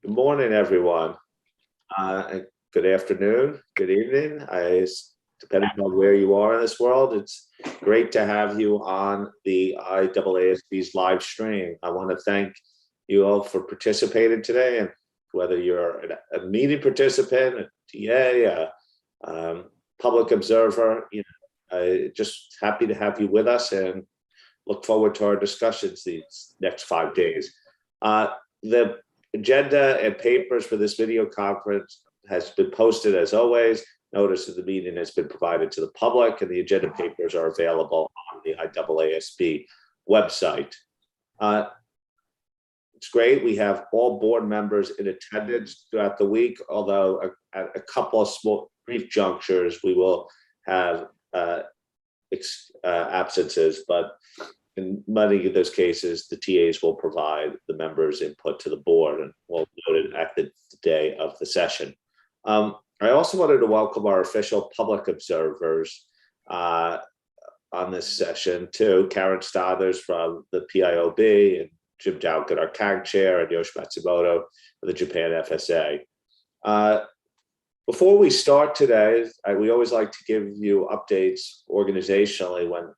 Good morning, everyone. And good afternoon, good evening. Depending on where you are in this world, it's great to have you on the IAASB's live stream. I want to thank you all for participating today, and whether you're a meeting participant, a TA, public observer, just happy to have you with us and look forward to our discussions these next 5 days. The agenda and papers for this video conference has been posted as always. Notice of the meeting has been provided to the public, and the agenda papers are available on the IAASB website. It's great. We have all board members in attendance throughout the week, although at a couple of small brief junctures, we will have absences, but in many of those cases, the TAs will provide the members' input to the board, and we'll note it at the day of the session. I also wanted to welcome our official public observers on this session too. Karen Stothers from the PIOB, and Jim Dowkett, our CAG chair, and Yoshi Matsumoto of the Japan FSA. Before we start today, we always like to give you updates organizationally when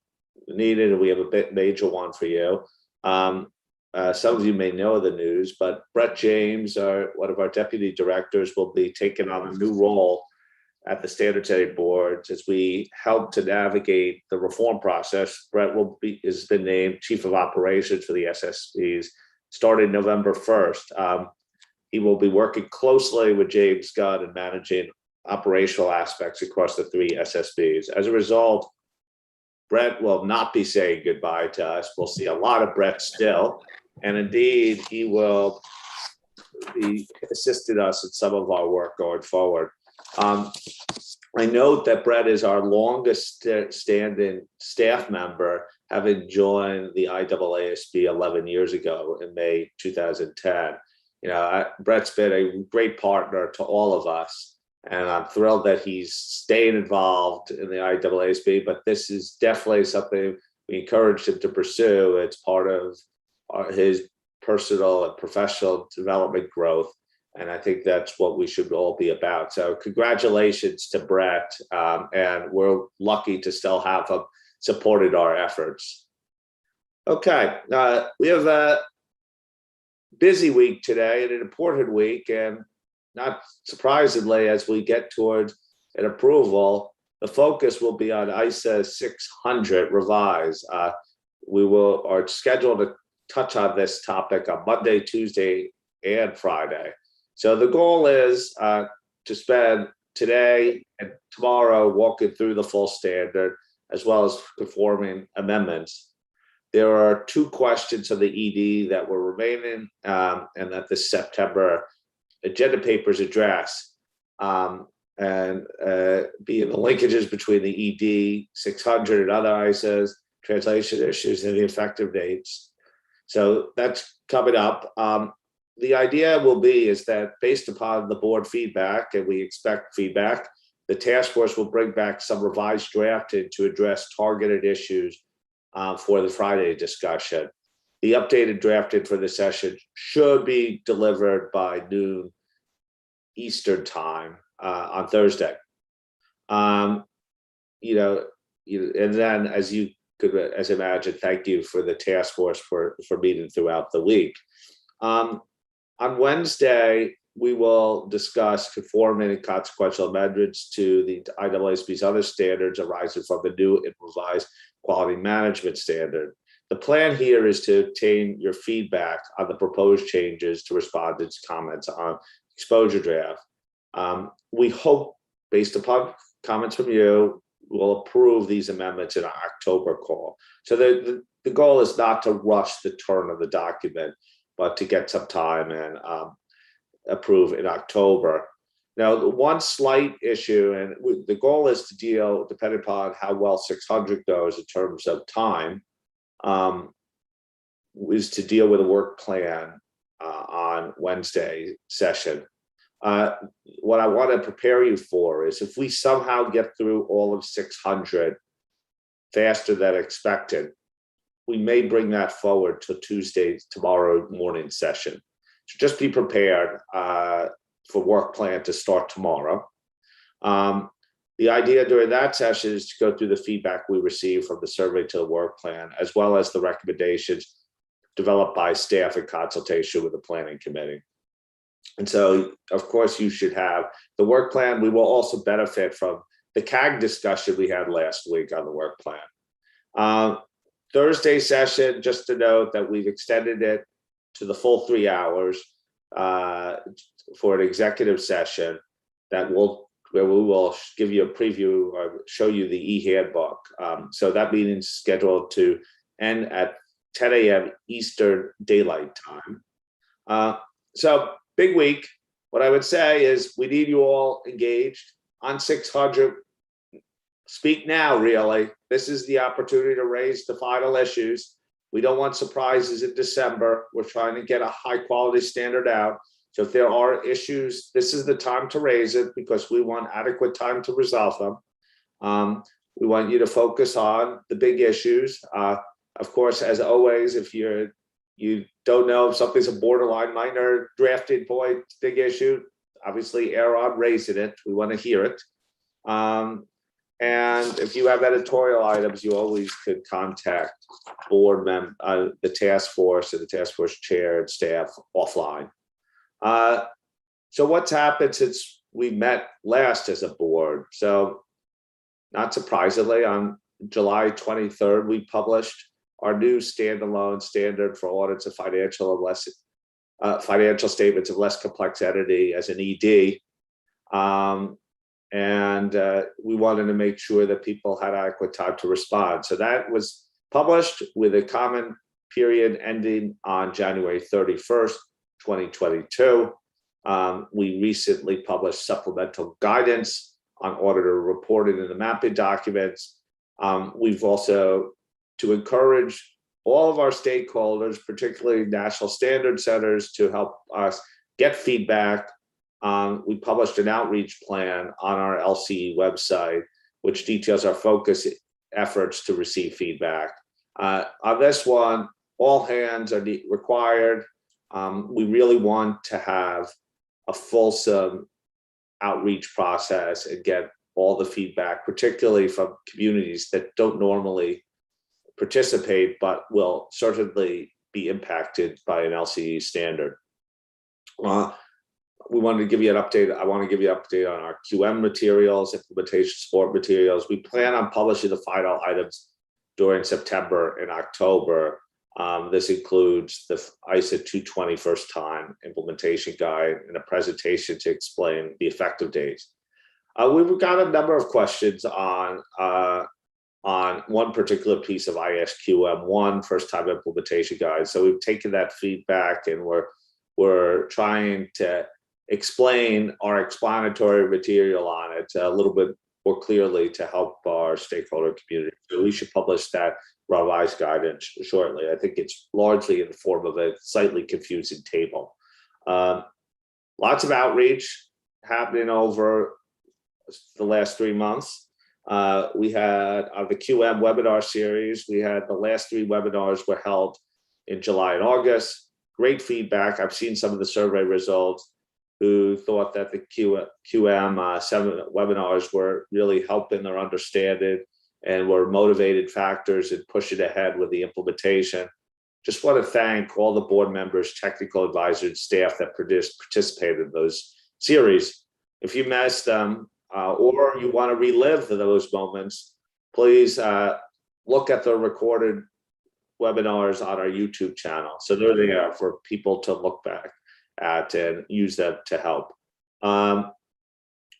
needed, and we have a major one for you. Some of you may know the news, but Brett James, one of our deputy directors, will be taking on a new role at the Standard Setting Board as we help to navigate the reform process. Brett has been named Chief of Operations for the SSBs starting November 1st. He will be working closely with James Gunn and managing operational aspects across the 3 SSBs. As a result, Brett will not be saying goodbye to us. We'll see a lot of Brett still. And indeed, he will be assisting us in some of our work going forward. I note that Brett is our longest standing staff member, having joined the IAASB 11 years ago in May 2010. Brett's been a great partner to all of us, and I'm thrilled that he's staying involved in the IAASB, but this is definitely something we encourage him to pursue. It's part of his personal and professional development growth, and I think that's what we should all be about. So congratulations to Brett, and we're lucky to still have him supported our efforts. Okay, we have a busy week today and an important week, and not surprisingly, as we get towards an approval, the focus will be on ISA 600 revised. We are scheduled to touch on this topic on Monday, Tuesday, and Friday. So the goal is to spend today and tomorrow walking through the full standard, as well as conforming amendments. There are 2 questions of the ED that were remaining, and that the September agenda papers address, and being the linkages between the ED 600 and other ISAs, translation issues, and the effective dates. So that's coming up. The idea is that based upon the board feedback, and we expect feedback, the task force will bring back some revised drafting to address targeted issues for the Friday discussion. The updated drafting for the session should be delivered by noon Eastern time on Thursday. And then, as you could imagine, thank you for the task force for meeting throughout the week. On Wednesday, we will discuss conforming and consequential amendments to the IAASB's other standards arising from the new and revised quality management standard. The plan here is to obtain your feedback on the proposed changes to respondents' comments on exposure draft. We hope, based upon comments from you, we'll approve these amendments in our October call. So the goal is not to rush the turn of the document, but to get some time and approve in October. Now, the one slight issue, and the goal is to deal, depending upon how well 600 goes in terms of time, is to deal with a work plan on Wednesday session. What I want to prepare you for is if we somehow get through all of 600 faster than expected, we may bring that forward to tomorrow morning session. just be prepared for work plan to start tomorrow. The idea during that session is to go through the feedback we received from the survey to the work plan, as well as the recommendations developed by staff in consultation with the planning committee. And so, of course, you should have the work plan. We will also benefit from the CAG discussion we had last week on the work plan. Thursday session, just to note that we've extended it to the full 3 hours for an executive session where we will give you a preview or show you the e-handbook. So that meeting is scheduled to end at 10 a.m. Eastern Daylight Time. So big week. What I would say is we need you all engaged on 600. Speak now, really. This is the opportunity to raise the final issues. We don't want surprises in December. We're trying to get a high quality standard out. So if there are issues, this is the time to raise it because we want adequate time to resolve them. We want you to focus on the big issues. Of course, as always, if you don't know if something's a borderline minor drafting point, big issue, obviously err on raising it. We want to hear it. And if you have editorial items, you always could contact board member, the task force and the task force chair and staff offline. So what's happened since we met last as a board? So not surprisingly, on July 23rd, we published our new standalone standard for audits of financial statements of less complex entity as an ED. And we wanted to make sure that people had adequate time to respond. So that was published with a comment period ending on January 31st, 2022. We recently published supplemental guidance on auditor reporting in the mapping documents. We've also, to encourage all of our stakeholders, particularly national standard setters, to help us get feedback, we published an outreach plan on our LCE website, which details our focus efforts to receive feedback. On this one, all hands are required. We really want to have a fulsome outreach process and get all the feedback, particularly from communities that don't normally participate, but will certainly be impacted by an LCE standard. We wanted to give you an update. I want to give you an update on our QM materials, implementation support materials. We plan on publishing the final items during September and October. This includes the ISA 220 first time implementation guide and a presentation to explain the effective dates. We've got a number of questions on one particular piece of ISQM1 first time implementation guide. So we've taken that feedback and we're trying to explain our explanatory material on it a little bit more clearly to help our stakeholder community. So we should publish that revised guidance shortly. I think it's largely in the form of a slightly confusing table. Lots of outreach happening over the last 3 months. We had the QM webinar series. We had the last 3 webinars were held in July and August. Great feedback. I've seen some of the survey results who thought that the QM 7 webinars were really helping their understanding and were motivated factors in pushing ahead with the implementation. Just want to thank all the board members, technical advisors, and staff that participated in those series. If you missed them or you want to relive those moments, please look at the recorded webinars on our YouTube channel. So they're there for people to look back at and use them to help.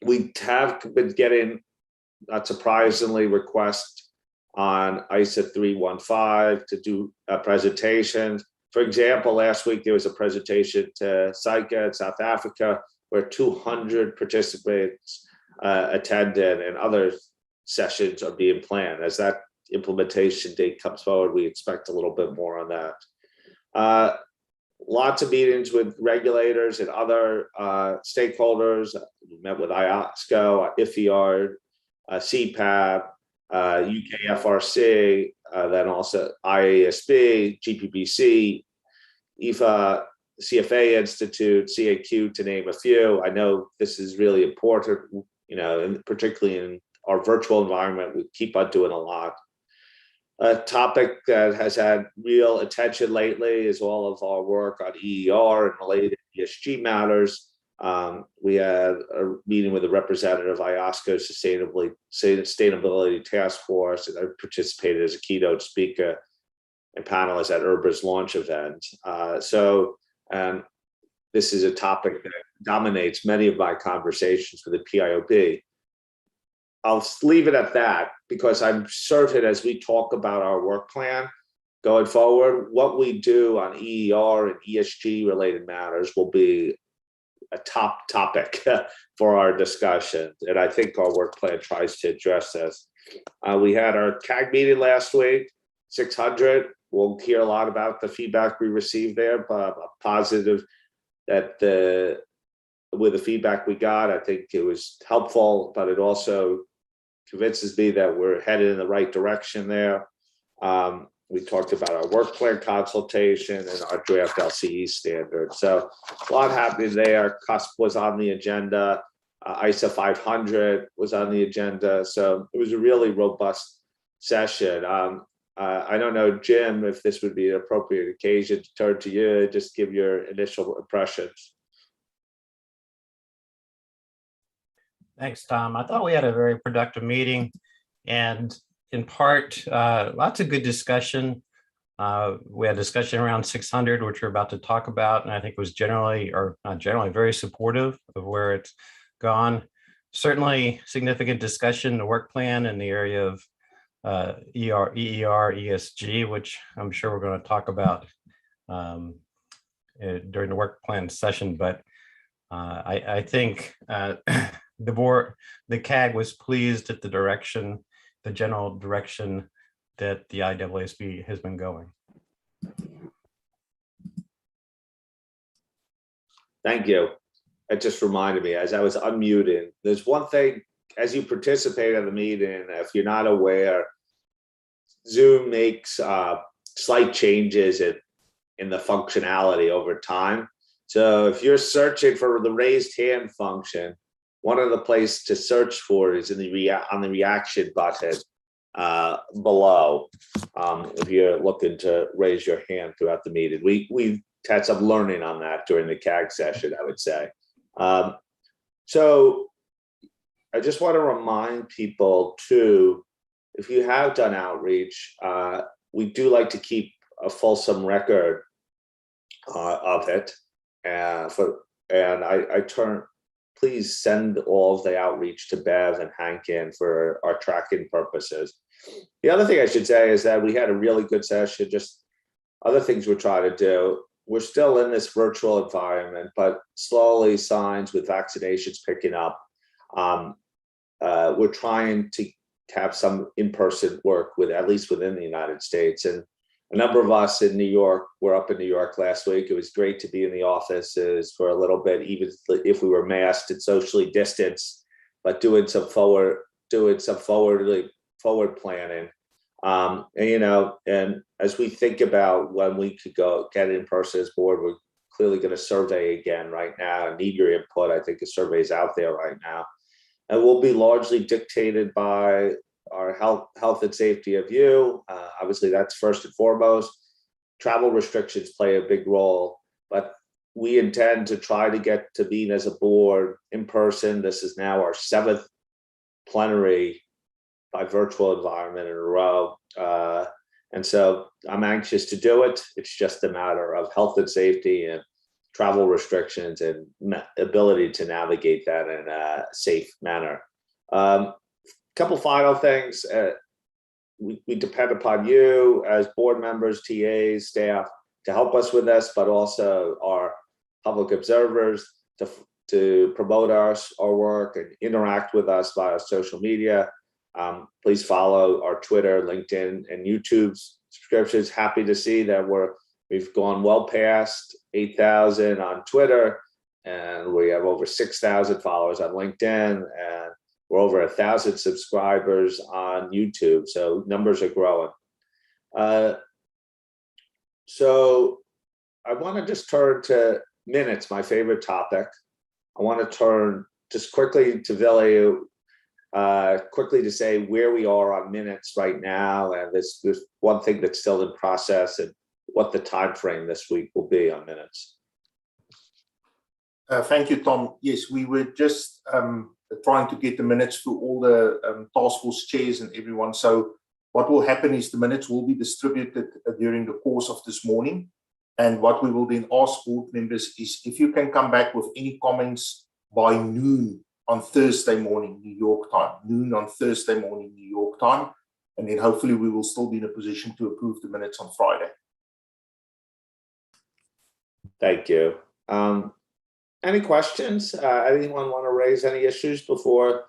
We have been getting, not surprisingly, requests on ISA 315 to do presentations. For example, last week there was a presentation to SICA in South Africa where 200 participants attended, and other sessions are being planned. As that implementation date comes forward, we expect a little bit more on that. Lots of meetings with regulators and other stakeholders. We met with IAASB, IFIAR, CPAB, UKFRC, then also IAASB, GPBC, IFA, CFA Institute, CAQ, to name a few. I know this is really important, and particularly in our virtual environment, we keep on doing a lot. A topic that has had real attention lately is all of our work on EER and related ESG matters. We had a meeting with a representative of IAASB Sustainability Task Force, and I participated as a keynote speaker and panelist at URBA's launch event. This is a topic that dominates many of my conversations with the PIOB. I'll leave it at that because I'm certain as we talk about our work plan going forward, what we do on EER and ESG related matters will be a top topic for our discussion. And I think our work plan tries to address this. We had our CAG meeting last week, 600. We'll hear a lot about the feedback we received there, but positive that with the feedback we got, I think it was helpful, but it also convinces me that we're headed in the right direction there. We talked about our work plan consultation and our draft LCE standard. So a lot happening there. CUSP was on the agenda. ISA 500 was on the agenda. So it was a really robust session. I don't know, Jim, if this would be an appropriate occasion to turn to you, just give your initial impressions. Thanks, Tom. I thought we had a very productive meeting, and in part, lots of good discussion. We had discussion around 600, which we're about to talk about, and I think was generally, or not generally, very supportive of where it's gone. Certainly significant discussion, the work plan in the area of EER, ESG, which I'm sure we're going to talk about during the work plan session. But I think the CAG was pleased at the general direction that the IAASB has been going. Thank you. It just reminded me as I was unmuting, there's one thing, as you participate in the meeting, if you're not aware, Zoom makes slight changes in the functionality over time. So if you're searching for the raised hand function, one of the places to search for is on the reaction button below. If you're looking to raise your hand throughout the meeting, we've had some learning on that during the CAG session, I would say. So I just want to remind people too, if you have done outreach, we do like to keep a fulsome record of it. Please send all of the outreach to Bev and Hankin for our tracking purposes. The other thing I should say is that we had a really good session, just other things we're trying to do. We're still in this virtual environment, but slowly signs with vaccinations picking up. We're trying to have some in-person work with, at least within the United States. And a number of us in New York, were up in New York last week. It was great to be in the offices for a little bit, even if we were masked and socially distanced, but doing some forward planning. And as we think about when we could go get in person as board, we're clearly going to survey again right now and need your input. I think the survey is out there right now, and will be largely dictated by our health and safety of you. Obviously, that's first and foremost. Travel restrictions play a big role, but we intend to try to get to meet as a board in person. This is now our 7th plenary by virtual environment in a row. And so I'm anxious to do it. It's just a matter of health and safety and travel restrictions and ability to navigate that in a safe manner. Couple final things. We depend upon you as board members, TAs, staff to help us with this, but also our public observers to promote our work and interact with us via social media. Please follow our Twitter, LinkedIn, and YouTube subscriptions. Happy to see that we've gone well past 8,000 on Twitter, and we have over 6,000 followers on LinkedIn, and we're over 1,000 subscribers on YouTube. So numbers are growing. So I want to just turn to minutes, my favorite topic. I want to turn just quickly to Villy, quickly to say where we are on minutes right now, and there's one thing that's still in process, and what the time frame this week will be on minutes. Thank you, Tom. Yes, we were just trying to get the minutes to all the task force chairs and everyone. So what will happen is the minutes will be distributed during the course of this morning. And what we will then ask board members is if you can come back with any comments by noon on Thursday morning, New York time, noon on Thursday morning, New York time. And then hopefully we will still be in a position to approve the minutes on Friday. Thank you. Any questions? Anyone want to raise any issues before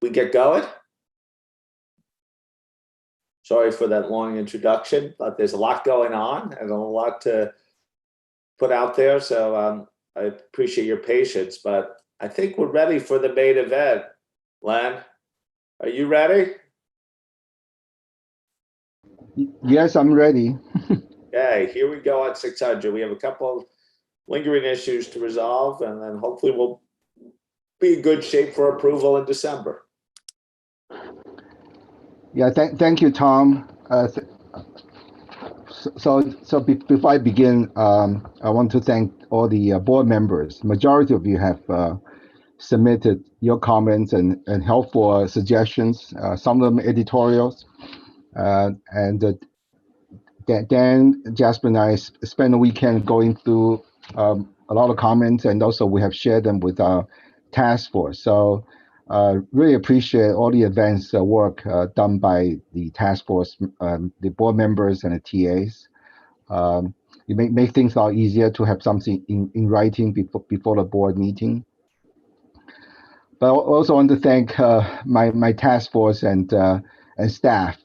we get going? Sorry for that long introduction, but there's a lot going on and a lot to put out there. So I appreciate your patience, but I think we're ready for the main event. Len, are you ready? Yes, I'm ready. Okay, here we go on 600. We have a couple of lingering issues to resolve, and then hopefully we'll be in good shape for approval in December. Yeah, thank you, Tom. Before I begin, I want to thank all the board members. Majority of you have submitted your comments and helpful suggestions, some of them editorials. And Dan, Jasper, and I spent the weekend going through a lot of comments, and also we have shared them with our task force. So really appreciate all the advanced work done by the task force, the board members and the TAs. It make things a lot easier to have something in writing before the board meeting. But I also want to thank my task force and staff.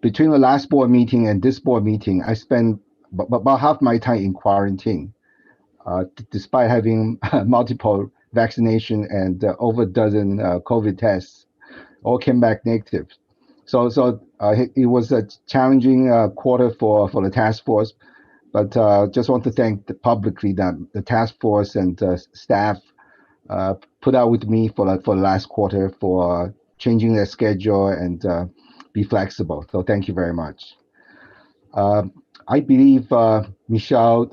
Between the last board meeting and this board meeting, I spent about half my time in quarantine, despite having multiple vaccination and over a dozen COVID tests, all came back negative. So it was a challenging quarter for the task force, but just want to thank publicly that the task force and staff put out with me for the last quarter for changing their schedule and be flexible. So thank you very much. I believe Michelle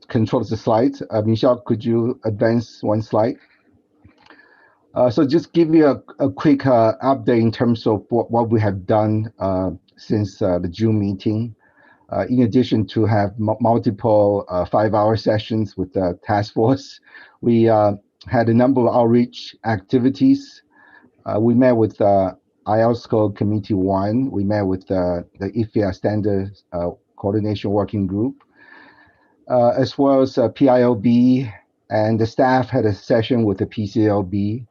controls the slides. Michelle, could you advance one slide? So just give you a quick update in terms of what we have done since the June meeting. In addition to have multiple 5-hour sessions with the task force, we had a number of outreach activities. We met with IAASB Committee 1. We met with the IFIA Standards Coordination Working Group, as well as PILB, and the staff had a session with the PCLB.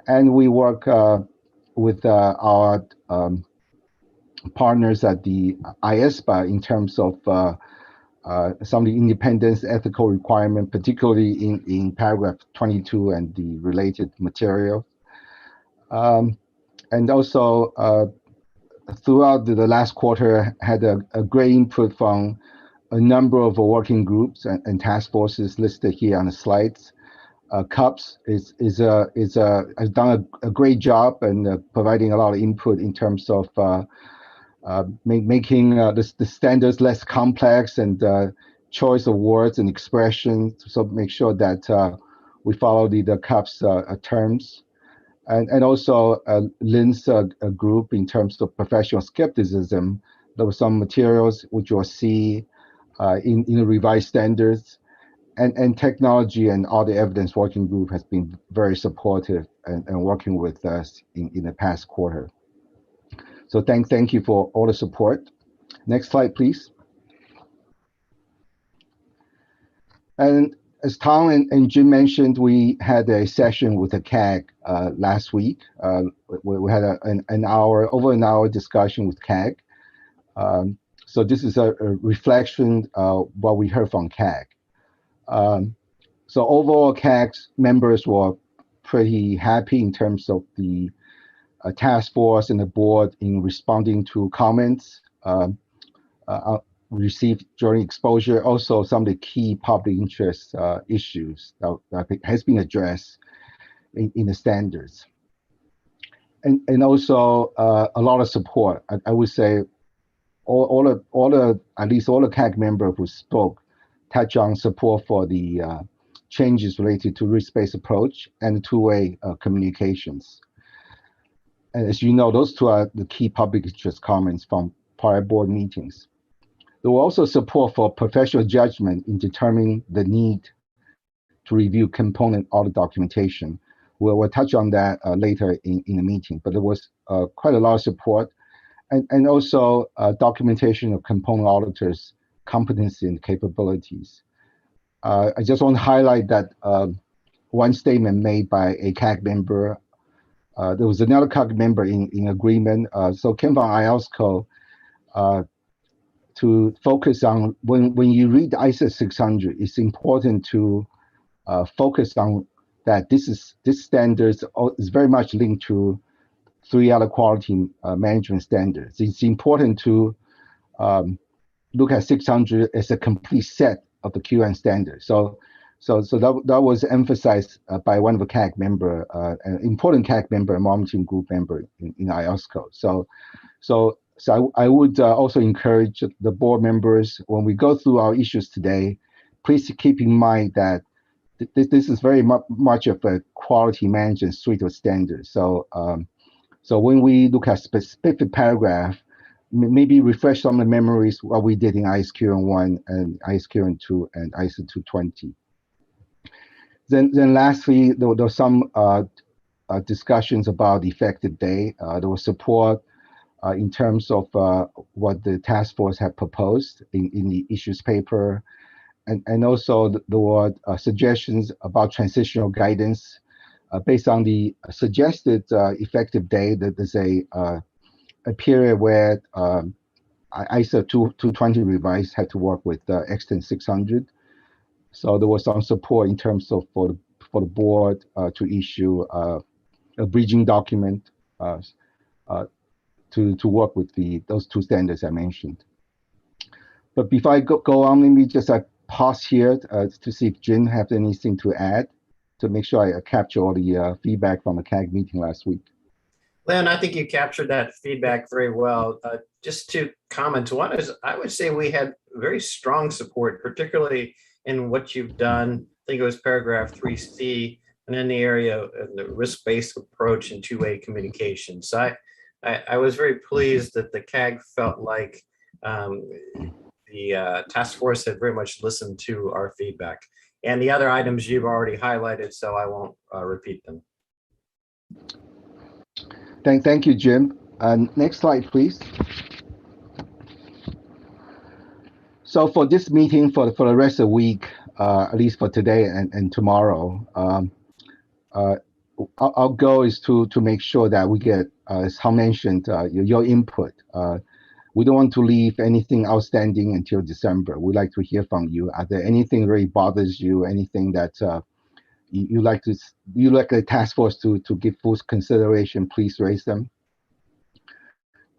And we work with our partners at the IAASB in terms of some of the independence ethical requirement, particularly in paragraph 22 and the related material. And also throughout the last quarter, had a great input from a number of working groups and task forces listed here on the slides. CUPS has done a great job and providing a lot of input in terms of making the standards less complex and choice of words and expressions, so make sure that we follow the CUPS terms. And also Lynn's group in terms of professional skepticism. There were some materials which you'll see in the revised standards. And technology and all the evidence working group has been very supportive and working with us in the past quarter. So thank you for all the support. Next slide, please. And as Tom and Jim mentioned, we had a session with the CAG last week. We had over an hour discussion with CAG. So this is a reflection of what we heard from CAG. So overall, CAG's members were pretty happy in terms of the task force and the board in responding to comments. received during exposure. Also, some of the key public interest issues that has been addressed in the standards. And also a lot of support. I would say at least all the CAG members who spoke touch on support for the changes related to risk-based approach and two-way communications. And as you know, those two are the key public interest comments from prior board meetings. There were also support for professional judgment in determining the need to review component audit documentation. We'll touch on that later in the meeting, but there was quite a lot of support, and also documentation of component auditors' competency and capabilities. I just want to highlight that one statement made by a CAG member. There was another CAG member in agreement. So came from IAASB to focus on when you read ISO 600, it's important to focus on that this standards is very much linked to 3 other quality management standards. It's important to look at 600 as a complete set of the QM standards. So that was emphasized by one of the CAG member, an important CAG member, a monitoring group member in IOSCO. So I would also encourage the board members, when we go through our issues today, please keep in mind that this is very much of a quality management suite of standards. So when we look at specific paragraph, maybe refresh some of the memories what we did in ISQN1 and ISQN2 and ISO 220. Then lastly, there were some discussions about the effective date. There was support in terms of what the task force had proposed in the issues paper. And also there were suggestions about transitional guidance based on the suggested effective date. That there's a period where ISO 220 revised had to work with Extant 600. So there was some support in terms of for the board to issue a bridging document to work with those 2 standards I mentioned. But before I go on, let me just pause here to see if Jin has anything to add to make sure I capture all the feedback from the CAG meeting last week. Len, I think you captured that feedback very well. Just 2 comments. One is, I would say we had very strong support, particularly in what you've done. I think it was paragraph 3C, and in the area of the risk-based approach and two-way communication. So I was very pleased that the CAG felt like the task force had very much listened to our feedback. And the other items you've already highlighted, so I won't repeat them. Thank you, Jim. Next slide, please. So for this meeting, for the rest of the week, at least for today and tomorrow, our goal is to make sure that we get, as Hao mentioned, your input. We don't want to leave anything outstanding until December. We'd like to hear from you. Are there anything really bothers you? Anything that you like the task force to give full consideration? Please raise them.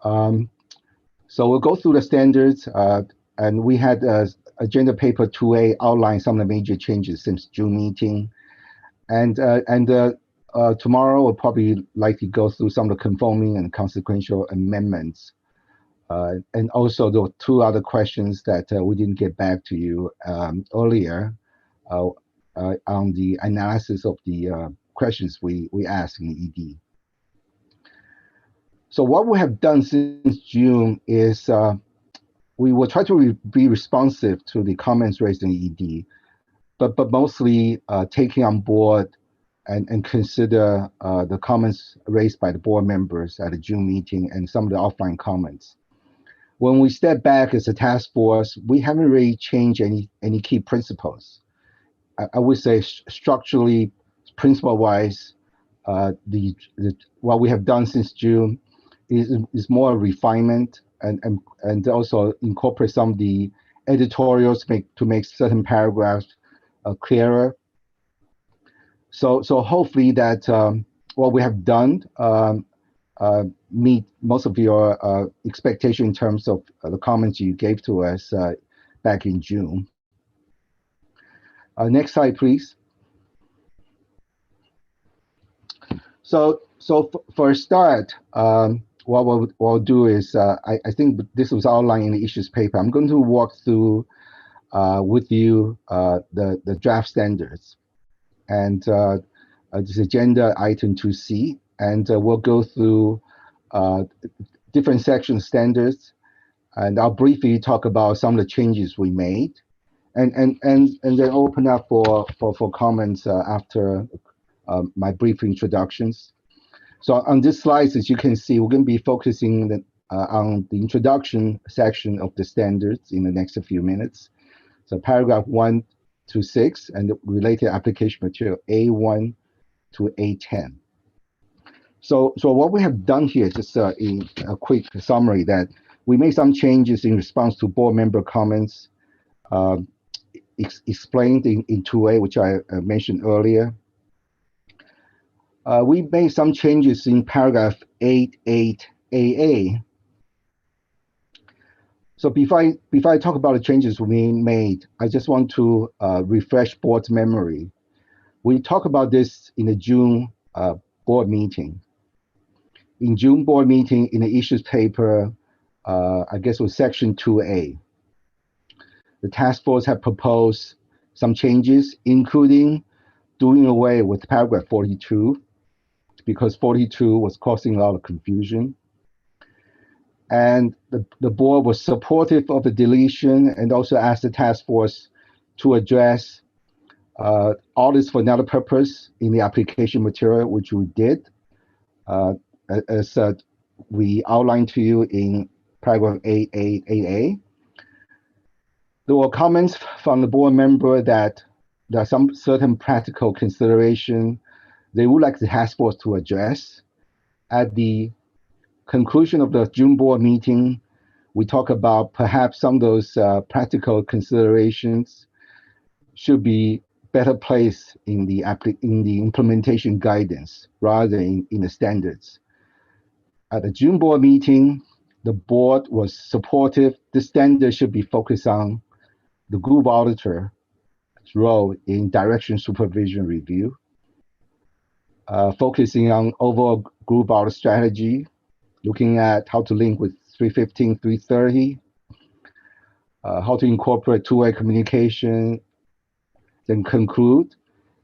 So we'll go through the standards, and we had agenda paper 2A outline some of the major changes since June meeting, and tomorrow we'll probably likely go through some of the conforming and consequential amendments. And also there were 2 other questions that we didn't get back to you earlier on the analysis of the questions we asked in the ED. So what we have done since June is we will try to be responsive to the comments raised in the ED, but mostly taking on board and consider the comments raised by the board members at the June meeting and some of the offline comments. When we step back as a task force, we haven't really changed any key principles. I would say structurally, principle-wise, what we have done since June is more refinement and also incorporate some of the editorials to make certain paragraphs clearer. So hopefully that what we have done meet most of your expectation in terms of the comments you gave to us back in June. Next slide, please. So for a start, what we'll do is, I think this was outlined in the issues paper. I'm going to walk through with you the draft standards and this agenda item 2C, and we'll go through different section standards, and I'll briefly talk about some of the changes we made, and then open up for comments after my brief introductions. So on this slide, as you can see, we're going to be focusing on the introduction section of the standards in the next few minutes. So paragraph 1 to 6 and the related application material A1 to A10. So what we have done here, just in a quick summary, that we made some changes in response to board member comments explained in 2A, which I mentioned earlier. We made some changes in paragraph 8.8 AA. So before I talk about the changes we made, I just want to refresh board's memory. We talked about this in the June board meeting. In June board meeting, in the issues paper, I guess it was section 2A. The task force had proposed some changes, including doing away with paragraph 42, because 42 was causing a lot of confusion. And the board was supportive of the deletion and also asked the task force to address audits for another purpose in the application material, which we did, as we outlined to you in paragraph 8.8 AA. There were comments from the board member that there are some certain practical consideration they would like the task force to address. At the conclusion of the June board meeting, we talk about perhaps some of those practical considerations should be better placed in the implementation guidance rather than in the standards. At the June board meeting, the board was supportive. The standard should be focused on the group auditor's role in direction supervision review, focusing on overall group audit strategy, looking at how to link with 315, 330, how to incorporate two-way communication, then conclude,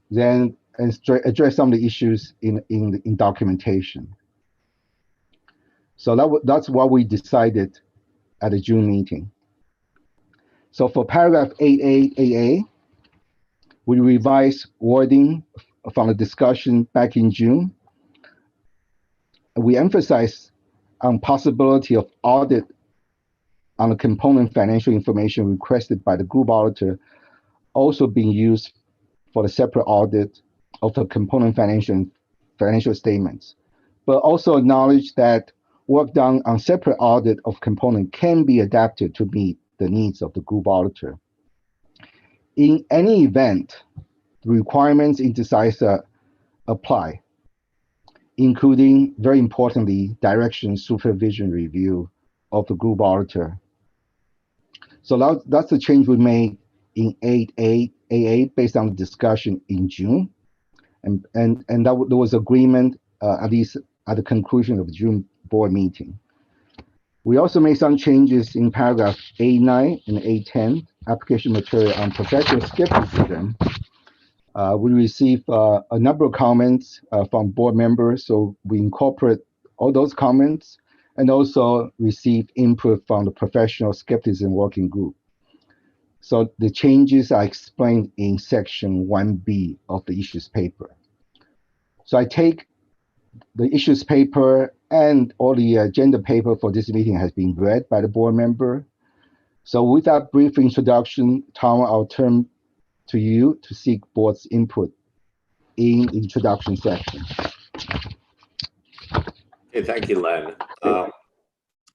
then address some of the issues in documentation. So that's what we decided at the June meeting. So for paragraph 8.8 AA, we revised wording from the discussion back in June. We emphasized on possibility of audit on the component financial information requested by the group auditor also being used for the separate audit of the component financial statements, but also acknowledge that work done on separate audit of component can be adapted to meet the needs of the group auditor. In any event, the requirements in DECISA apply, including, very importantly, direction supervision review of the group auditor. So that's the change we made in 8.8 AA based on the discussion in June. And there was agreement, at least at the conclusion of the June board meeting. We also made some changes in paragraph 8.9 and 8.10, application material on professional skepticism. We received a number of comments from board members, so we incorporate all those comments and also received input from the professional skepticism working group. So the changes are explained in section 1B of the issues paper. So I take the issues paper and all the agenda paper for this meeting has been read by the board member. So with that brief introduction, Tom, I'll turn to you to seek board's input in the introduction section. Okay, thank you, Len.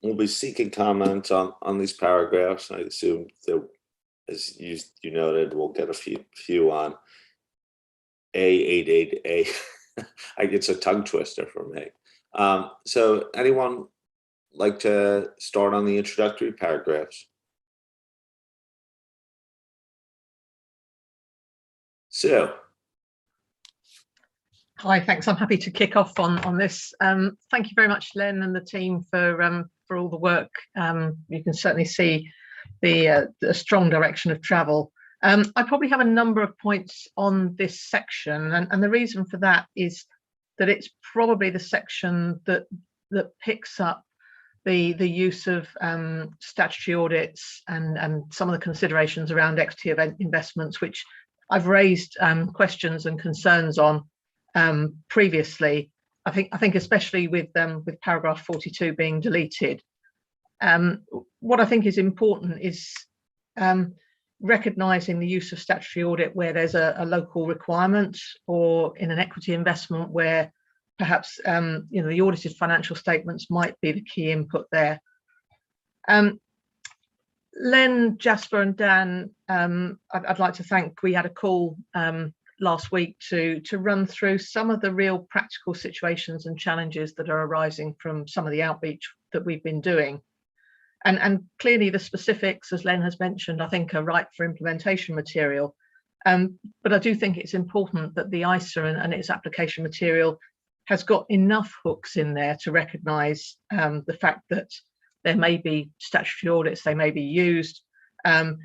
We'll be seeking comments on these paragraphs. I assume that, as you noted, we'll get a few on A88A. It's a tongue twister for me. So anyone like to start on the introductory paragraphs? Sue. Hi, thanks. I'm happy to kick off on this. Thank you very much, Len and the team for all the work. You can certainly see the strong direction of travel. I probably have a number of points on this section, and the reason for that is that it's probably the section that picks up the use of statutory audits and some of the considerations around equity investments, which I've raised questions and concerns on previously. I think especially with paragraph 42 being deleted. What I think is important is recognising the use of statutory audit where there's a local requirement, or in an equity investment where perhaps the audited financial statements might be the key input there. Len, Jasper and Dan, I'd like to thank. We had a call last week to run through some of the real practical situations and challenges that are arising from some of the outreach that we've been doing. And clearly the specifics, as Len has mentioned, I think are right for implementation material. But I do think it's important that the ISA and its application material has got enough hooks in there to recognise the fact that there may be statutory audits, they may be used, and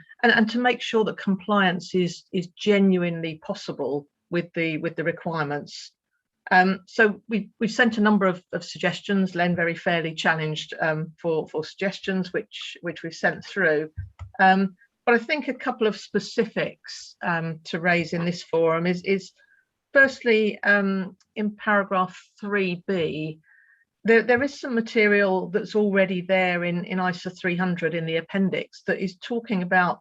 to make sure that compliance is genuinely possible with the requirements. So we've sent a number of suggestions. Len very fairly challenged for suggestions, which we've sent through. But I think a couple of specifics to raise in this forum is firstly, in paragraph 3b, there is some material that's already there in ISA 300 in the appendix that is talking about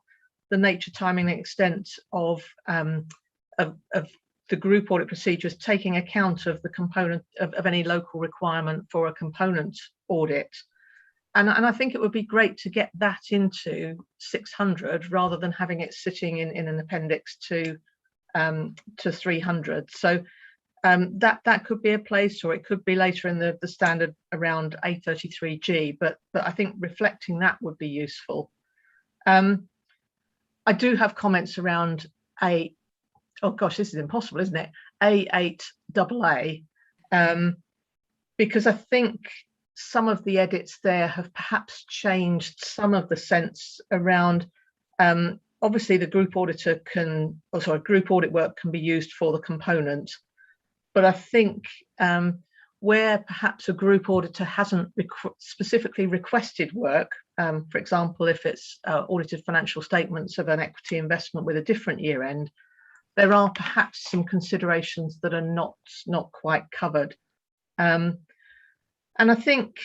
the nature, timing, and extent of the group audit procedures, taking account of the component of any local requirement for a component audit. And I think it would be great to get that into 600 rather than having it sitting in an appendix to 300. So that could be a place, or it could be later in the standard around A33G, but I think reflecting that would be useful. I do have comments around oh gosh, this is impossible, isn't it? A8AA, because I think some of the edits there have perhaps changed some of the sense around, obviously the group auditor group audit work can be used for the component. But I think where perhaps a group auditor hasn't specifically requested work, for example, if it's audited financial statements of an equity investment with a different year end, there are perhaps some considerations that are not quite covered. And I think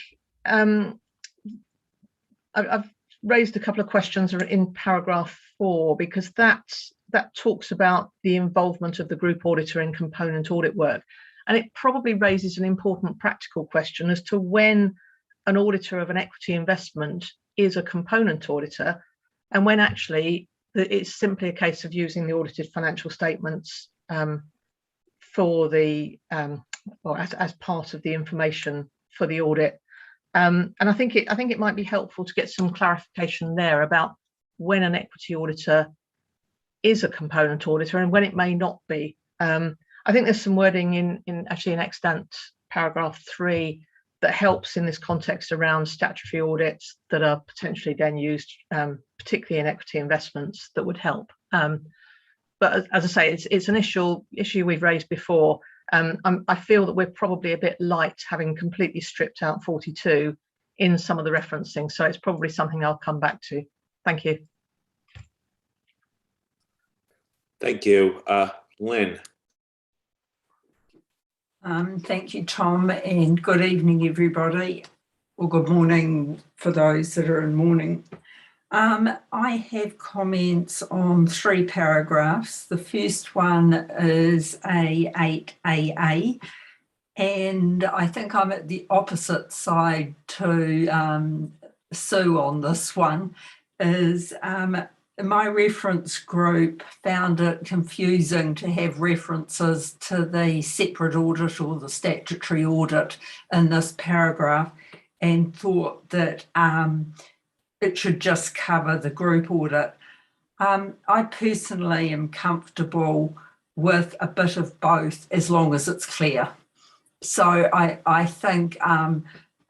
I've raised a couple of questions in paragraph 4, because that talks about the involvement of the group auditor in component audit work. And it probably raises an important practical question as to when an auditor of an equity investment is a component auditor, and when actually it's simply a case of using the audited financial statements for the or as part of the information for the audit. And I think it might be helpful to get some clarification there about when an equity auditor is a component auditor and when it may not be. I think there's some wording in extant paragraph 3 that helps in this context around statutory audits that are potentially then used, particularly in equity investments, that would help. But as I say, it's an issue we've raised before. I feel that we're probably a bit light, having completely stripped out 42 in some of the referencing. So it's probably something I'll come back to. Thank you. Thank you. Lynn. Thank you, Tom, and good evening, everybody, or good morning for those that are in morning. I have comments on 3 paragraphs. The first one is A8AA, and I think I'm at the opposite side to Sue on this one. Is my reference group found it confusing to have references to the separate audit or the statutory audit in this paragraph, and thought that it should just cover the group audit. I personally am comfortable with a bit of both as long as it's clear. So I think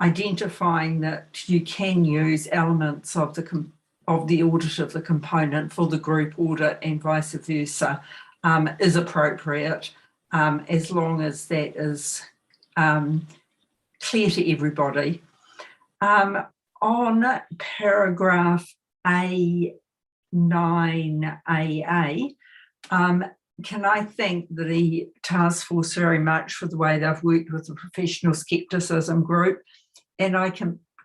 identifying that you can use elements of the audit of the component for the group audit and vice versa is appropriate, as long as that is clear to everybody. On paragraph A9AA, can I thank the task force very much for the way they've worked with the professional skepticism group, and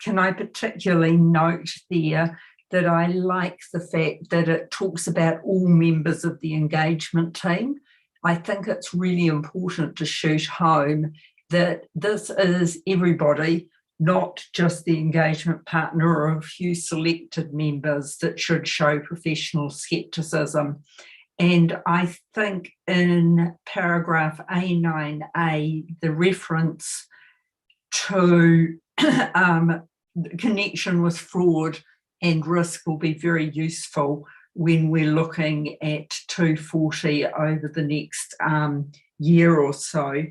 can I particularly note there that I like the fact that it talks about all members of the engagement team. I think it's really important to shoot home that this is everybody, not just the engagement partner or a few selected members that should show professional skepticism. And I think in paragraph A9A, the reference to connection with fraud and risk will be very useful when we're looking at 240 over the next year or so.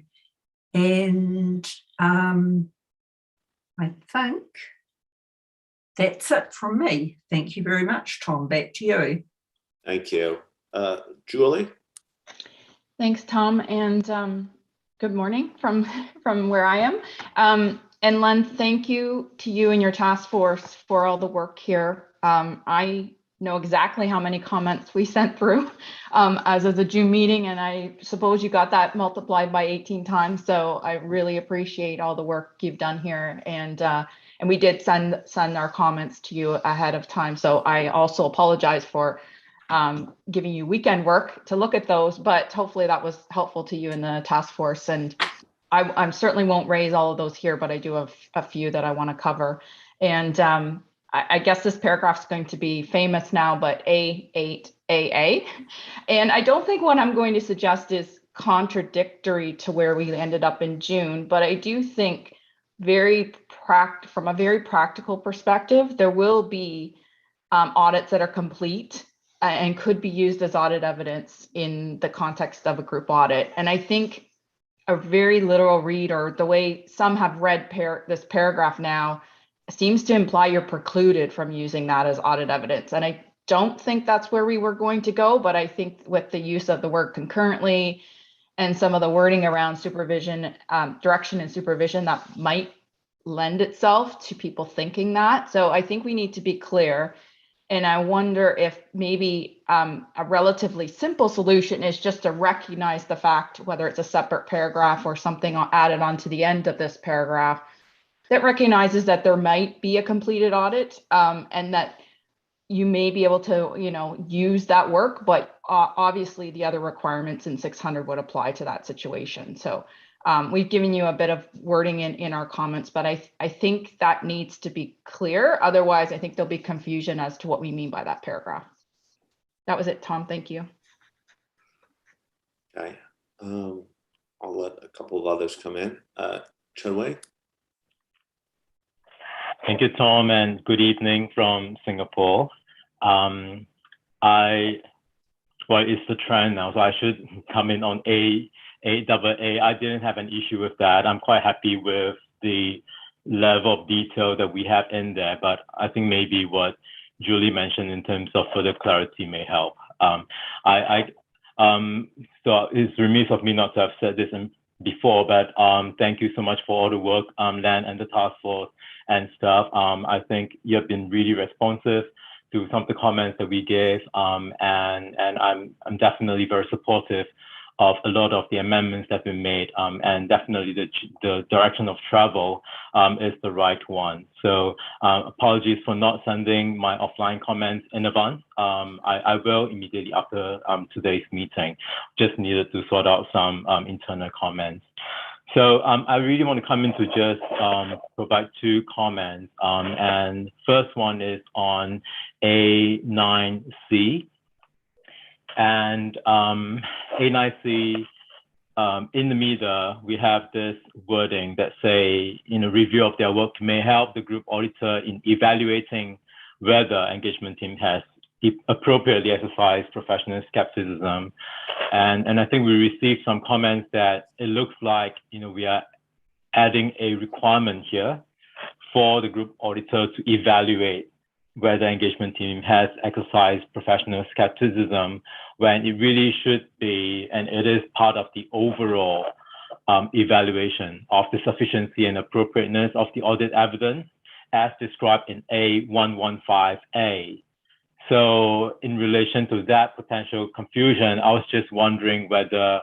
And I think that's it from me. Thank you very much, Tom. Back to you. Thank you. Julie? Thanks, Tom, and good morning from where I am. And Len, thank you to you and your task force for all the work here. I know exactly how many comments we sent through as of the June meeting, and I suppose you got that multiplied by 18 times. So I really appreciate all the work you've done here, and we did send our comments to you ahead of time. So I also apologize for giving you weekend work to look at those, but hopefully that was helpful to you in the task force. And I certainly won't raise all of those here, but I do have a few that I want to cover. And I guess this paragraph is going to be famous now, but A8AA. And I don't think what I'm going to suggest is contradictory to where we ended up in June, but I do think from a very practical perspective, there will be audits that are complete and could be used as audit evidence in the context of a group audit. And I think a very literal read, or the way some have read this paragraph now, seems to imply you're precluded from using that as audit evidence. And I don't think that's where we were going to go, but I think with the use of the word concurrently and some of the wording around supervision, direction and supervision, that might lend itself to people thinking that. So I think we need to be clear. And I wonder if maybe a relatively simple solution is just to recognize the fact, whether it's a separate paragraph or something added onto the end of this paragraph, that recognizes that there might be a completed audit and that you may be able to, use that work, but obviously the other requirements in 600 would apply to that situation. So we've given you a bit of wording in our comments, but I think that needs to be clear. Otherwise, I think there'll be confusion as to what we mean by that paragraph. That was it, Tom. Thank you. Okay. I'll let a couple of others come in. Chunwei? Thank you, Tom, and good evening from Singapore. It's the trend now, so I should come in on A8AA. I didn't have an issue with that. I'm quite happy with the level of detail that we have in there, but I think maybe what Julie mentioned in terms of further clarity may help. So it's remiss of me not to have said this before, but thank you so much for all the work, Len and the task force and stuff. I think you have been really responsive to some of the comments that we gave, and I'm definitely very supportive of a lot of the amendments that have been made, and definitely the direction of travel is the right one. So apologies for not sending my offline comments in advance. I will immediately after today's meeting. Just needed to sort out some internal comments. So I really want to come in to just provide two comments. And first one is on A9C. And A9C, in the middle, we have this wording that say, review of their work may help the group auditor in evaluating whether engagement team has appropriately exercised professional skepticism. And I think we received some comments that it looks like, we are adding a requirement here for the group auditor to evaluate whether engagement team has exercised professional skepticism, when it really should be, and it is part of the overall evaluation of the sufficiency and appropriateness of the audit evidence as described in A115A. So in relation to that potential confusion, I was just wondering whether,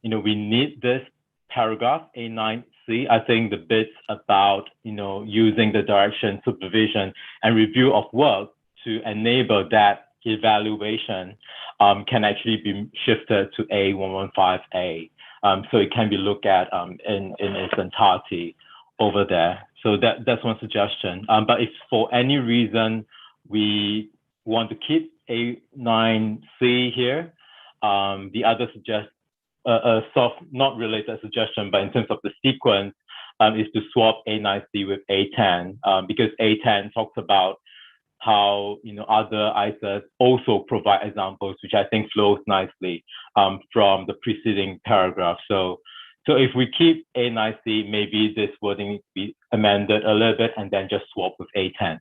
we need this paragraph, A9C. I think the bits about, using the direction, supervision, and review of work to enable that evaluation can actually be shifted to A115A. So it can be looked at in its entirety over there. So that's one suggestion. But if for any reason we want to keep A9C here, the other soft, not related suggestion, but in terms of the sequence, is to swap A9C with A10, because A10 talks about how other ISAs also provide examples, which I think flows nicely from the preceding paragraph. So if we keep A9C, maybe this wording needs to be amended a little bit and then just swap with A10.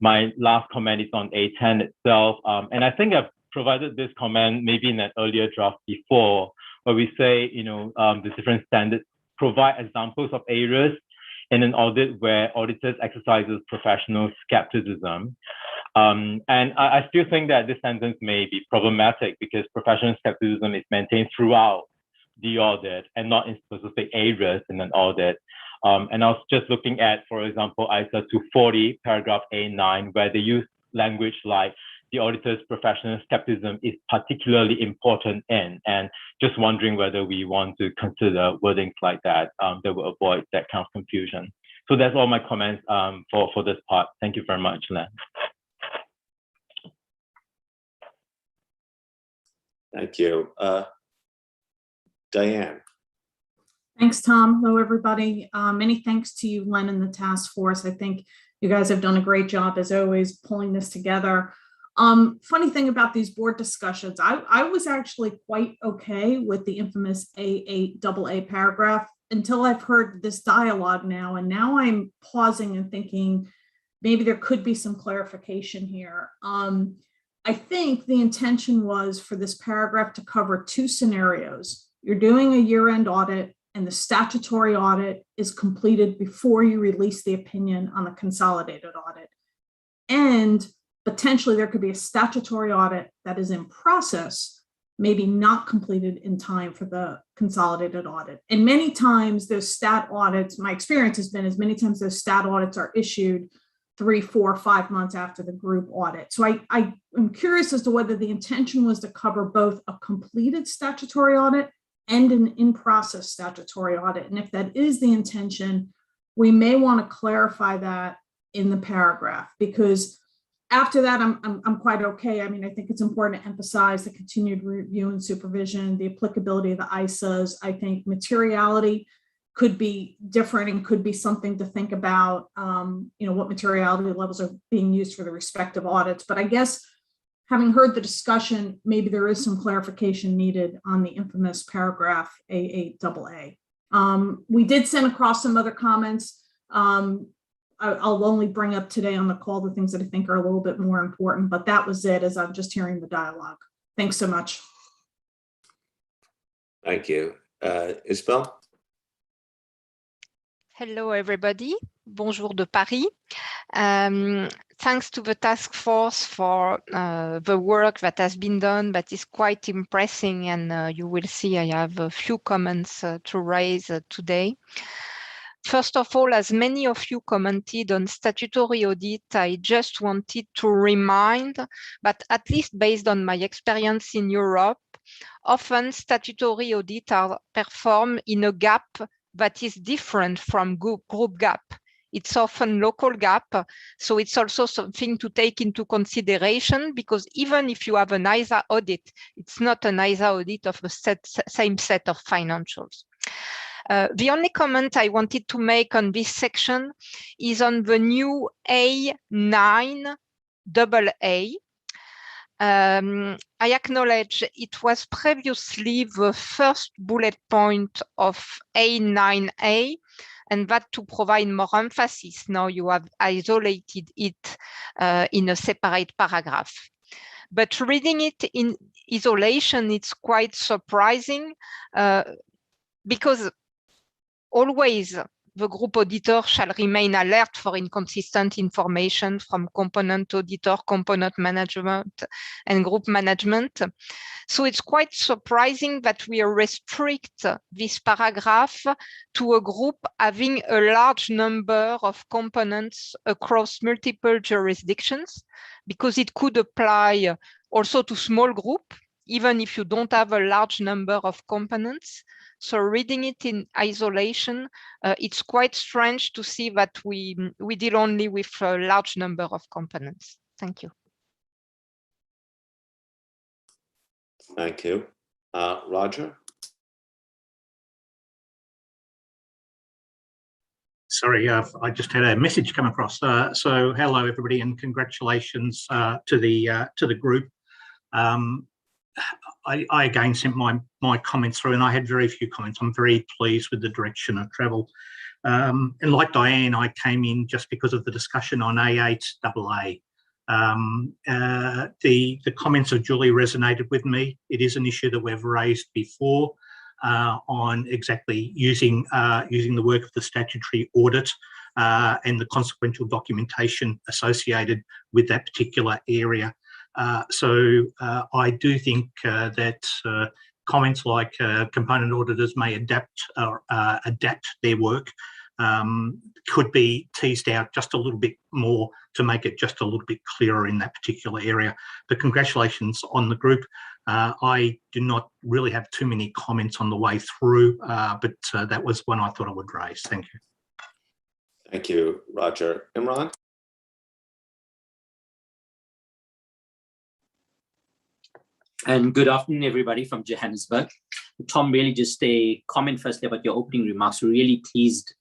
My last comment is on A10 itself, and I think I've provided this comment maybe in an earlier draft before, where we say, the different standards provide examples of areas in an audit where auditors exercises professional skepticism. And I still think that this sentence may be problematic because professional skepticism is maintained throughout the audit and not in specific areas in an audit. And I was just looking at, for example, ISA 240, paragraph A9, where they use language like the auditor's professional skepticism is particularly important in, and just wondering whether we want to consider wordings like that that will avoid that kind of confusion. So that's all my comments for this part. Thank you very much, Len. Thank you. Diane. Thanks, Tom. Hello, everybody. Many thanks to you, Len, and the task force. I think you guys have done a great job, as always, pulling this together. Funny thing about these board discussions, I was actually quite okay with the infamous A8AA paragraph until I've heard this dialogue now. And now I'm pausing and thinking maybe there could be some clarification here. I think the intention was for this paragraph to cover two scenarios. You're doing a year-end audit and the statutory audit is completed before you release the opinion on the consolidated audit. And potentially there could be a statutory audit that is in process, maybe not completed in time for the consolidated audit. And many times those stat audits, my experience has been, as many times those stat audits are issued 3, 4, 5 months after the group audit. So I am curious as to whether the intention was to cover both a completed statutory audit and an in-process statutory audit. And if that is the intention, we may want to clarify that in the paragraph, because after that, I'm quite okay. I mean, I think it's important to emphasize the continued review and supervision, the applicability of the ISAs. I think materiality could be different and could be something to think about, what materiality levels are being used for the respective audits. But I guess having heard the discussion, maybe there is some clarification needed on the infamous paragraph A8AA. We did send across some other comments. I'll only bring up today on the call the things that I think are a little bit more important, but that was it as I'm just hearing the dialogue. Thanks so much. Thank you. Isabel? Hello, everybody. Bonjour de Paris. Thanks to the task force for the work that has been done, that is quite impressive, and you will see I have a few comments to raise today. First of all, as many of you commented on statutory audit, I just wanted to remind that, at least based on my experience in Europe, often statutory audits are performed in a gap that is different from group gap. It's often local GAAP. So it's also something to take into consideration, because even if you have an ISA audit, it's not an ISA audit of the same set of financials. The only comment I wanted to make on this section is on the new A9 AA. I acknowledge it was previously the first bullet point of A9A, and that to provide more emphasis, now you have isolated it in a separate paragraph. But reading it in isolation, it's quite surprising because always the group auditor shall remain alert for inconsistent information from component auditor, component management, and group management. So it's quite surprising that we restrict this paragraph to a group having a large number of components across multiple jurisdictions, because it could apply also to small group, even if you don't have a large number of components. So reading it in isolation, it's quite strange to see that we deal only with a large number of components. Thank you. Thank you. Roger? Sorry, I just had a message come across. So hello, everybody, and congratulations to the group. I again sent my comments through, and I had very few comments. I'm very pleased with the direction of travel. And like Diane, I came in just because of the discussion on A8 AA. The comments of Julie resonated with me. It is an issue that we've raised before on exactly using the work of the statutory audit and the consequential documentation associated with that particular area. So I do think that comments like component auditors may adapt their work could be teased out just a little bit more to make it just a little bit clearer in that particular area. But congratulations on the group. I do not really have too many comments on the way through, but that was one I thought I would raise. Thank you. Thank you, Roger. Imran? And good afternoon, everybody from Johannesburg. Tom, really just a comment firstly about your opening remarks. We're really pleased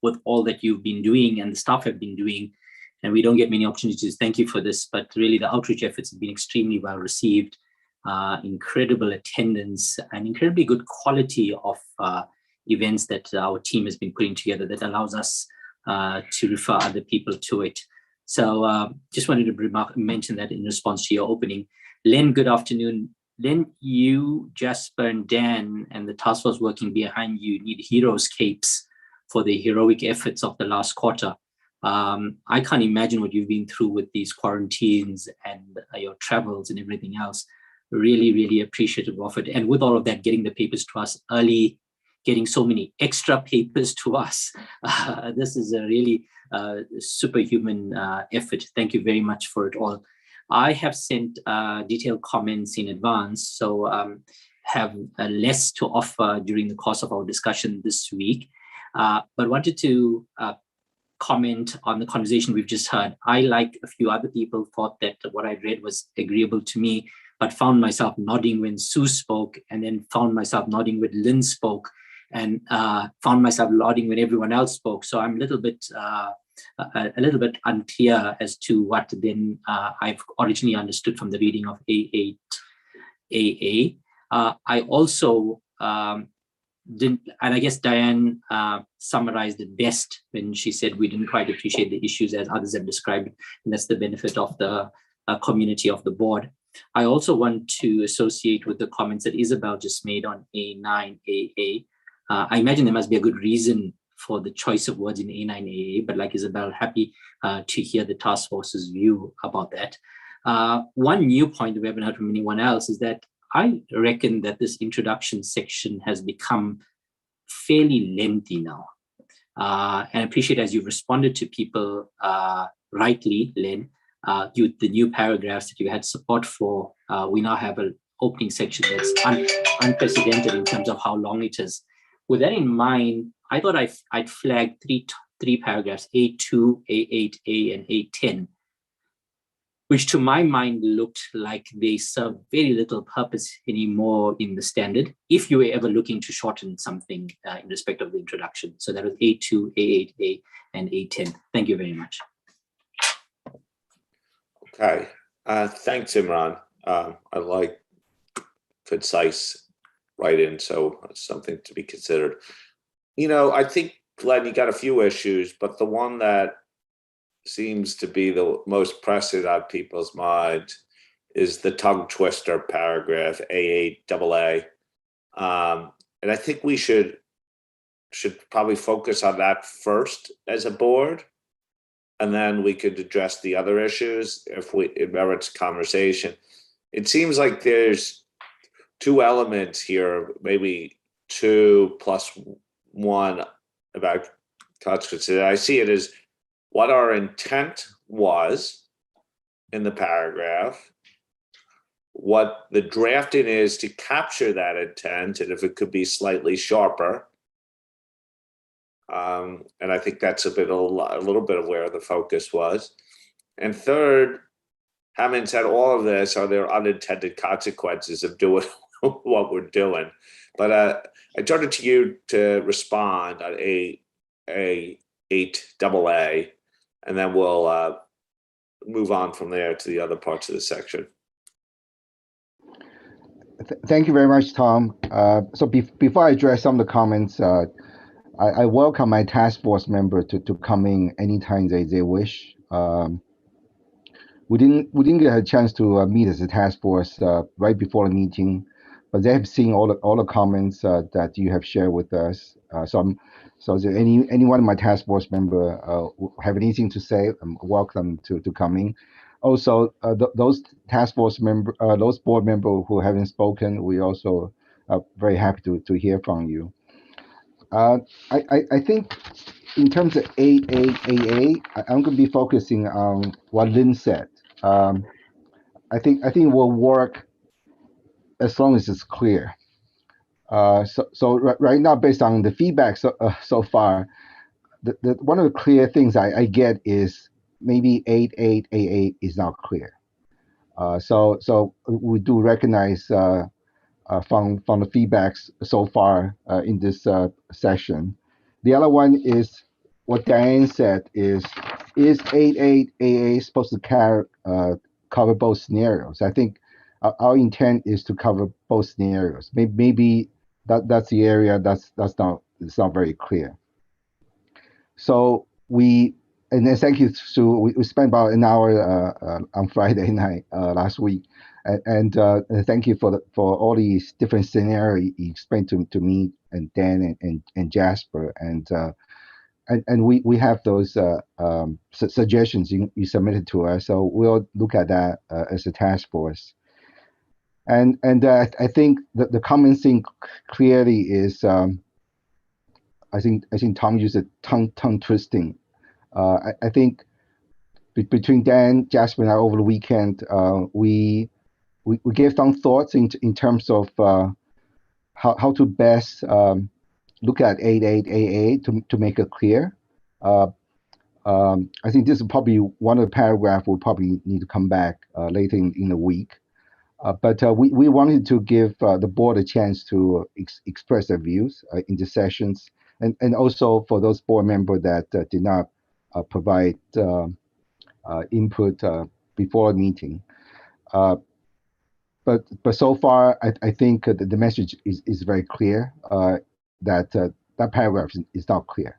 with all that you've been doing and the staff have been doing. And we don't get many opportunities. Thank you for this. But really, the outreach efforts have been extremely well received. Incredible attendance and incredibly good quality of events that our team has been putting together that allows us to refer other people to it. So just wanted to mention that in response to your opening. Len, good afternoon. Len, you, Jasper, and Dan, and the task force working behind you need heroes' capes for the heroic efforts of the last quarter. I can't imagine what you've been through with these quarantines and your travels and everything else. Really, really appreciative of it. And with all of that, getting the papers to us early, getting so many extra papers to us. This is a really superhuman effort. Thank you very much for it all. I have sent detailed comments in advance, so have less to offer during the course of our discussion this week, but wanted to comment on the conversation we've just heard. I, like a few other people, thought that what I read was agreeable to me, but found myself nodding when Sue spoke, and then found myself nodding when Lynn spoke, and found myself nodding when everyone else spoke. So I'm a little bit unclear as to what then I've originally understood from the reading of A8 AA. I also didn't, and I guess Diane summarized it best when she said we didn't quite appreciate the issues as others have described, and that's the benefit of the community of the board. I also want to associate with the comments that Isabel just made on A9 AA. I imagine there must be a good reason for the choice of words in A9AA, but like Isabel, happy to hear the task force's view about that. One new point that we haven't heard from anyone else is that I reckon that this introduction section has become fairly lengthy now. And I appreciate as you've responded to people rightly, Len, the new paragraphs that you had support for, we now have an opening section that's unprecedented in terms of how long it is. With that in mind, I thought I'd flag three paragraphs, A2, A8A, and A10, which to my mind looked like they serve very little purpose anymore in the standard, if you were ever looking to shorten something in respect of the introduction. So that was A2, A8A, and A10. Thank you very much. Okay, thanks, Imran. I like concise write-in, so it's something to be considered. You know, I think, Glenn, you got a few issues, but the one that seems to be the most pressing on people's minds is the tongue twister paragraph A8AA. And I think we should probably focus on that first as a board, and then we could address the other issues if it merits conversation. It seems like there's two elements here, maybe two plus one about consequences. I see it as what our intent was in the paragraph, what the drafting is to capture that intent, and if it could be slightly sharper. And I think that's a little bit of where the focus was. And third, having said all of this, are there unintended consequences of doing what we're doing? But I turn it to you to respond on A8AA, and then we'll move on from there to the other parts of the section. Thank you very much, Tom. So before I address some of the comments, I welcome my task force member to come in anytime they wish. We didn't get a chance to meet as a task force right before the meeting, but they have seen all the comments that you have shared with us. So if any one of my task force member have anything to say, I'm welcome to come in. Also, those task force member, those board members who haven't spoken, we also are very happy to hear from you. I think in terms of AAAA, I'm going to be focusing on what Lynn said. I think it will work as long as it's clear. So right now, based on the feedback so far, the one of the clear things I get is maybe 88AA is not clear. So we do recognize from the feedbacks so far in this session. The other one is what Diane said is 88AA supposed to cover both scenarios? I think our intent is to cover both scenarios. Maybe that's the area it's not very clear. So and then thank you, Sue. We spent about an hour on Friday night last week, and thank you for all these different scenarios you explained to me and Dan and Jasper, and we have those suggestions you submitted to us, so we'll look at that as a task force. And I think the common thing clearly is I think Tom used the tongue twisting. I think between Dan, Jasper, and I over the weekend, we gave some thoughts in terms of how to best look at 88AA to make it clear. I think this is probably one of the paragraphs we'll probably need to come back later in the week. But we wanted to give the board a chance to express their views in the sessions, and also for those board members that did not provide input before the meeting. But so far, I think the message is very clear that that paragraph is not clear,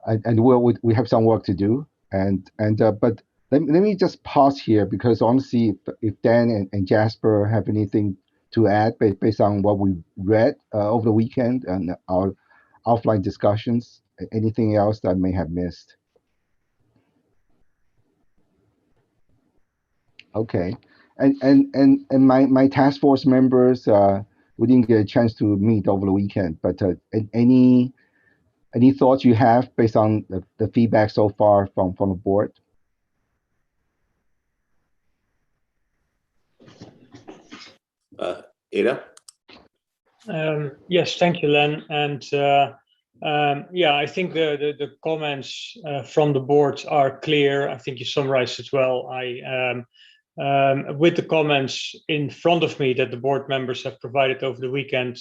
and we have some work to do. But let me just pause here, because honestly, if Dan and Jasper have anything to add based on what we read over the weekend and our offline discussions, anything else that I may have missed. Okay, and my task force members, we didn't get a chance to meet over the weekend, but any thoughts you have based on the feedback so far from the board? Ada? Yes, thank you, Len. And Yeah, I think the comments from the board are clear. I think you summarized it well. With the comments in front of me that the board members have provided over the weekend,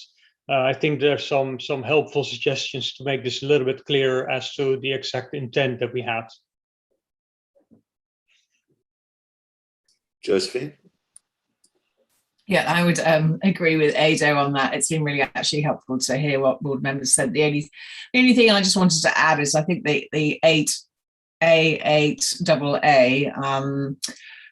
I think there's some helpful suggestions to make this a little bit clearer as to the exact intent that we had. Josephine? Yeah, I would agree with Ado on that. It's been really actually helpful to hear what board members said. The only thing I just wanted to add is I think the 8AA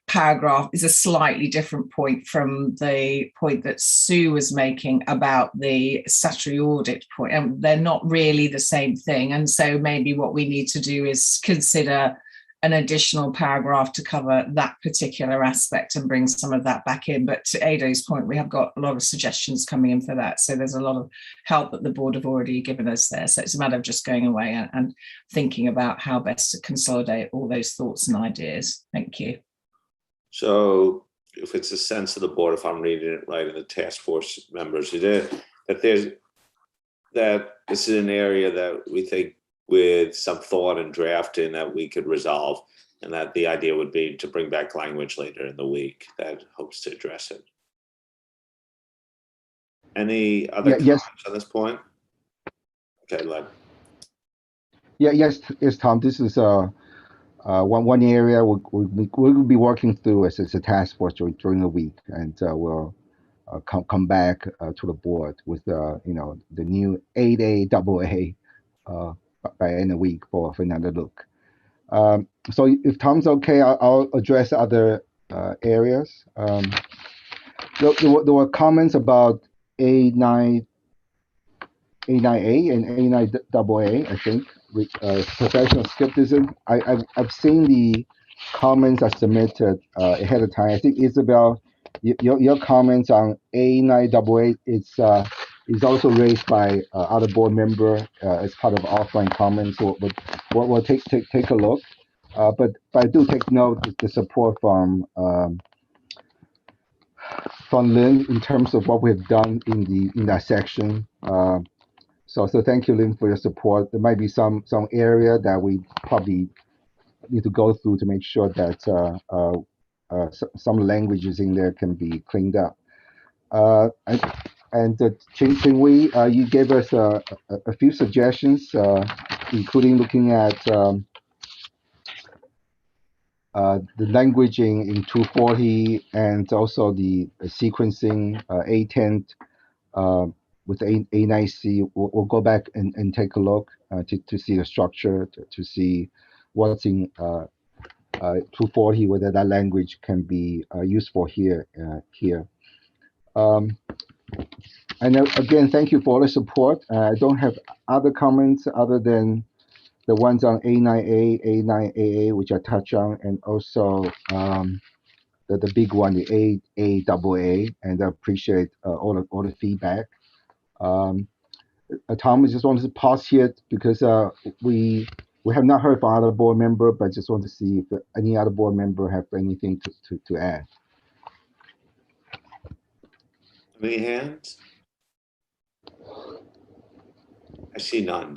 paragraph is a slightly different point from the point that Sue was making about the statutory audit point. And they're not really the same thing. And so maybe what we need to do is consider an additional paragraph to cover that particular aspect and bring some of that back in. But to Ado's point, we have got a lot of suggestions coming in for that. So there's a lot of help that the board have already given us there. So it's a matter of just going away and thinking about how best to consolidate all those thoughts and ideas. Thank you. So if it's a sense of the board, if I'm reading it right, and the task force members, that this is an area that we think with some thought and drafting that we could resolve, and that the idea would be to bring back language later in the week that hopes to address it. Any other comments on this point? Okay, Len. Yes, Tom. This is one area we'll be working through as a task force during the week, and we'll come back to the board with the new 8AA by end of the week for another look. So if Tom's okay, I'll address other areas. There were comments about A9A and A9AA, I think, with professional skepticism. I've seen the comments are submitted ahead of time. I think, Isabel, your comments on A9AA is also raised by other board member as part of offline comments. So we'll take a look. But I do take note of the support from Lynn in terms of what we've done in that section. So thank you, Lynn, for your support. There might be some area that we probably need to go through to make sure that some languages in there can be cleaned up. And Ching Wei, you gave us a few suggestions, including looking at the languaging in 240 and also the sequencing A10 with A9C. We'll go back and take a look to see the structure, to see what's in 240, whether that language can be useful here. And again, thank you for all the support. I don't have other comments other than the ones on A9A, A9AA, which I touched on, and also the big one, the AAA, and I appreciate all the feedback. Tom, I just wanted to pause here because we have not heard from other board member, but just want to see if any other board member have anything to add. Any hands? I see none.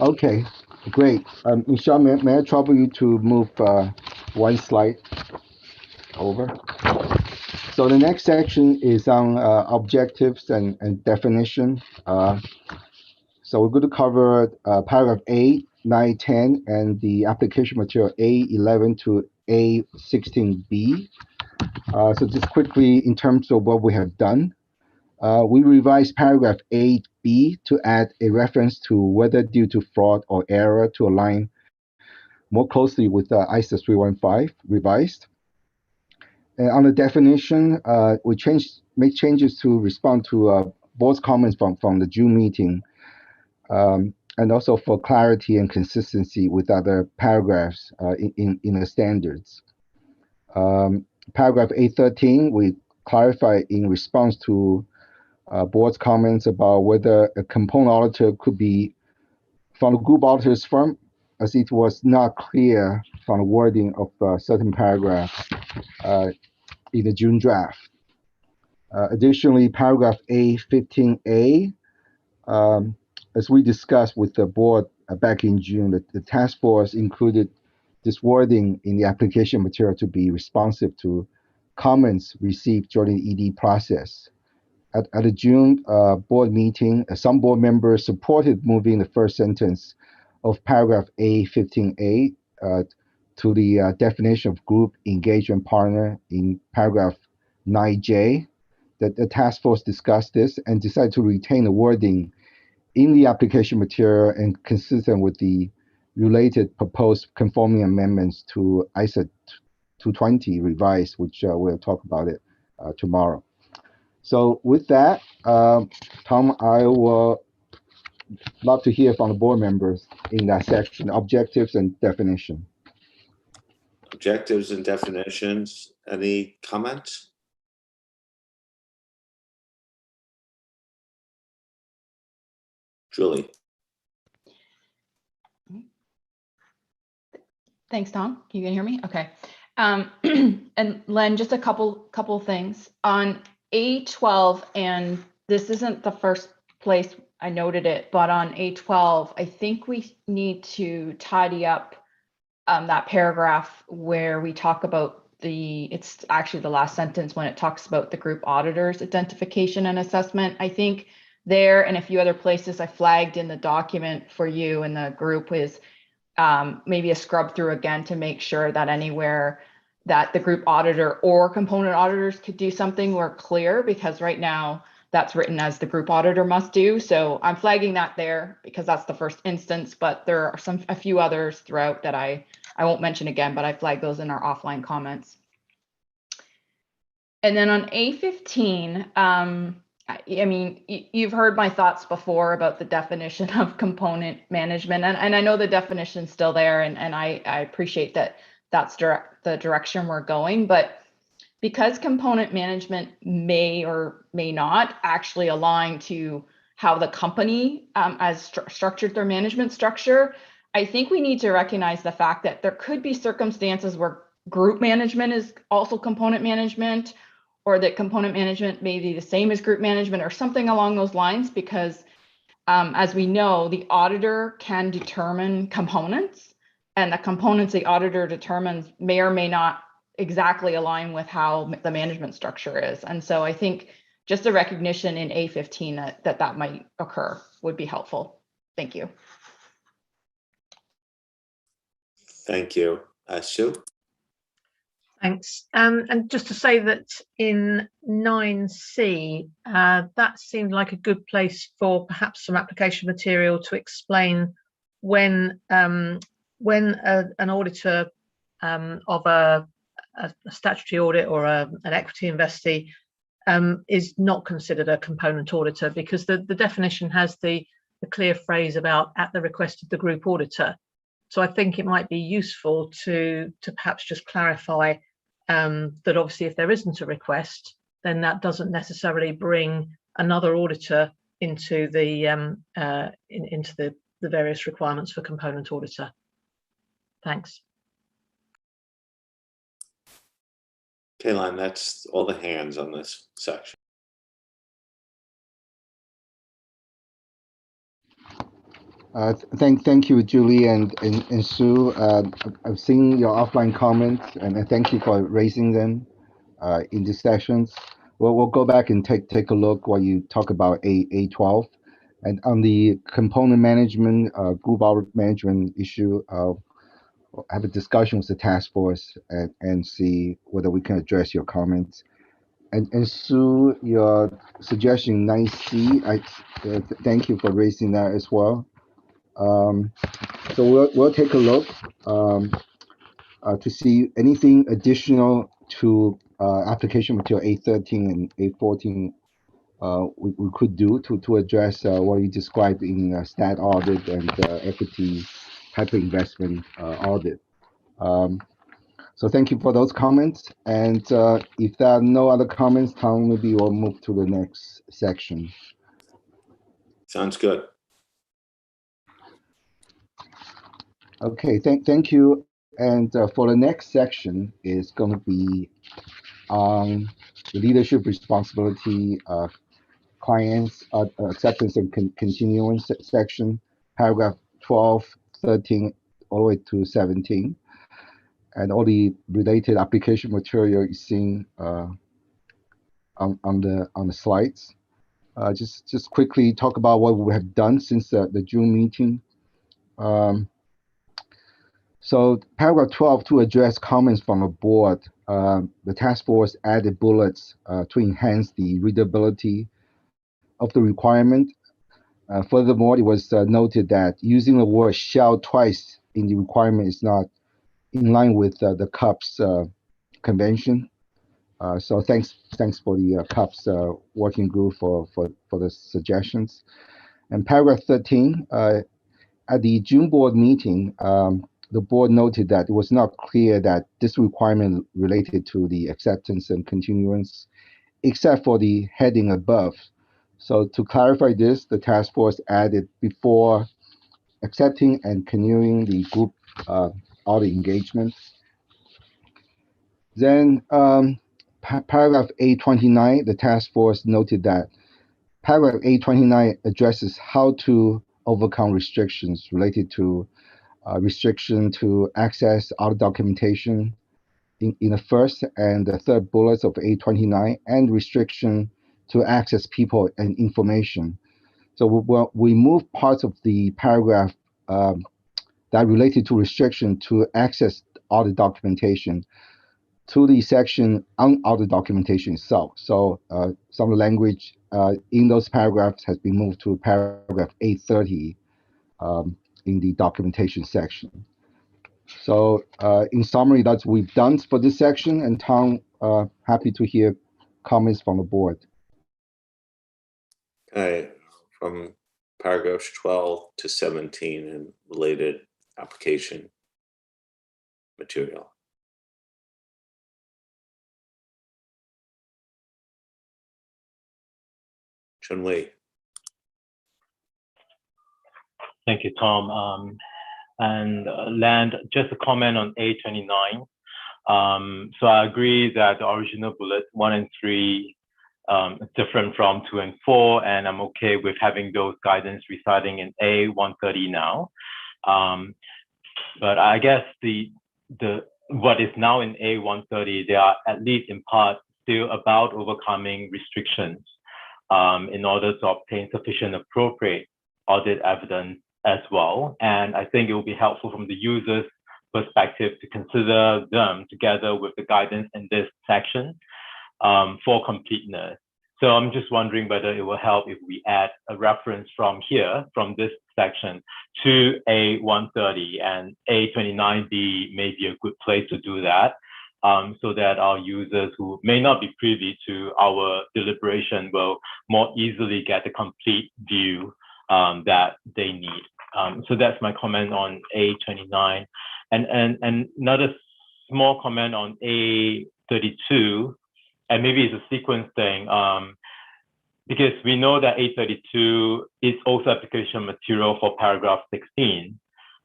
Okay, great. Michelle, may I trouble you to move one slide over? So the next section is on objectives and definition. So we're going to cover paragraph 8, 9, 10, and the application material A11 to A16B. So just quickly, in terms of what we have done, we revised paragraph 8B to add a reference to whether due to fraud or error to align more closely with ISA 315 revised. And on the definition, we make changes to respond to board's comments from the June meeting, and also for clarity and consistency with other paragraphs in the standards. Paragraph 813, we clarify in response to board's comments about whether a component auditor could be from the group auditor's firm, as it was not clear from the wording of certain paragraphs in the June draft. Additionally, paragraph A15A, as we discussed with the board back in June, the task force included this wording in the application material to be responsive to comments received during the ED process. At the June board meeting, some board members supported moving the first sentence of paragraph A15A to the definition of group engagement partner in paragraph 9J. That the task force discussed this and decided to retain the wording in the application material and consistent with the related proposed conforming amendments to ISA 220 revised, which we'll talk about it tomorrow. So with that, Tom, I will love to hear from the board members in that section, objectives and definition. Objectives and definitions. Any comments? Julie. Thanks, Tom. You can hear me? Okay. And Len, just a couple things on A12, and this isn't the first place I noted it, but on A12, I think we need to tidy up that paragraph where we talk about it's actually the last sentence when it talks about the group auditors identification and assessment. I think there and a few other places I flagged in the document for you and the group is maybe a scrub through again to make sure that anywhere that the group auditor or component auditors could do something we're clear, because right now that's written as the group auditor must do. So I'm flagging that there because that's the first instance, but there are a few others throughout that I won't mention again, but I flagged those in our offline comments. And then on A15, I mean, you've heard my thoughts before about the definition of component management, and I know the definition's still there, and I appreciate that that's the direction we're going, but because component management may or may not actually align to how the company has structured their management structure, I think we need to recognize the fact that there could be circumstances where group management is also component management, or that component management may be the same as group management or something along those lines, because as we know, the auditor can determine components, and the components the auditor determines may or may not exactly align with how the management structure is. And so I think just a recognition in A15 that might occur would be helpful. Thank you. Thank you. Sue? Thanks. And just to say that in 9C, that seemed like a good place for perhaps some application material to explain when an auditor of a statutory audit or an equity investee is not considered a component auditor, because the definition has the clear phrase about at the request of the group auditor. So I think it might be useful to perhaps just clarify that obviously if there isn't a request, then that doesn't necessarily bring another auditor into the various requirements for component auditor. Thanks. Okay, Len, that's all the hands on this section. Thank you, Julie and Sue. I've seen your offline comments, and thank you for raising them in these sessions. We'll go back and take a look while you talk about A12. And on the component management, group audit management issue, I'll have a discussion with the task force and see whether we can address your comments. And Sue, your suggestion 9C, thank you for raising that as well. So we'll take a look to see anything additional to application material A13 and A14 we could do to address what you described in stat audit and equity type of investment audit. So thank you for those comments. And if there are no other comments, Tom, maybe we'll move to the next section. Sounds good. Okay, thank you. And for the next section is going to be on the leadership responsibility clients, acceptance and continuance section, paragraph 12, 13, all the way to 17. And all the related application material is seen on the slides. Just quickly talk about what we have done since the June meeting. So paragraph 12, to address comments from the board, the task force added bullets to enhance the readability of the requirement. Furthermore, it was noted that using the word shall twice in the requirement is not in line with the CUP's convention. So thanks for the CUP's working group for the suggestions. And paragraph 13, at the June board meeting, the board noted that it was not clear that this requirement related to the acceptance and continuance, except for the heading above. So to clarify this, the task force added before accepting and continuing the group audit engagement. Then paragraph 829, the task force noted that paragraph 829 addresses how to overcome restrictions related to restriction to access audit documentation in the first and the third bullets of 829, and restriction to access people and information. So we moved parts of the paragraph that related to restriction to access audit documentation to the section on audit documentation itself. So some of the language in those paragraphs has been moved to paragraph 830 in the documentation section. So in summary, that's what we've done for this section, and Tom, happy to hear comments from the board. Okay, from paragraphs 12 to 17 and related application material. Chun-Wei. Thank you, Tom. And Land, just a comment on A29. So I agree that the original bullets 1 and 3 is different from 2 and 4, and I'm okay with having those guidance residing in A130 now. But I guess the what is now in A130, they are at least in part still about overcoming restrictions in order to obtain sufficient appropriate audit evidence as well. And I think it will be helpful from the user's perspective to consider them together with the guidance in this section for completeness. So I'm just wondering whether it will help if we add a reference from here, from this section, to A130, and A29B may be a good place to do that, so that our users who may not be privy to our deliberation will more easily get the complete view that they need. So that's my comment on A29. And another small comment on A32, and maybe it's a sequence thing, because we know that A32 is also application material for paragraph 16.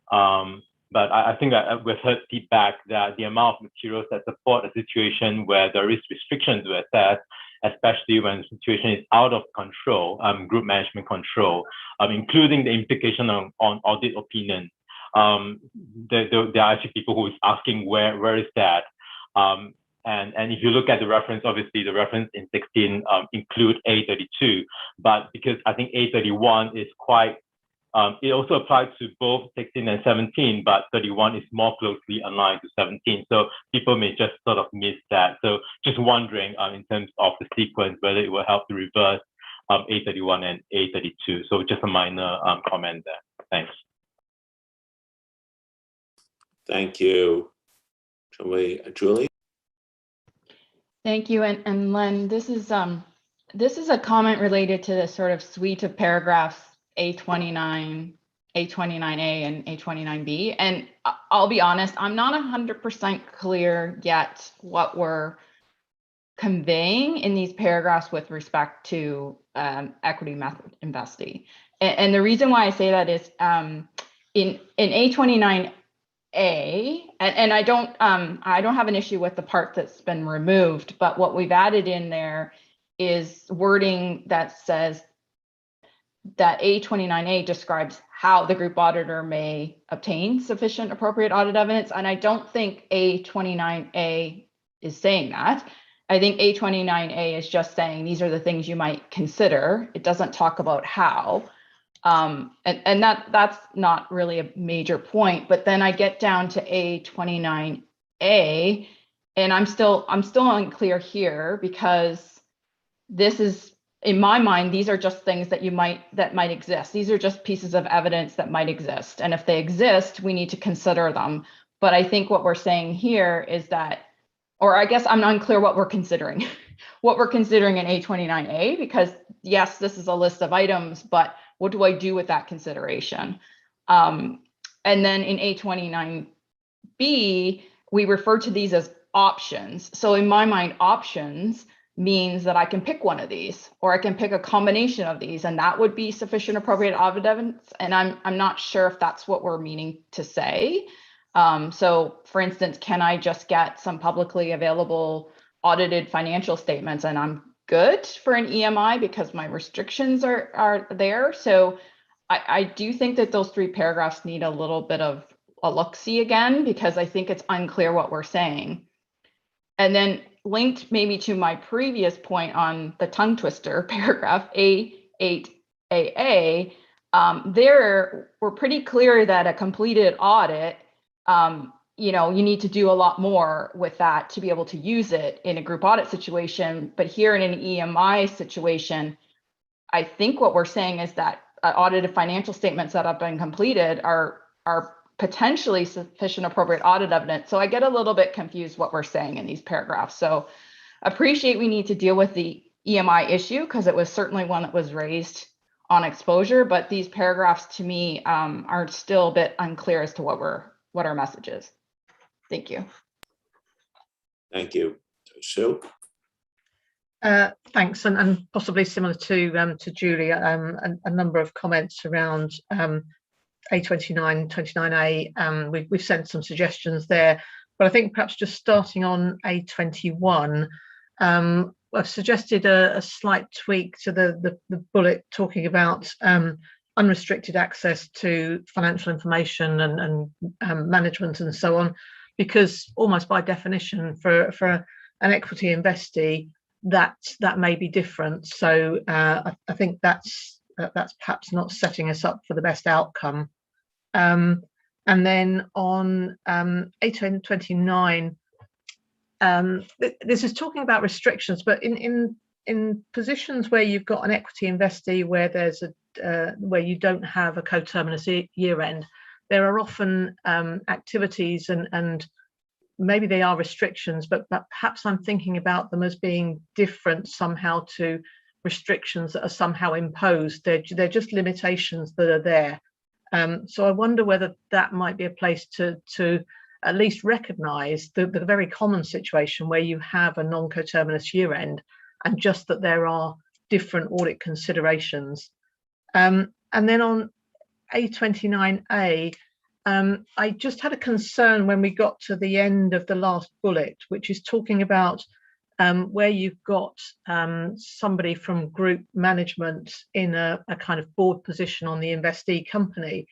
But I think that we've heard feedback that the amount of materials that support a situation where there is restriction to access, especially when the situation is out of control, group management control, including the implication on audit opinion. There are actually people who is asking where is that? And if you look at the reference, obviously the reference in 16 include A32, but because I think A31 is quite, it also applies to both 16 and 17, but 31 is more closely aligned to 17. So people may just sort of miss that. So just wondering in terms of the sequence, whether it will help to reverse A31 and A32. So just a minor comment there. Thanks. Thank you. Julie? Thank you. And Len, this is a comment related to the sort of suite of paragraphs A29, A29A, and A29B. And I'll be honest, I'm not 100% clear yet what we're conveying in these paragraphs with respect to equity method investee. And the reason why I say that is in A29A, and I don't have an issue with the part that's been removed, but what we've added in there is wording that says that A29A describes how the group auditor may obtain sufficient appropriate audit evidence. And I don't think A29A is saying that. I think A29A is just saying these are the things you might consider. It doesn't talk about how. And that's not really a major point. But then I get down to A29A, and I'm still unclear here, because this is, in my mind, these are just things that might exist. These are just pieces of evidence that might exist. And if they exist, we need to consider them. But I think what we're saying here is that, or I guess I'm unclear what we're considering, what we're considering in A29A, because yes, this is a list of items, but what do I do with that consideration? And then in A29B, we refer to these as options. So in my mind, options means that I can pick one of these, or I can pick a combination of these, and that would be sufficient appropriate audit evidence. And I'm not sure if that's what we're meaning to say. So for instance, can I just get some publicly available audited financial statements and I'm good for an EMI because my restrictions are there? So I do think that those 3 paragraphs need a little bit of a look-see again, because I think it's unclear what we're saying. And then linked maybe to my previous point on the tongue twister paragraph A8AA, there we're pretty clear that a completed audit, you need to do a lot more with that to be able to use it in a group audit situation. But here in an EMI situation, I think what we're saying is that audited financial statements that have been completed are potentially sufficient appropriate audit evidence. So I get a little bit confused what we're saying in these paragraphs. So appreciate we need to deal with the EMI issue, because it was certainly one that was raised on exposure, but these paragraphs to me are still a bit unclear as to what our message is. Thank you. Thank you. Sue? Thanks, and possibly similar to Julie, a number of comments around A29, 29A. We've sent some suggestions there, but I think perhaps just starting on A21, I've suggested a slight tweak to the bullet talking about unrestricted access to financial information and management and so on, because almost by definition for an equity investee, that may be different. So I think that's perhaps not setting us up for the best outcome. And then on A29, this is talking about restrictions, but in positions where you've got an equity investee where there's where you don't have a coterminous year end, there are often activities and maybe they are restrictions, but perhaps I'm thinking about them as being different somehow to restrictions that are somehow imposed. They're just limitations that are there. So I wonder whether that might be a place to at least recognise the very common situation where you have a non-coterminous year end, and just that there are different audit considerations. And then on A29A, I just had a concern when we got to the end of the last bullet, which is talking about where you've got somebody from group management in a kind of board position on the investee company.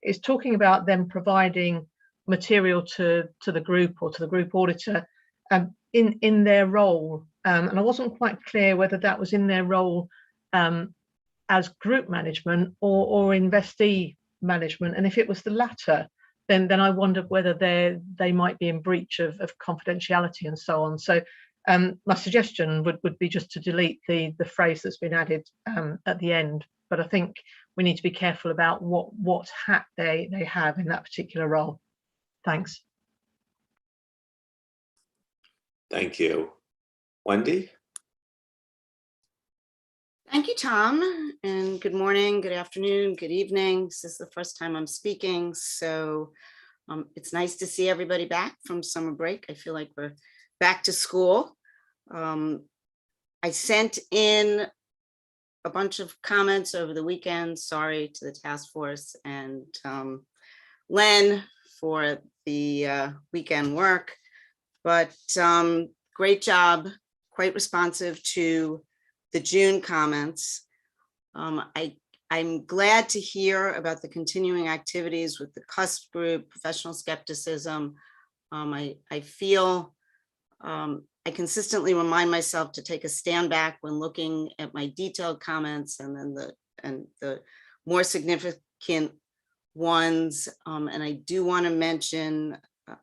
It's talking about them providing material to the group or to the group auditor in their role. And I wasn't quite clear whether that was in their role as group management or investee management. And if it was the latter, then I wondered whether they might be in breach of confidentiality and so on. So my suggestion would be just to delete the phrase that's been added at the end. But I think we need to be careful about what hat they have in that particular role. Thanks. Thank you. Wendy? Thank you, Tom, and good morning, good afternoon, good evening. This is the first time I'm speaking, so it's nice to see everybody back from summer break. I feel like we're back to school. I sent in a bunch of comments over the weekend. Sorry to the task force and Len for the weekend work, but great job, quite responsive to the June comments. I'm glad to hear about the continuing activities with the CUSP group, professional skepticism. I feel I consistently remind myself to take a stand back when looking at my detailed comments and then the more significant ones. And I do want to mention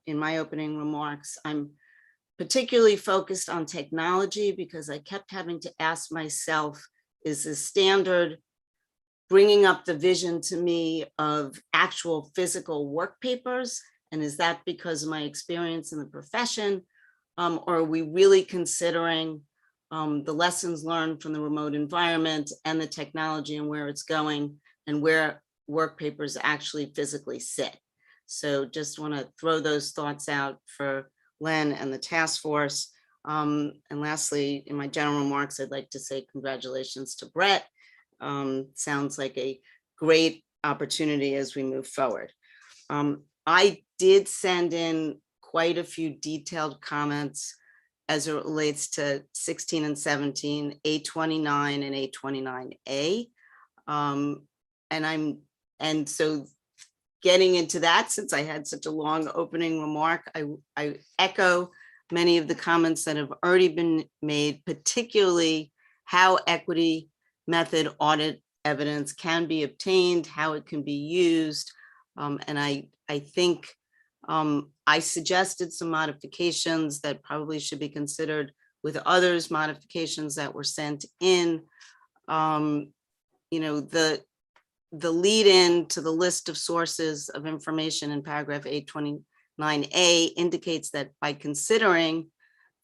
in my opening remarks, I'm particularly focused on technology because I kept having to ask myself, is the standard bringing up the vision to me of actual physical work papers? And is that because of my experience in the profession? Or are we really considering the lessons learned from the remote environment and the technology and where it's going and where work papers actually physically sit? So just want to throw those thoughts out for Len and the task force. And lastly, in my general remarks, I'd like to say congratulations to Brett. Sounds like a great opportunity as we move forward. I did send in quite a few detailed comments as it relates to 16 and 17, A29 and A29A. And so getting into that, since I had such a long opening remark, I echo many of the comments that have already been made, particularly how equity method audit evidence can be obtained, how it can be used. And I think I suggested some modifications that probably should be considered with others modifications that were sent in. You know, the lead in to the list of sources of information in paragraph 829A indicates that by considering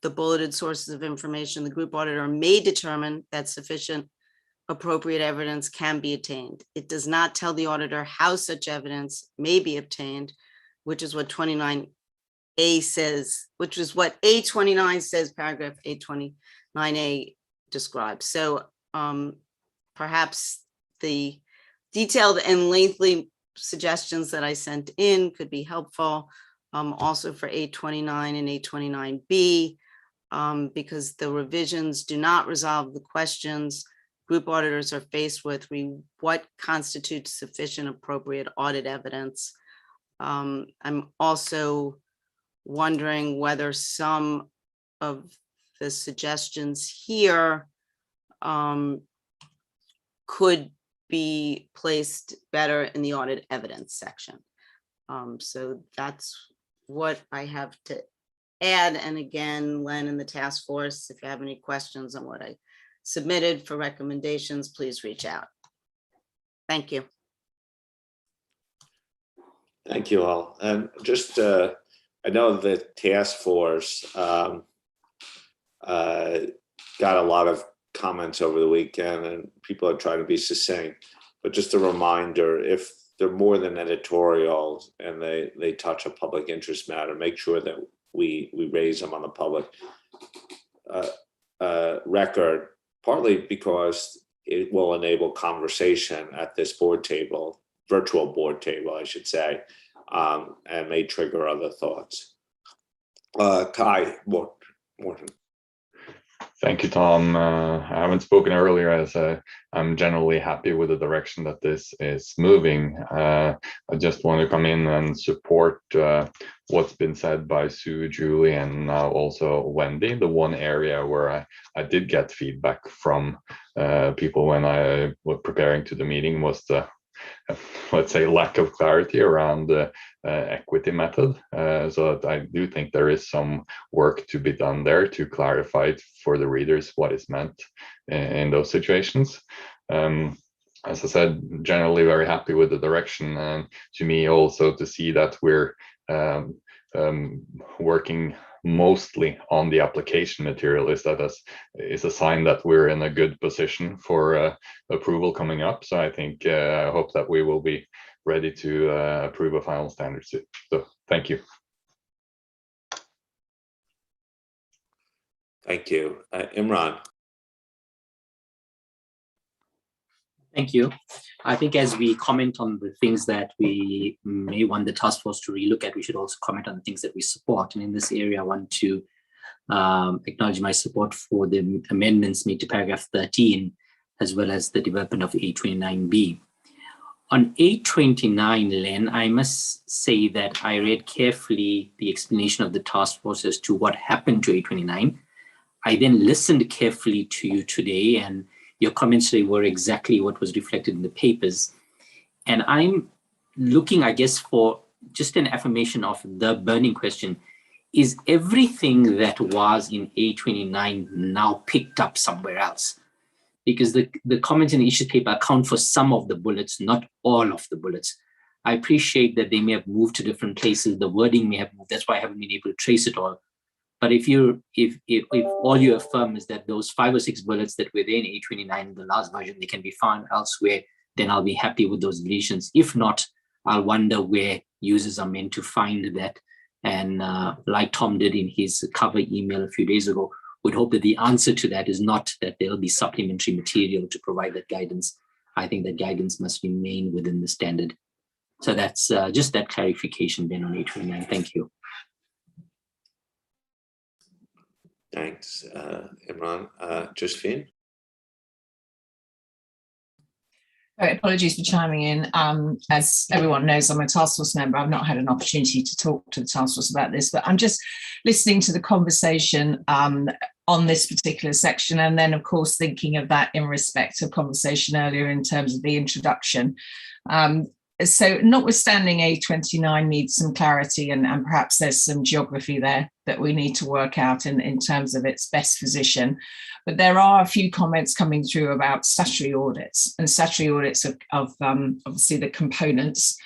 the bulleted sources of information, the group auditor may determine that sufficient appropriate evidence can be attained. It does not tell the auditor how such evidence may be obtained, which is what 29A says, which is what A29 says, paragraph 829A describes. So perhaps the detailed and lengthy suggestions that I sent in could be helpful. Also for 829 and 829B, because the revisions do not resolve the questions group auditors are faced with what constitutes sufficient appropriate audit evidence. I'm also wondering whether some of the suggestions here could be placed better in the audit evidence section. So that's what I have to add. And again, Len and the task force, if you have any questions on what I submitted for recommendations, please reach out. Thank you. Thank you all. And just, I know the task force got a lot of comments over the weekend and people are trying to be succinct, but just a reminder, if they're more than editorials and they touch a public interest matter, make sure that we raise them on the public record, partly because it will enable conversation at this board table, virtual board table, I should say, and may trigger other thoughts. Kai Morton. Thank you, Tom. I haven't spoken earlier as I'm generally happy with the direction that this is moving. I just want to come in and support what's been said by Sue, Julie, and now also Wendy. The one area where I did get feedback from people when I was preparing to the meeting was the, let's say, lack of clarity around the equity method. So I do think there is some work to be done there to clarify it for the readers what is meant in those situations. As I said, generally very happy with the direction, and to me also to see that we're working mostly on the application material is a sign that we're in a good position for approval coming up. So I think I hope that we will be ready to approve a final standard soon. So thank you. Thank you. Imran. Thank you. I think as we comment on the things that we may want the task force to relook at, we should also comment on the things that we support. And in this area, I want to acknowledge my support for the amendments made to paragraph 13, as well as the development of A29B. On A29, Len, I must say that I read carefully the explanation of the task force as to what happened to A29. I then listened carefully to you today, and your comments today were exactly what was reflected in the papers. And I'm looking, I guess, for just an affirmation of the burning question. Is everything that was in A29 now picked up somewhere else? Because the comments in the issue paper account for some of the bullets, not all of the bullets. I appreciate that they may have moved to different places, the wording may have moved, that's why I haven't been able to trace it all. But if all you affirm is that those 5 or 6 bullets that were there in A29, the last version, they can be found elsewhere, then I'll be happy with those deletions. If not, I'll wonder where users are meant to find that. And like Tom did in his cover email a few days ago, would hope that the answer to that is not that there'll be supplementary material to provide that guidance. I think that guidance must remain within the standard. So that's just that clarification then on A29. Thank you. Thanks, Imran. Josephine? Apologies for chiming in. As everyone knows, I'm a task force member. I've not had an opportunity to talk to the task force about this, but I'm just listening to the conversation on this particular section, and then, of course, thinking of that in respect of conversation earlier in terms of the introduction. So notwithstanding A29 needs some clarity, and perhaps there's some geography there that we need to work out in terms of its best position. But there are a few comments coming through about statutory audits and statutory audits of obviously the components.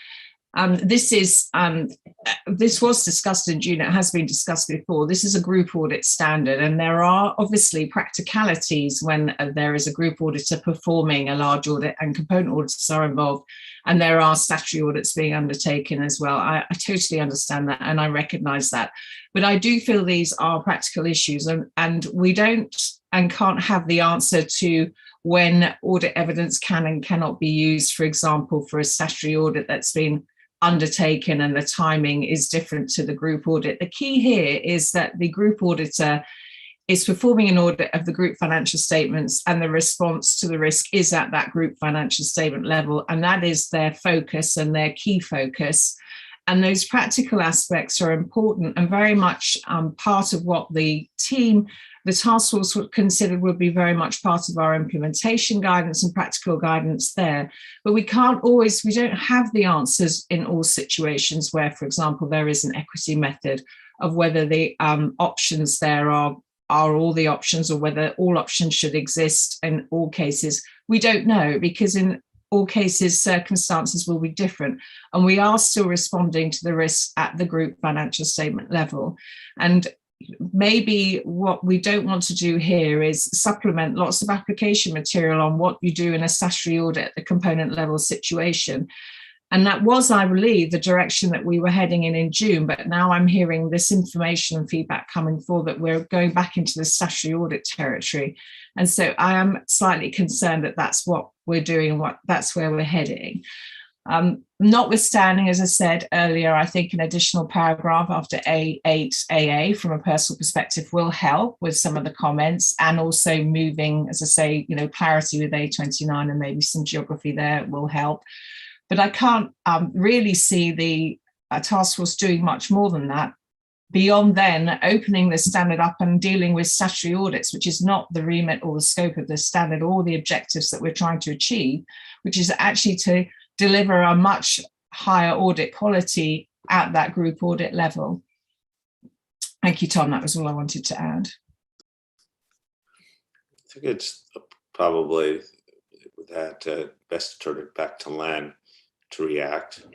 This was discussed in June. It has been discussed before. This is a group audit standard, and there are obviously practicalities when there is a group auditor performing a large audit and component auditors are involved, and there are statutory audits being undertaken as well. I totally understand that, and I recognise that. But I do feel these are practical issues, and we don't and can't have the answer to when audit evidence can and cannot be used, for example, for a statutory audit that's been undertaken and the timing is different to the group audit. The key here is that the group auditor is performing an audit of the group financial statements, and the response to the risk is at that group financial statement level, and that is their focus and their key focus. And those practical aspects are important and very much part of what the team, the task force, would consider would be very much part of our implementation guidance and practical guidance there. But we don't have the answers in all situations where, for example, there is an equity method of whether the options there are all the options, or whether all options should exist in all cases. We don't know, because in all cases, circumstances will be different, and we are still responding to the risks at the group financial statement level. And maybe what we don't want to do here is supplement lots of application material on what you do in a statutory audit at the component level situation. And that was, I believe, the direction that we were heading in June. But now I'm hearing this information and feedback coming forward that we're going back into the statutory audit territory. And so I am slightly concerned that that's what we're doing, that's where we're heading. Notwithstanding, as I said earlier, I think an additional paragraph after A8AA from a personal perspective will help with some of the comments, and also moving, as I say, clarity with A29 and maybe some geography there will help. But I can't really see the task force doing much more than that, beyond then opening the standard up and dealing with statutory audits, which is not the remit or the scope of the standard or the objectives that we're trying to achieve, which is actually to deliver a much higher audit quality at that group audit level. Thank you, Tom. That was all I wanted to add. I think it's probably with that best to turn it back to Len to react.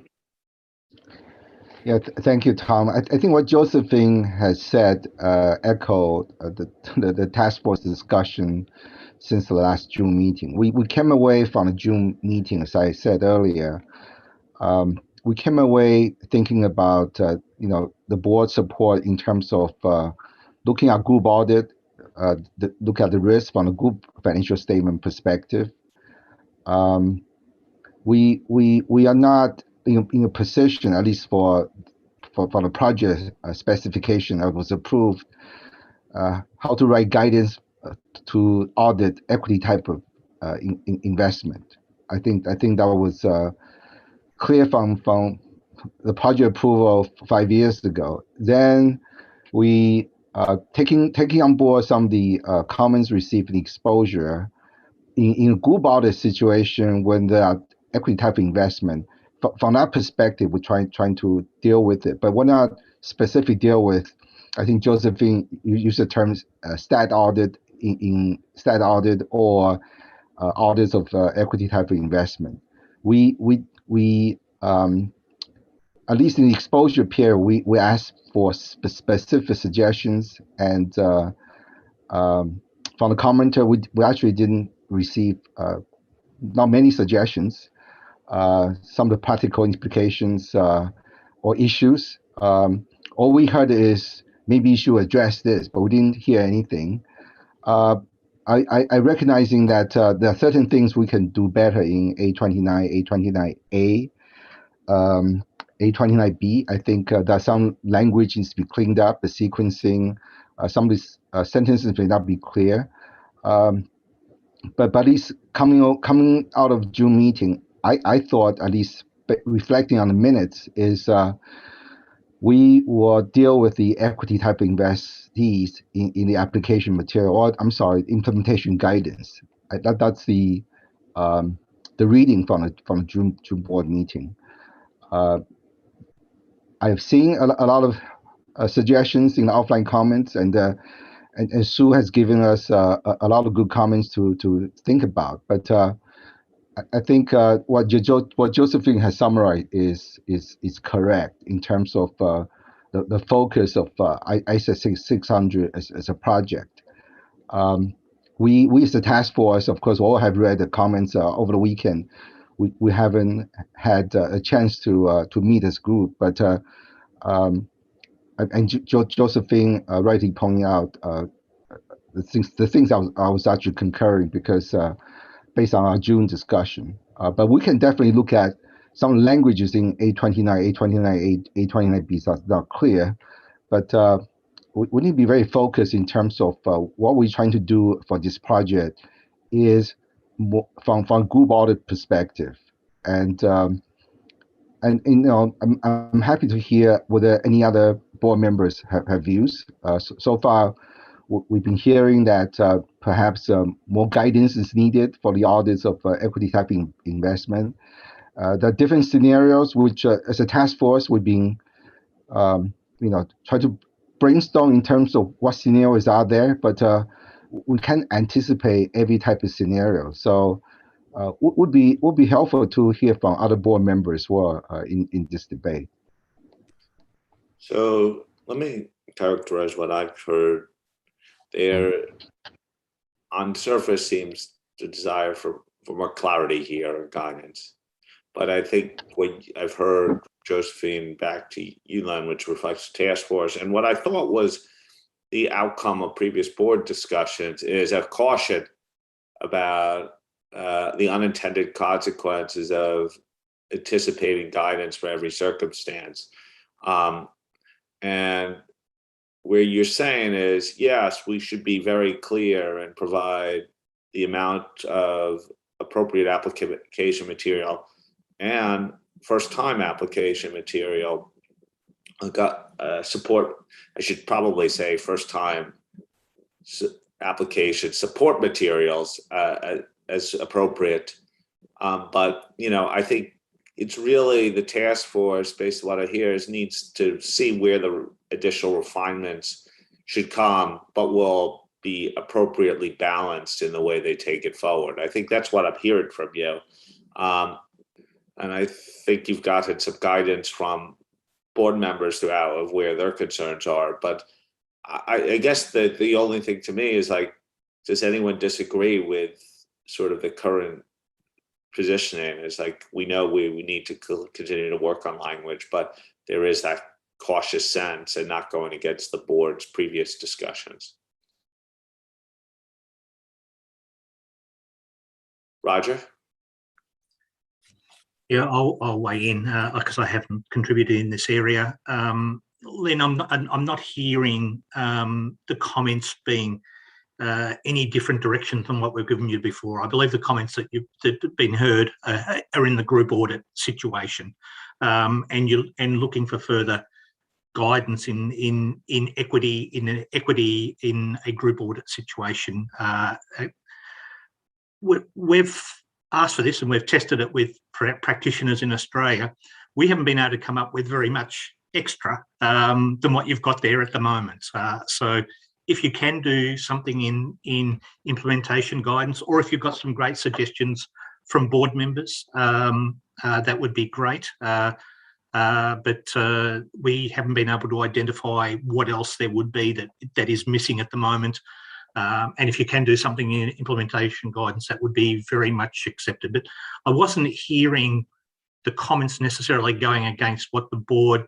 Yeah, thank you, Tom. I think what Josephine has said echoed the task force discussion since the last June meeting. We came away from the June meeting, as I said earlier. We came away thinking about the board support in terms of looking at group audit, look at the risk from a group financial statement perspective. We are not in a position, at least for the project specification that was approved how to write guidance to audit equity type of investment. I think that was clear from the project approval 5 years ago. Then we taking on board some of the comments received in exposure in a group audit situation when there are equity type investment. From that perspective, we're trying to deal with it, but we're not specifically deal with. I think Josephine, you use the term stat audit in stat audit or audits of equity type of investment. We at least in the exposure period, we asked for specific suggestions, and from the commenter, we actually didn't receive not many suggestions. Some of the practical implications or issues. All we heard is maybe you should address this, but we didn't hear anything. I recognizing that there are certain things we can do better in A29, A29A, A29B. I think that some language needs to be cleaned up, the sequencing, some of these sentences may not be clear. But at least coming out of June meeting, I thought, at least reflecting on the minutes, is we will deal with the equity type of investees in the application material, or I'm sorry, implementation guidance. That's the reading from the June board meeting. I've seen a lot of suggestions in the offline comments, and Sue has given us a lot of good comments to think about. But I think what Josephine has summarized is correct in terms of the focus of ISA 600 as a project. We as a task force, of course, all have read the comments over the weekend. We haven't had a chance to meet as group, but and Josephine rightly pointing out the things I was actually concurring, because based on our June discussion. But we can definitely look at some languages in A29, A29A, A29B that's not clear. But we need to be very focused in terms of what we're trying to do for this project is more from group audit perspective. And you know, I'm happy to hear whether any other board members have views. So far, we've been hearing that perhaps more guidance is needed for the audits of equity type investment. There are different scenarios which, as a task force, we've been, try to brainstorm in terms of what scenarios are there, but we can't anticipate every type of scenario. So, would be helpful to hear from other board members who are in this debate. So let me characterize what I've heard. There, on surface, seems the desire for more clarity here or guidance. But I think what I've heard, Josephine, back to you, Len, which reflects the task force, and what I thought was the outcome of previous board discussions, is a caution about the unintended consequences of anticipating guidance for every circumstance. And where you're saying is, yes, we should be very clear and provide the amount of appropriate application material and first-time application material. Support, I should probably say first-time application support materials as appropriate. But, I think it's really the task force, based on what I hear, needs to see where the additional refinements should come, but will be appropriately balanced in the way they take it forward. I think that's what I'm hearing from you. And I think you've gotten some guidance from board members throughout of where their concerns are. But I guess that the only thing to me is, like, does anyone disagree with sort of the current positioning? Is like, we know we need to continue to work on language, but there is that cautious sense and not going against the board's previous discussions. Roger? Yeah, I'll weigh in because I haven't contributed in this area. Lynn, I'm not hearing the comments being any different direction than what we've given you before. I believe the comments that have been heard are in the group audit situation, and looking for further guidance in equity in a group audit situation. We've asked for this and we've tested it with practitioners in Australia. We haven't been able to come up with very much extra than what you've got there at the moment. So if you can do something in implementation guidance, or if you've got some great suggestions from board members, that would be great. But we haven't been able to identify what else there would be that is missing at the moment. And if you can do something in implementation guidance, that would be very much accepted. But I wasn't hearing the comments necessarily going against what the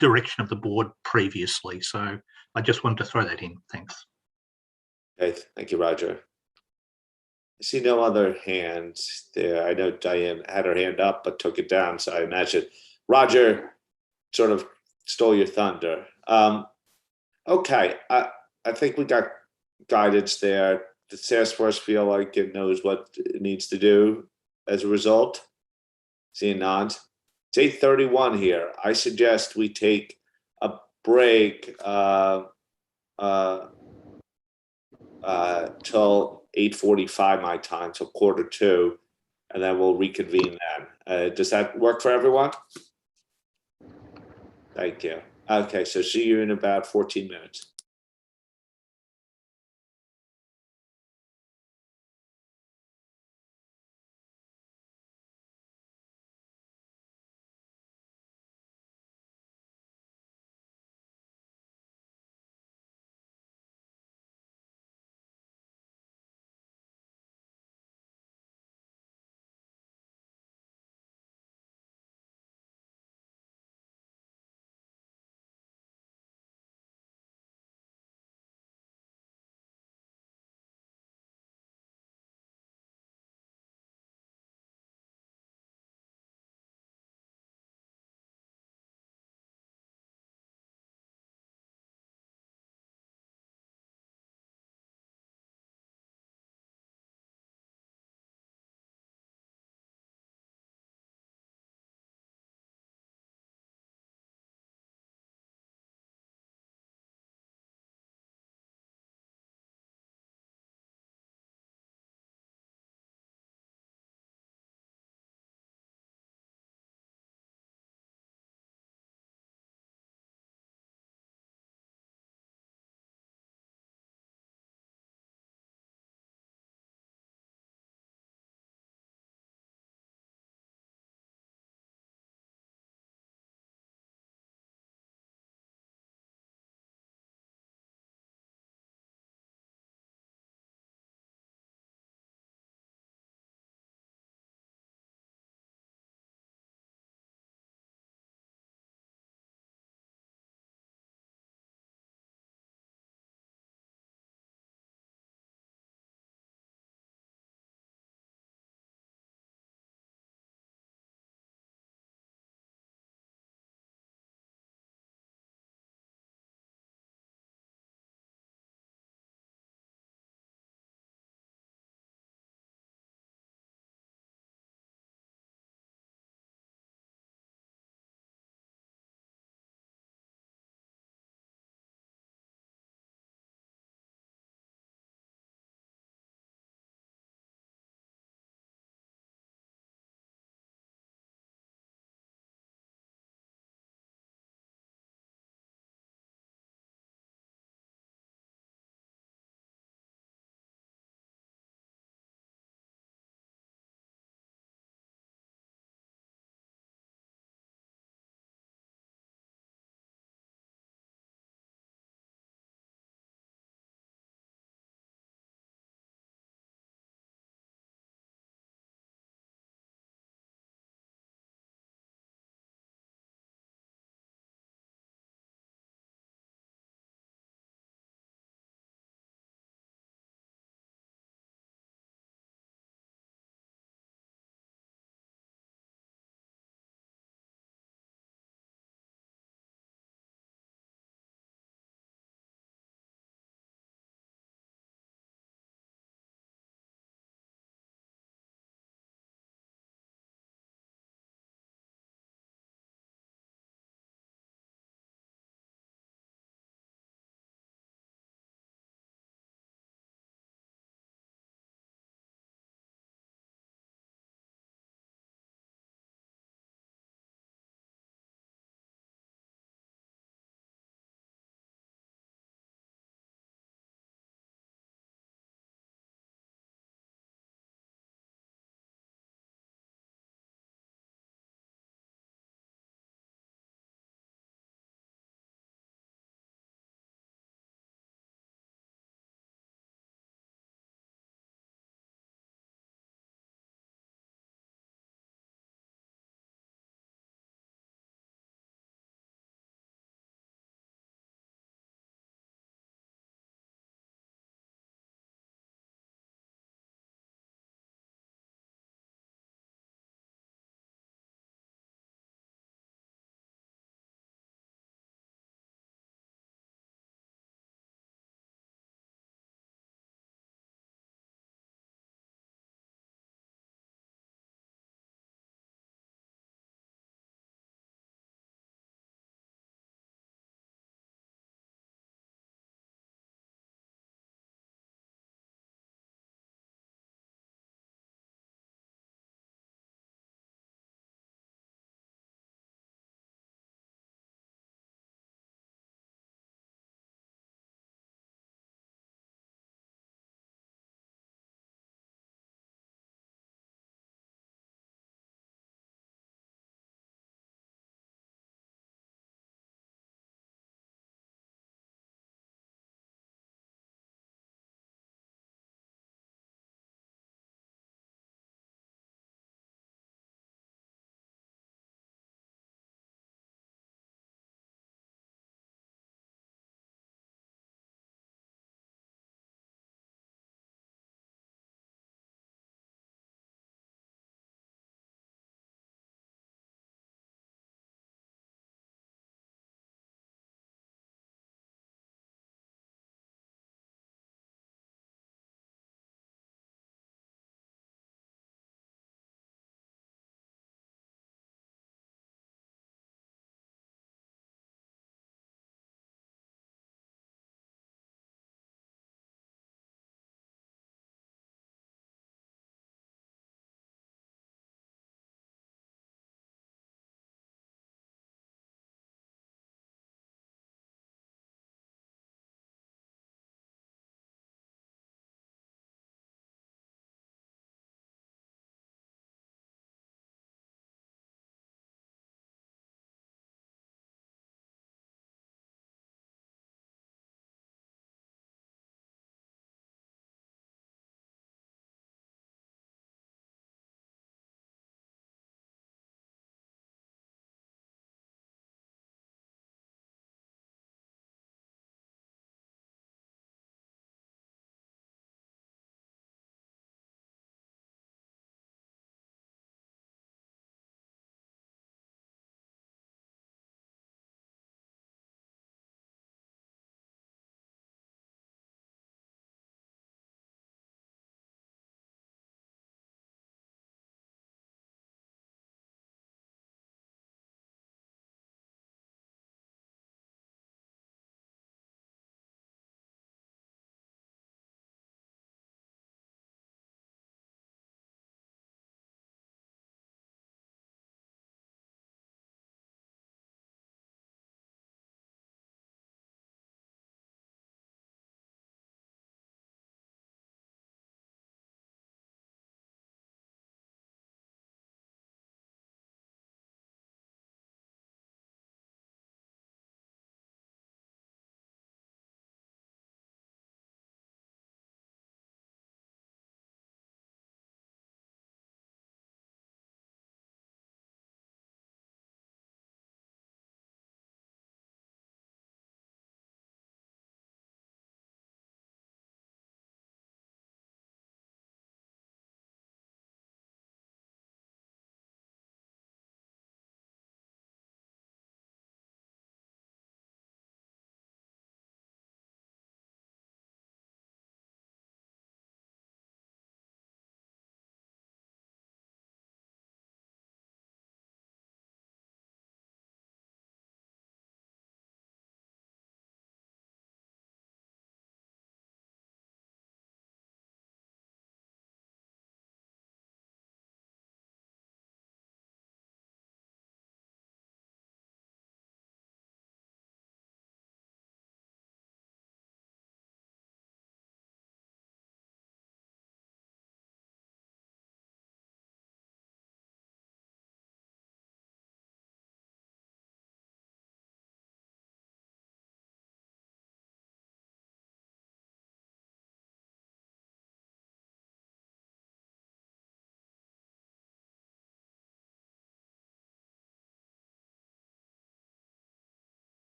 direction of the board previously. So I just wanted to throw that in. Thanks. Okay, thank you, Roger. I see no other hands there. I know Diane had her hand up but took it down, so I imagine Roger sort of stole your thunder. Okay, I think we got guidance there. The task force feel like it knows what it needs to do as a result? Seeing nods. It's 8:31 here. I suggest we take a break till 8:45 my time, till 1:45, and then we'll reconvene then. Does that work for everyone? Thank you. Okay, so see you in about 14 minutes.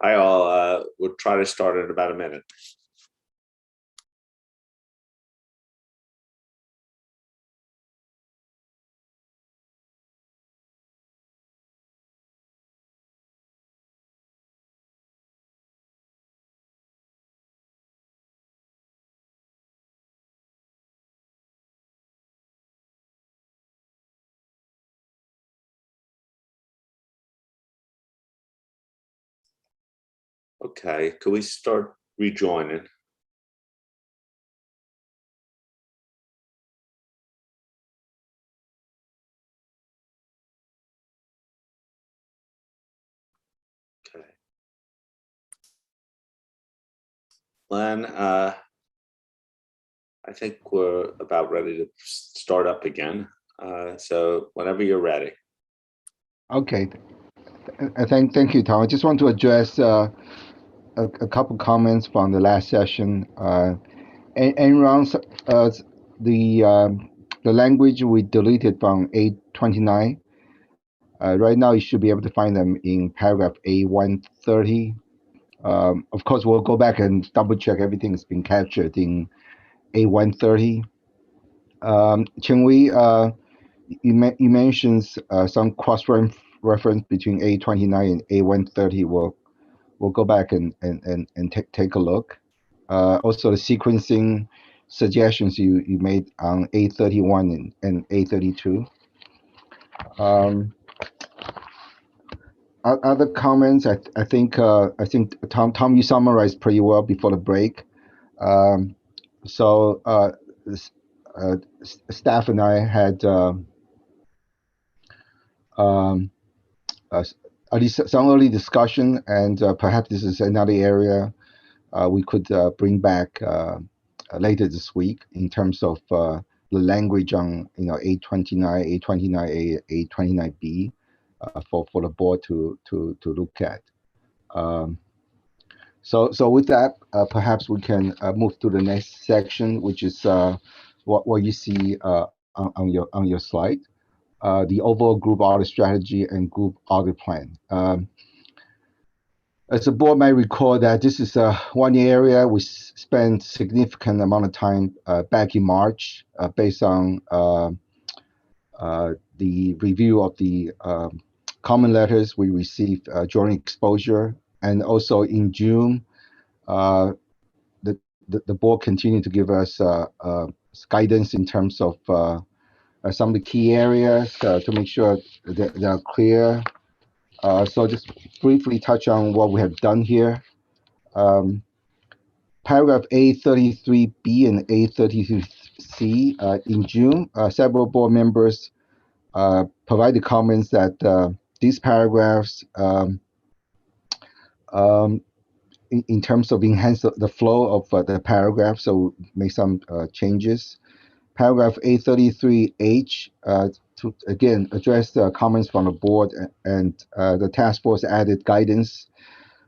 Hi all, we'll try to start in about a minute. Okay, can we start rejoining? Okay. Len, I think we're about ready to start up again. So whenever you're ready. Okay. Thank you, Tom. I just want to address a couple comments from the last session. And around the language we deleted from A29. Right now, you should be able to find them in paragraph A130. Of course, we'll go back and double check everything has been captured in A130. Can we? You mentioned some cross-reference between A29 and A130. We'll go back and take a look. Also, the sequencing suggestions you made on A31 and A32. Other comments, I think Tom, you summarized pretty well before the break. Staff and I had at least some early discussion, and perhaps this is another area we could bring back later this week in terms of the language on A29, A29A, A29B for the board to look at. So with that, perhaps we can move to the next section, which is what you see on your slide, the overall group audit strategy and group audit plan. As the board may recall that this is one area we spent significant amount of time back in March based on the review of the comment letters we received during exposure, and also in June, the board continued to give us guidance in terms of some of the key areas to make sure that they are clear. So just briefly touch on what we have done here. Paragraph A33B and A33C in June, several board members provided comments that these paragraphs, in terms of enhance the flow of the paragraph, so make some changes. Paragraph A33H to again address the comments from the board, and the task force added guidance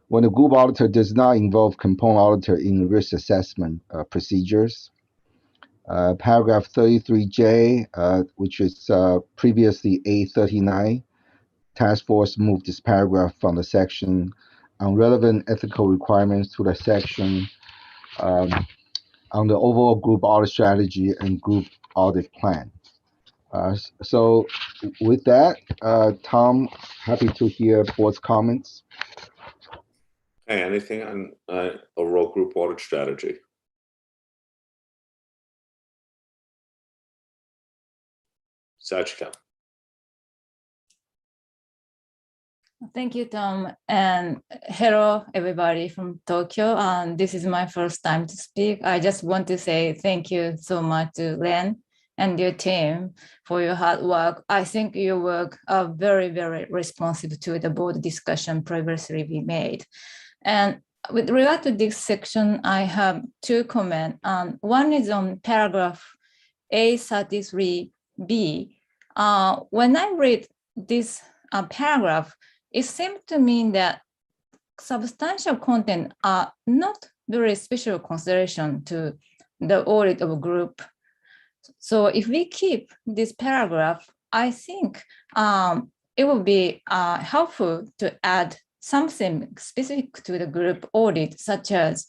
when the group auditor does not involve component auditor in risk assessment procedures. Paragraph 33J, which is previously A39, task force moved this paragraph from the section on relevant ethical requirements to the section on the overall group audit strategy and group audit plan. So with that, Tom, happy to hear board's comments. Hey, anything on overall group audit strategy? Sachika. Thank you, Tom, and hello, everybody from Tokyo. This is my first time to speak. I just want to say thank you so much to Len and your team for your hard work. I think your work are very, very responsive to the board discussion previously we made. And with regard to this section, I have two comments. One is on paragraph A33B. When I read this paragraph, it seems to me that substantial content are not very special consideration to the audit of a group. So if we keep this paragraph, I think it will be helpful to add something specific to the group audit, such as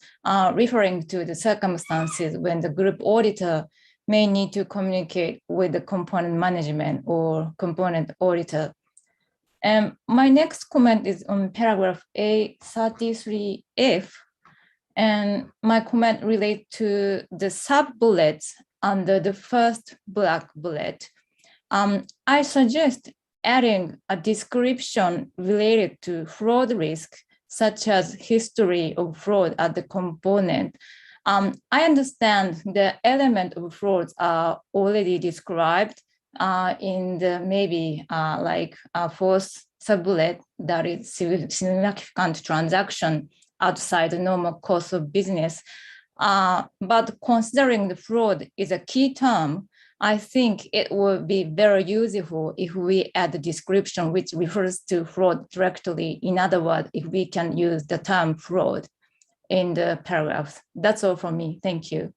referring to the circumstances when the group auditor may need to communicate with the component management or component auditor. And my next comment is on paragraph A33F. And my comment relates to the sub-bullets under the first black bullet. I suggest adding a description related to fraud risk, such as history of fraud at the component. I understand the element of frauds are already described in the maybe like a fourth sub-bullet, that is significant transaction outside the normal course of business. But considering the fraud is a key term, I think it would be very useful if we add the description which refers to fraud directly. In other words, if we can use the term fraud in the paragraphs. That's all from me. Thank you.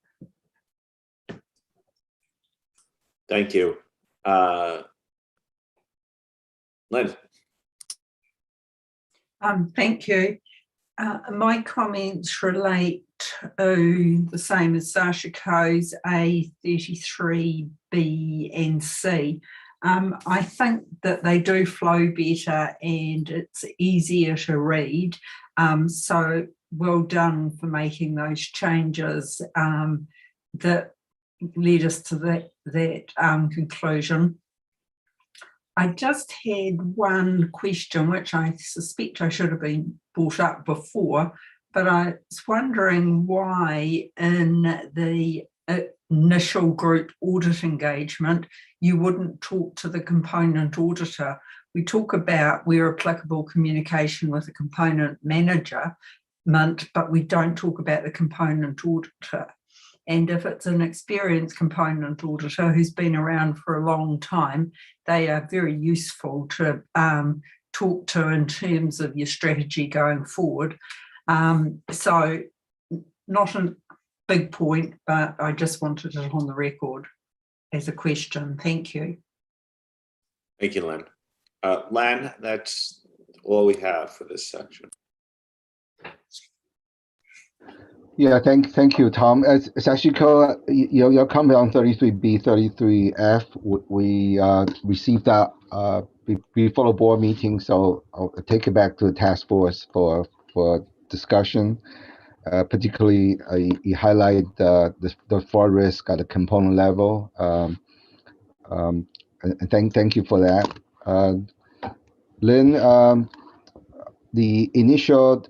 Thank you. Lynn. Thank you. My comments relate to the same as Sashiko's A33B and C. I think that they do flow better and it's easier to read. So well done for making those changes that led us to that conclusion. I just had one question, which I suspect I should have been brought up before, but I was wondering why in the initial group audit engagement, you wouldn't talk to the component auditor. We talk about where applicable communication with the component manager, but we don't talk about the component auditor. And if it's an experienced component auditor who's been around for a long time, they are very useful to talk to in terms of your strategy going forward. So not a big point, but I just wanted it on the record as a question. Thank you. Thank you, Lynn. Lan, that's all we have for this section. Yeah, thank you, Tom. As Sashiko, your comment on 33B, 33F, we received that before the board meeting, so I'll take it back to the task force for discussion. Particularly, you highlight the fraud risk at the component level. And thank you for that. Lynn, the initial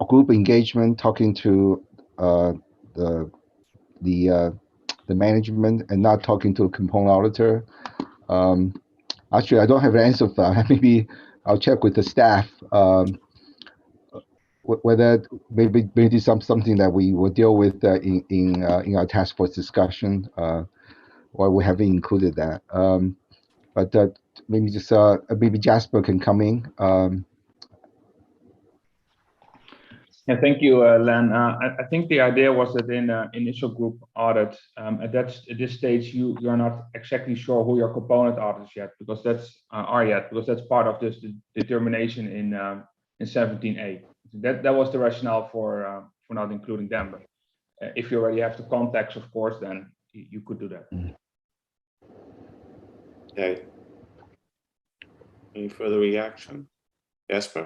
group engagement, talking to the management and not talking to a component auditor. Actually, I don't have an answer for that. Maybe I'll check with the staff whether maybe something that we will deal with in our task force discussion, or we haven't included that. But maybe just maybe Jasper can come in. Yeah, thank you, Len. I think the idea was that in initial group audit, at this stage, you're not exactly sure who your component auditors yet, because that's part of this determination in 17A. That was the rationale for not including them. But if you already have the context, of course, then you could do that. Okay. Any further reaction? Jasper?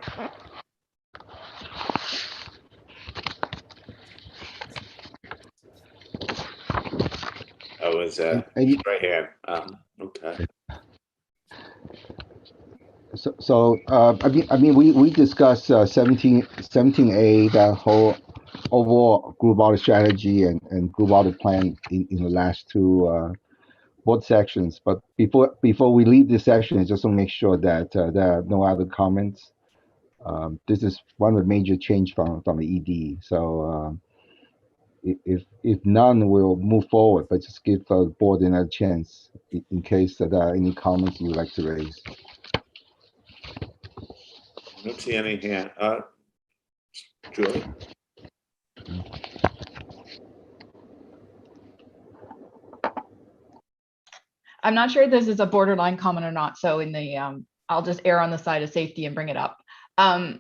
Oh, it's right here. Okay. So I mean, we discussed 17A, that whole overall group audit strategy and group audit plan in the last two board sections. But before we leave this section, I just want to make sure that there are no other comments. This is one of the major change from the ED. So if none, we'll move forward. But just give the board another chance in case there are any comments you'd like to raise. I don't see any here. Julie? I'm not sure if this is a borderline comment or not. So in the, I'll just err on the side of safety and bring it up. And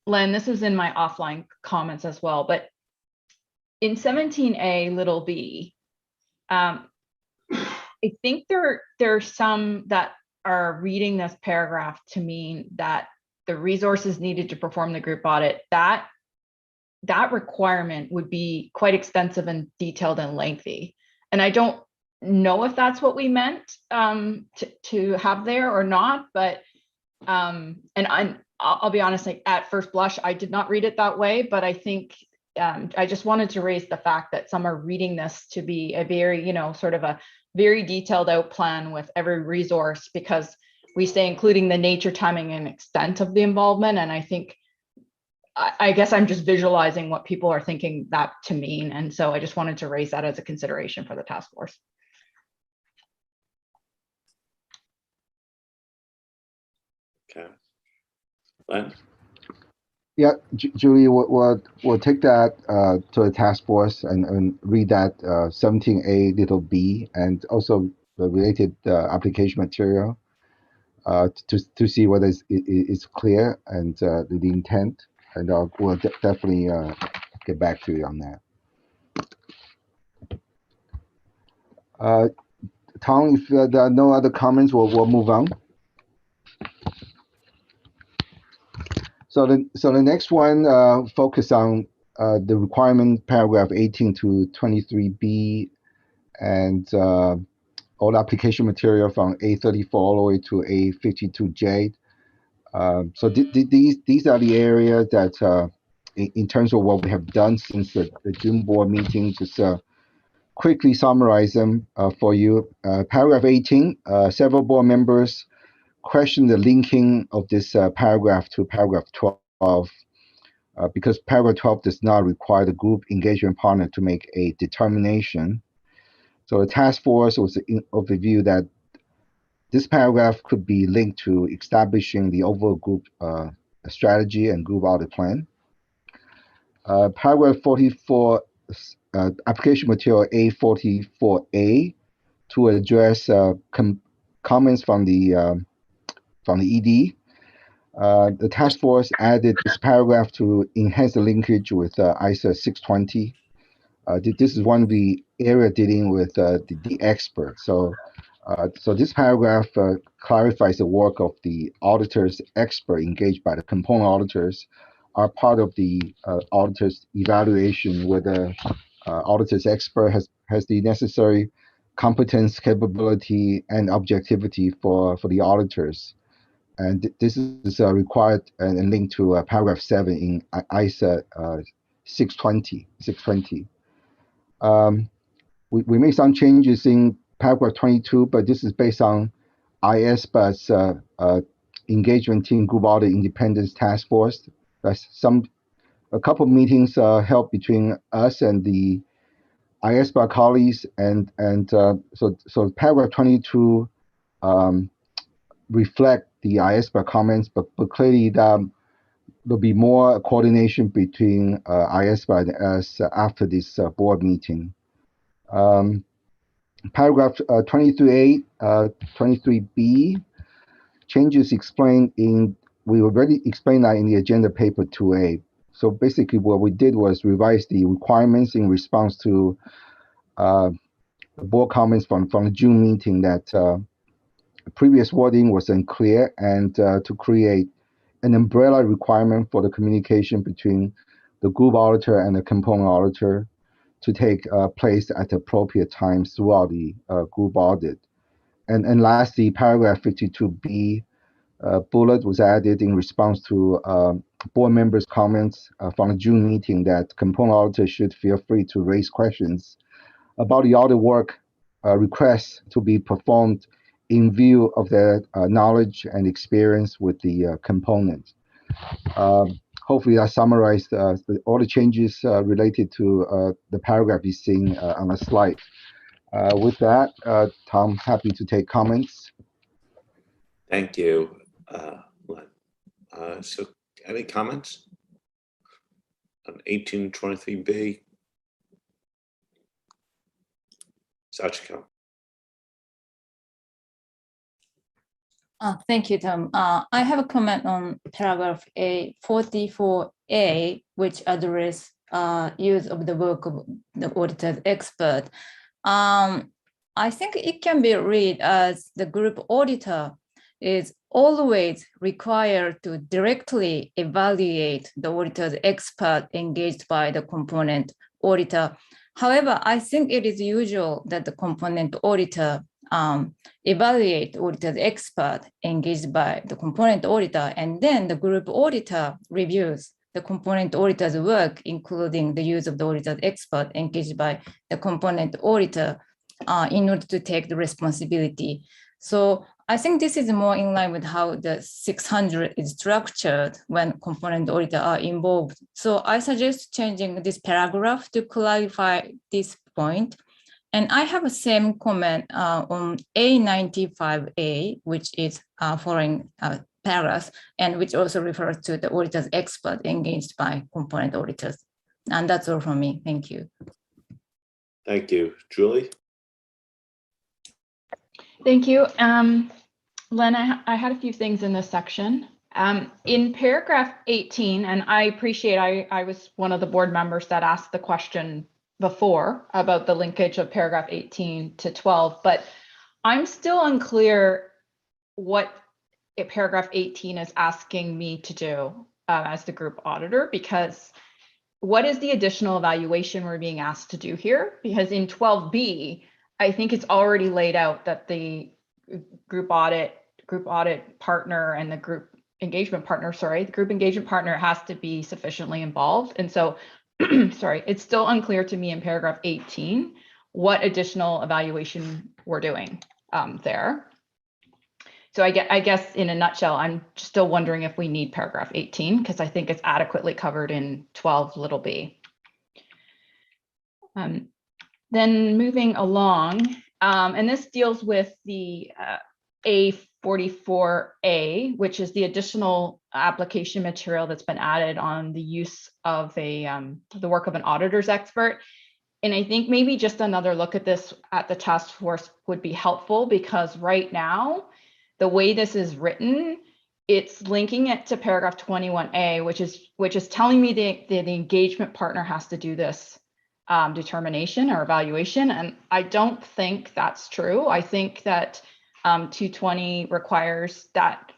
Len, this is in my offline comments as well, but in 17A little b, I think there are some that are reading this paragraph to mean that the resources needed to perform the group audit, that requirement would be quite extensive and detailed and lengthy. And I don't know if that's what we meant to have there or not, but I'll be honest, like at first blush, I did not read it that way, but I think I just wanted to raise the fact that some are reading this to be a very, sort of a very detailed out plan with every resource, because we say including the nature, timing, and extent of the involvement. And I think, I guess I'm just visualizing what people are thinking that to mean. And so I just wanted to raise that as a consideration for the task force. Okay. Len? Yeah, Julie, we'll take that to the task force and read that 17A little b, and also the related application material to see whether it's clear and the intent, and we'll definitely get back to you on that. Tom, if there are no other comments, we'll move on. So the next one focus on the requirement paragraph 18 to 23B, and all the application material from A34 all the way to A52J. So these are the areas that, in terms of what we have done since the June board meeting, just quickly summarize them for you. Paragraph 18, several board members question the linking of this paragraph to paragraph 12 because paragraph 12 does not require the group engagement partner to make a determination. So the task force was of the view that this paragraph could be linked to establishing the overall group strategy and group audit plan. Paragraph 44, application material A44A, to address comments from the ED. The task force added this paragraph to enhance the linkage with ISA 620. This is one of the area dealing with the expert. So this paragraph clarifies the work of the auditors expert engaged by the component auditors are part of the auditor's evaluation, whether auditors expert has the necessary competence, capability, and objectivity for the auditors. And this is required and linked to paragraph 7 in ISA 620. We made some changes in paragraph 22, but this is based on IAASB's engagement team group audit independence task force. A couple of meetings held between us and the IAASB colleagues, and so paragraph 22 reflect the IAASB comments, but clearly there'll be more coordination between IAASB and us after this board meeting. Paragraph 23A, 23B, changes explained we already explained that in the agenda paper 2A. So basically what we did was revise the requirements in response to the board comments from the June meeting that previous wording was unclear, and to create an umbrella requirement for the communication between the group auditor and the component auditor to take place at appropriate times throughout the group audit. And lastly, paragraph 52B bullet was added in response to board members' comments from the June meeting that component auditors should feel free to raise questions about the audit work requests to be performed in view of their knowledge and experience with the component. Hopefully that summarized all the changes related to the paragraph you're seeing on the slide. With that, Tom, happy to take comments. Thank you, Len. So any comments on 1823B? Sachiko. Thank you, Tom. I have a comment on paragraph 44A, which address use of the work of the auditor's expert. I think it can be read as the group auditor is always required to directly evaluate the auditor's expert engaged by the component auditor. However, I think it is usual that the component auditor evaluate auditor's expert engaged by the component auditor, and then the group auditor reviews the component auditor's work, including the use of the auditor's expert engaged by the component auditor in order to take the responsibility. So I think this is more in line with how the 600 is structured when component auditor are involved. So I suggest changing this paragraph to clarify this point. And I have the same comment on A95A, which is following paragraph, and which also refers to the auditor's expert engaged by component auditors. And that's all from me. Thank you. Thank you. Julie? Thank you. Len, I had a few things in this section. In paragraph 18, and I appreciate I was one of the board members that asked the question before about the linkage of paragraph 18 to 12, but I'm still unclear what paragraph 18 is asking me to do as the group auditor, because what is the additional evaluation we're being asked to do here? Because in 12B, I think it's already laid out that the group audit partner and the group engagement partner, the group engagement partner has to be sufficiently involved. And so, it's still unclear to me in paragraph 18 what additional evaluation we're doing there. So I guess in a nutshell, I'm still wondering if we need paragraph 18 because I think it's adequately covered in 12b. Then moving along, and this deals with the A44A, which is the additional application material that's been added on the use of the work of an auditor's expert. And I think maybe just another look at this at the task force would be helpful, because right now, the way this is written, it's linking it to paragraph 21A, which is telling me the engagement partner has to do this determination or evaluation. And I don't think that's true. I think that 220 requires that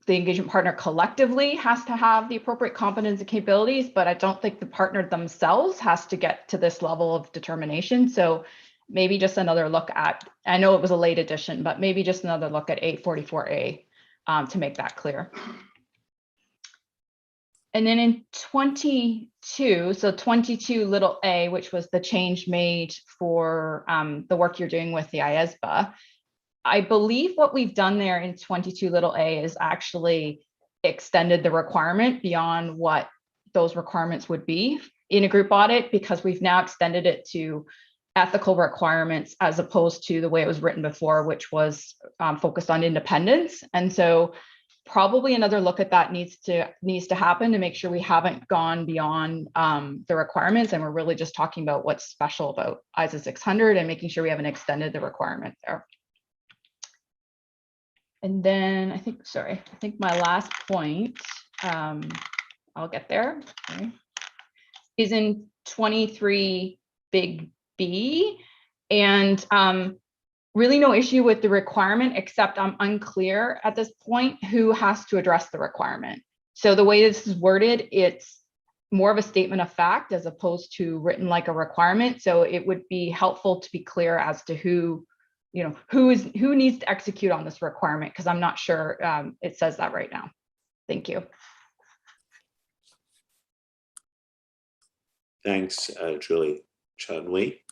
the engagement partner collectively has to have the appropriate competence and capabilities, but I don't think the partner themselves has to get to this level of determination. So maybe just another look at, I know it was a late addition, but maybe just another look at 844A to make that clear. And then in 22, so 22 little a, which was the change made for the work you're doing with the IAASB, I believe what we've done there in 22 little a is actually extended the requirement beyond what those requirements would be in a group audit, because we've now extended it to ethical requirements as opposed to the way it was written before, which was focused on independence. And so probably another look at that needs to happen to make sure we haven't gone beyond the requirements, and we're really just talking about what's special about ISO 600 and making sure we haven't extended the requirement there. And then I think my last point, I'll get there, is in 23 big B, and really no issue with the requirement, except I'm unclear at this point who has to address the requirement. So the way this is worded, it's more of a statement of fact as opposed to written like a requirement. So it would be helpful to be clear as to who needs to execute on this requirement, because I'm not sure it says that right now. Thank you. Thanks, Julie. Chun-Wei?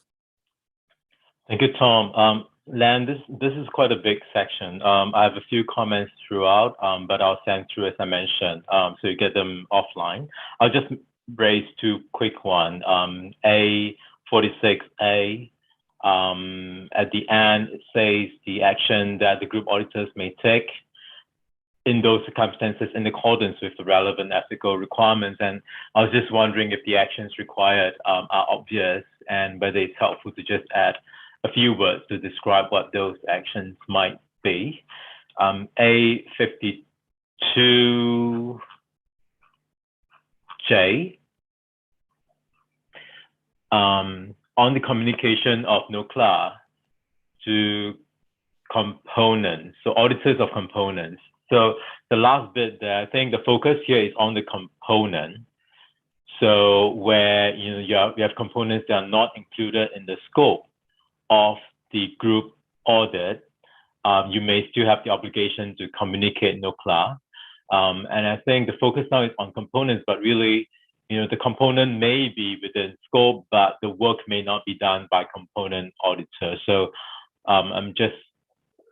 Thank you, Tom. Lan, this is quite a big section. I have a few comments throughout, but I'll send through as I mentioned, so you get them offline. I'll just raise two quick ones. A46A, at the end, it says the action that the group auditors may take in those circumstances in accordance with the relevant ethical requirements. And I was just wondering if the actions required are obvious, and whether it's helpful to just add a few words to describe what those actions might be. A52J, on the communication of NOCLA to components, so auditors of components. So the last bit there, I think the focus here is on the component. So where you have components that are not included in the scope of the group audit, you may still have the obligation to communicate NOCLA. And I think the focus now is on components, but really, the component may be within scope, but the work may not be done by component auditor. So I'm just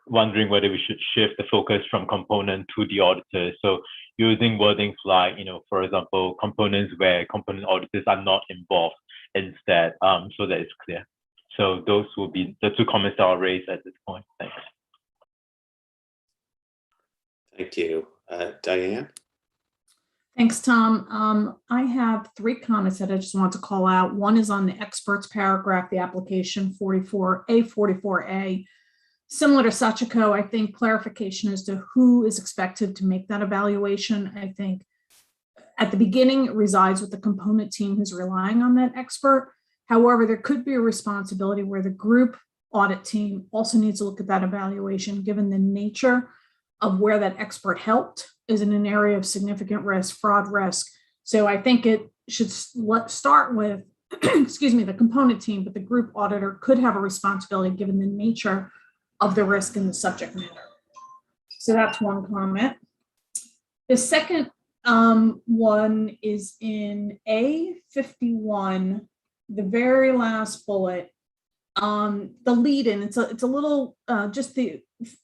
wondering whether we should shift the focus from component to the auditor. So using wordings like, for example, components where component auditors are not involved instead, so that it's clear. So those will be the 2 comments that I'll raise at this point. Thanks. Thank you. Diane? Thanks, Tom. I have 3 comments that I just want to call out. One is on the experts paragraph, the application 44A. Similar to Sachiko, I think clarification as to who is expected to make that evaluation. I think at the beginning it resides with the component team who's relying on that expert. However, there could be a responsibility where the group audit team also needs to look at that evaluation, given the nature of where that expert helped is in an area of significant risk, fraud risk. So I think it should start with, excuse me, the component team, but the group auditor could have a responsibility given the nature of the risk in the subject matter. So that's one comment. The second one is in A51, the very last bullet, the lead-in. It's a little,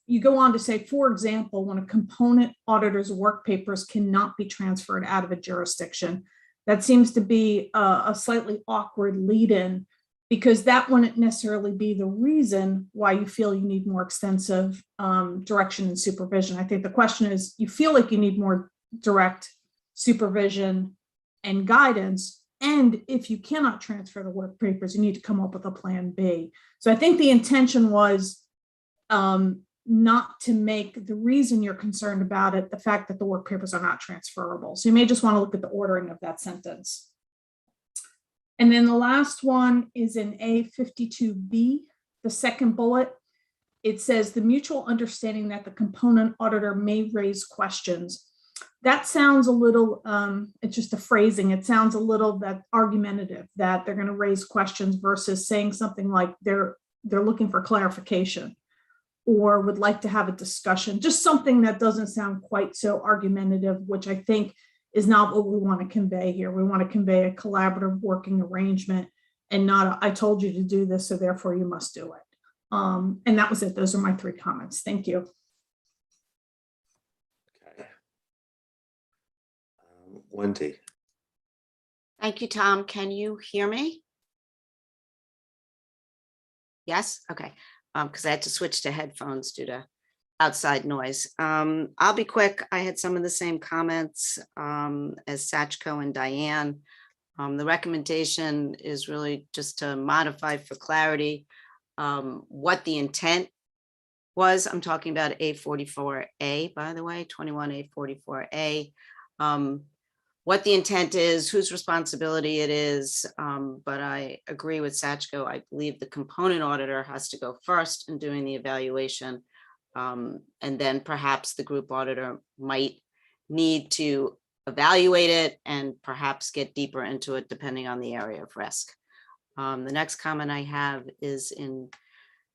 you go on to say, for example, when a component auditor's work papers cannot be transferred out of a jurisdiction. That seems to be a slightly awkward lead-in, because that wouldn't necessarily be the reason why you feel you need more extensive direction and supervision. I think the question is, you feel like you need more direct supervision and guidance, and if you cannot transfer the work papers, you need to come up with a plan B. So I think the intention was not to make the reason you're concerned about it the fact that the work papers are not transferable. So you may just want to look at the ordering of that sentence. And then the last one is in A52B, the second bullet. It says the mutual understanding that the component auditor may raise questions. That sounds a little, it's just a phrasing. It sounds a little that argumentative, that they're going to raise questions versus saying something like they're looking for clarification or would like to have a discussion, just something that doesn't sound quite so argumentative, which I think is not what we want to convey here. We want to convey a collaborative working arrangement and not I told you to do this, so therefore you must do it. And that was it. Those are my 3 comments. Thank you. Okay. Wendy. Thank you, Tom. Can you hear me? Yes? Okay. Because I had to switch to headphones due to outside noise. I'll be quick. I had some of the same comments as Sachiko and Diane. The recommendation is really just to modify for clarity what the intent was. I'm talking about A44A, by the way, 21A44A. What the intent is, whose responsibility it is, but I agree with Sachiko. I believe the component auditor has to go first in doing the evaluation, and then perhaps the group auditor might need to evaluate it and perhaps get deeper into it depending on the area of risk. The next comment I have is in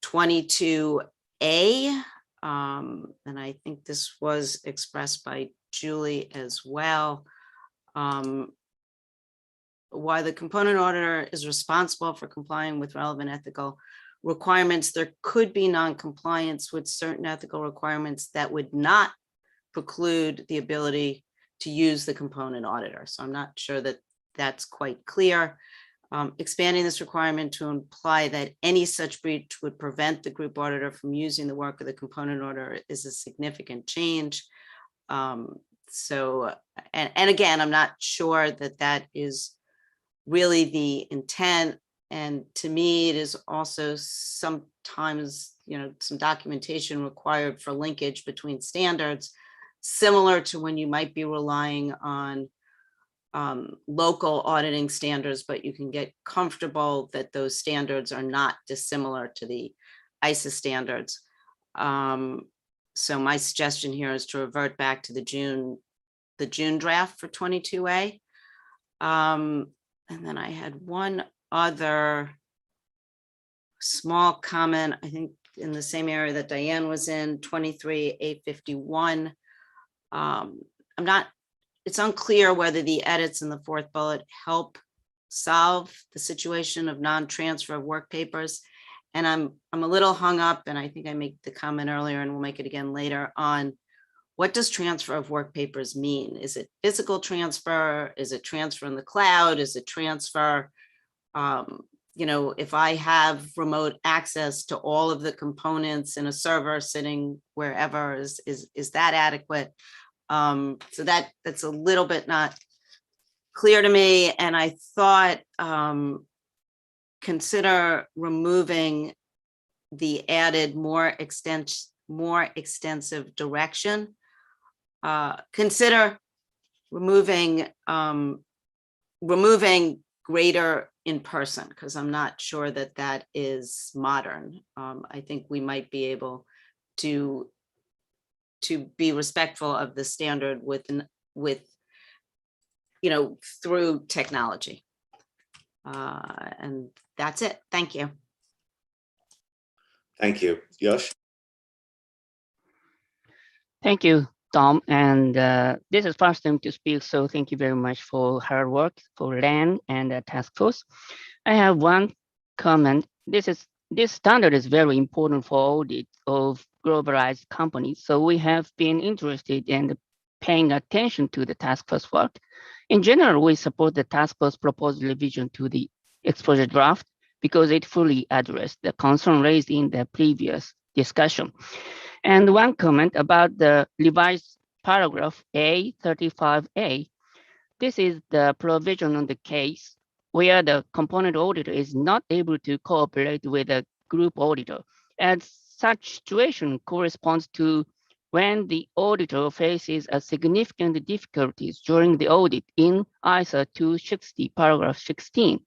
22A, and I think this was expressed by Julie as well. Why the component auditor is responsible for complying with relevant ethical requirements, there could be non-compliance with certain ethical requirements that would not preclude the ability to use the component auditor. So I'm not sure that that's quite clear. Expanding this requirement to imply that any such breach would prevent the group auditor from using the work of the component auditor is a significant change. So, and again, I'm not sure that that is really the intent. And to me, it is also sometimes some documentation required for linkage between standards, similar to when you might be relying on local auditing standards, but you can get comfortable that those standards are not dissimilar to the ISA standards. So my suggestion here is to revert back to the June draft for 22A. And then I had one other small comment, I think in the same area that Diane was in, 23A51. It's unclear whether the edits in the fourth bullet help solve the situation of non-transfer of work papers. And I'm a little hung up, and I think I made the comment earlier and we'll make it again later, on what does transfer of work papers mean? Is it physical transfer? Is it transfer in the cloud? Is it transfer, if I have remote access to all of the components in a server sitting wherever, is that adequate? So that's a little bit not clear to me. And I thought, consider removing the added more extensive direction. Consider removing greater in person, because I'm not sure that is modern. I think we might be able to be respectful of the standard through technology. And that's it. Thank you. Thank you. Yosh? Thank you, Tom. And this is first time to speak, so thank you very much for hard work for Len and the task force. I have one comment. This standard is very important for audit of globalized companies, so we have been interested in paying attention to the task force work. In general, we support the task force proposed revision to the exposure draft because it fully addressed the concern raised in the previous discussion. And one comment about the revised paragraph A35A. This is the provision on the case where the component auditor is not able to cooperate with a group auditor. And such situation corresponds to when the auditor faces a significant difficulties during the audit in ISA 260, paragraph 16.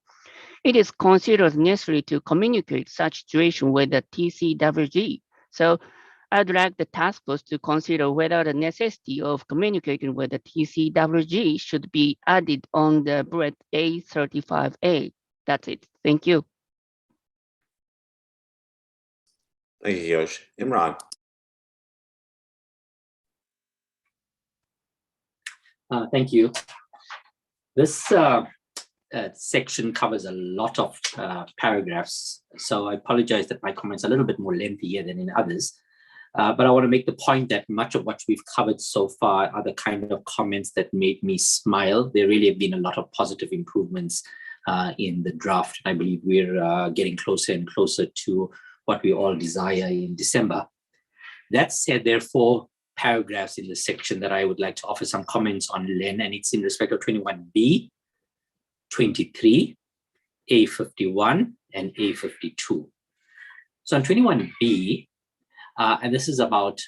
It is considered necessary to communicate such situation with the TCWG. So I'd like the task force to consider whether the necessity of communicating with the TCWG should be added on the bullet A35A. That's it. Thank you. Thank you, Yosh. Imran? Thank you. This section covers a lot of paragraphs, so I apologize that my comments are a little bit more lengthy here than in others. But I want to make the point that much of what we've covered so far are the kind of comments that made me smile. There really have been a lot of positive improvements in the draft. I believe we're getting closer and closer to what we all desire in December. That said, there are 4 paragraphs in the section that I would like to offer some comments on, Len, and it's in respect of 21B, 23, A51, and A52. So on 21B, and this is about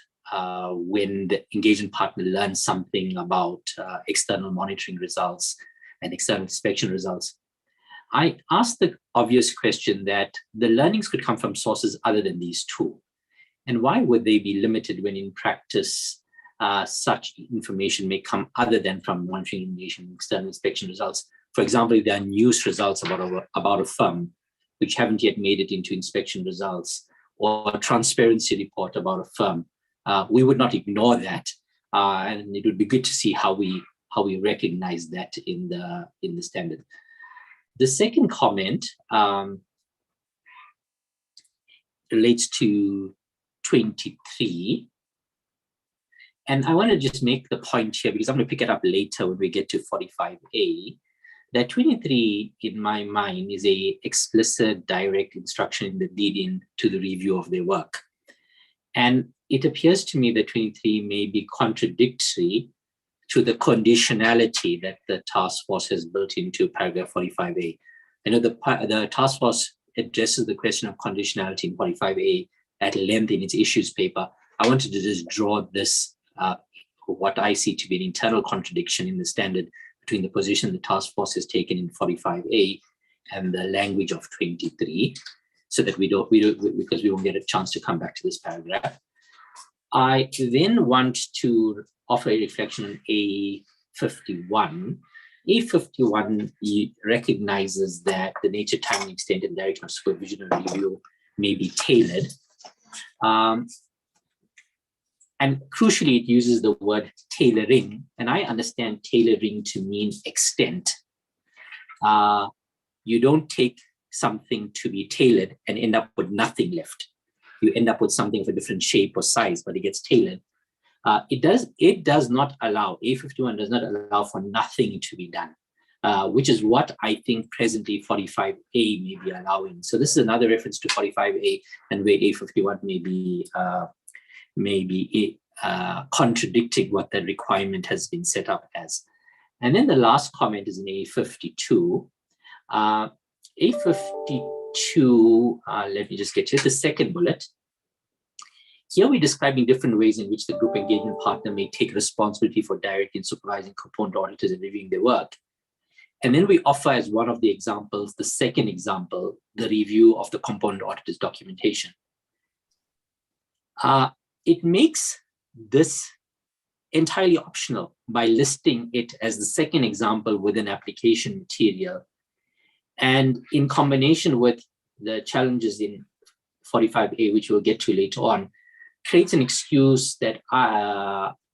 when the engagement partner learns something about external monitoring results and external inspection results. I asked the obvious question that the learnings could come from sources other than these 2. And why would they be limited when in practice such information may come other than from monitoring engagement and external inspection results? For example, if there are news results about a firm which haven't yet made it into inspection results, or a transparency report about a firm, we would not ignore that, and it would be good to see how we recognize that in the standard. The second comment relates to 23, and I want to just make the point here because I'm going to pick it up later when we get to 45A. That 23, in my mind, is a explicit direct instruction in the lead-in to the review of their work. And it appears to me that 23 may be contradictory to the conditionality that the task force has built into paragraph 45A. I know the task force addresses the question of conditionality in 45A at length in its issues paper. I wanted to just draw this, what I see to be an internal contradiction in the standard between the position the task force has taken in 45A and the language of 23, so that because we won't get a chance to come back to this paragraph. I then want to offer a reflection on A51. A51 recognizes that the nature, time, extent, and direction of supervision and review may be tailored. And crucially, it uses the word tailoring, and I understand tailoring to mean extent. You don't take something to be tailored and end up with nothing left. You end up with something of a different shape or size, but it gets tailored. It does not allow, A51 does not allow for nothing to be done, which is what I think presently 45A may be allowing. So this is another reference to 45A and where A51 may be contradicting what the requirement has been set up as. And then the last comment is in A52. A52, let me just get to it, the second bullet. Here we're describing different ways in which the group engagement partner may take responsibility for directing and supervising component auditors and reviewing their work. And then we offer as one of the examples, the second example, the review of the component auditor's documentation. It makes this entirely optional by listing it as the second example within application material. And in combination with the challenges in 45A, which we'll get to later on, creates an excuse that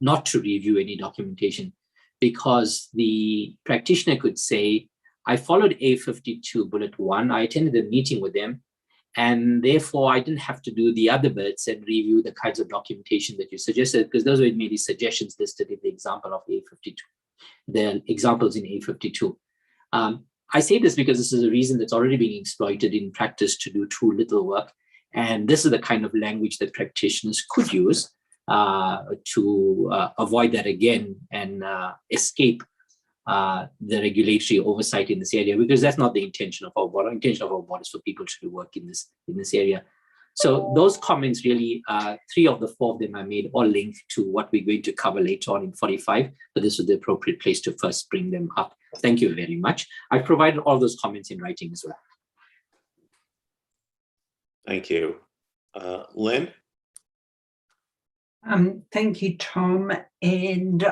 not to review any documentation, because the practitioner could say, I followed A52 bullet 1, I attended a meeting with them, and therefore I didn't have to do the other bits and review the kinds of documentation that you suggested, because those were maybe suggestions listed in the example of A52, the examples in A52. I say this because this is a reason that's already being exploited in practice to do too little work. And this is the kind of language that practitioners could use to avoid that again and escape the regulatory oversight in this area, because that's not the intention of our board. Our intention of our board is for people to do work in this area. So those comments really, 3 of the 4 of them I made all linked to what we're going to cover later on in 45, but this was the appropriate place to first bring them up. Thank you very much. I've provided all those comments in writing as well. Thank you. Lynn? Thank you, Tom. And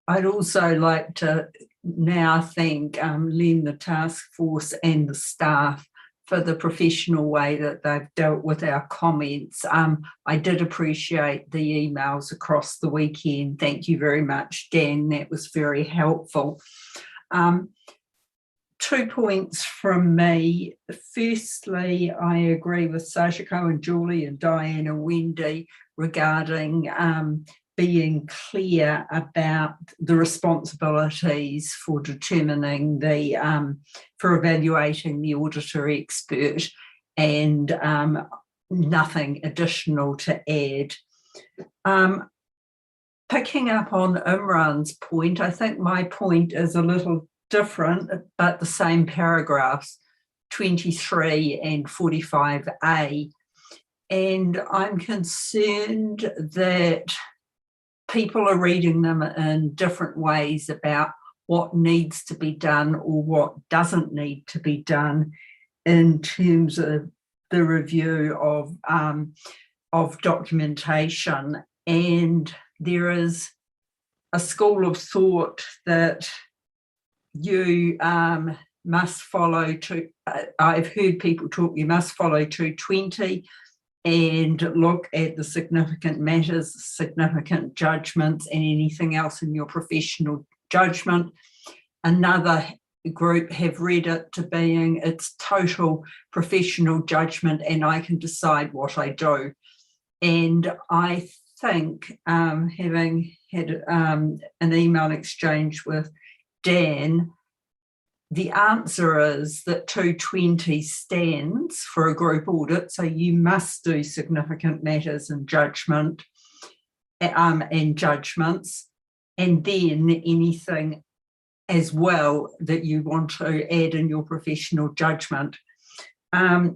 I'd also like to now thank Lynn, the task force and the staff for the professional way that they've dealt with our comments. I did appreciate the emails across the weekend. Thank you very much, Dan. That was very helpful. 2 points from me. Firstly, I agree with Sashiko and Julie and Diane and Wendy regarding being clear about the responsibilities for determining for evaluating the auditor expert, and nothing additional to add. Picking up on Imran's point, I think my point is a little different, but the same paragraphs, 23 and 45A. And I'm concerned that people are reading them in different ways about what needs to be done or what doesn't need to be done in terms of the review of documentation. And there is a school of thought that you must follow I've heard people talk, you must follow 220 and look at the significant matters, significant judgments, and anything else in your professional judgment. Another group have read it to being its total professional judgment, and I can decide what I do. And I think, having had an email exchange with Dan, the answer is that 220 stands for a group audit, so you must do significant matters and judgment and judgments, and then anything as well that you want to add in your professional judgment. I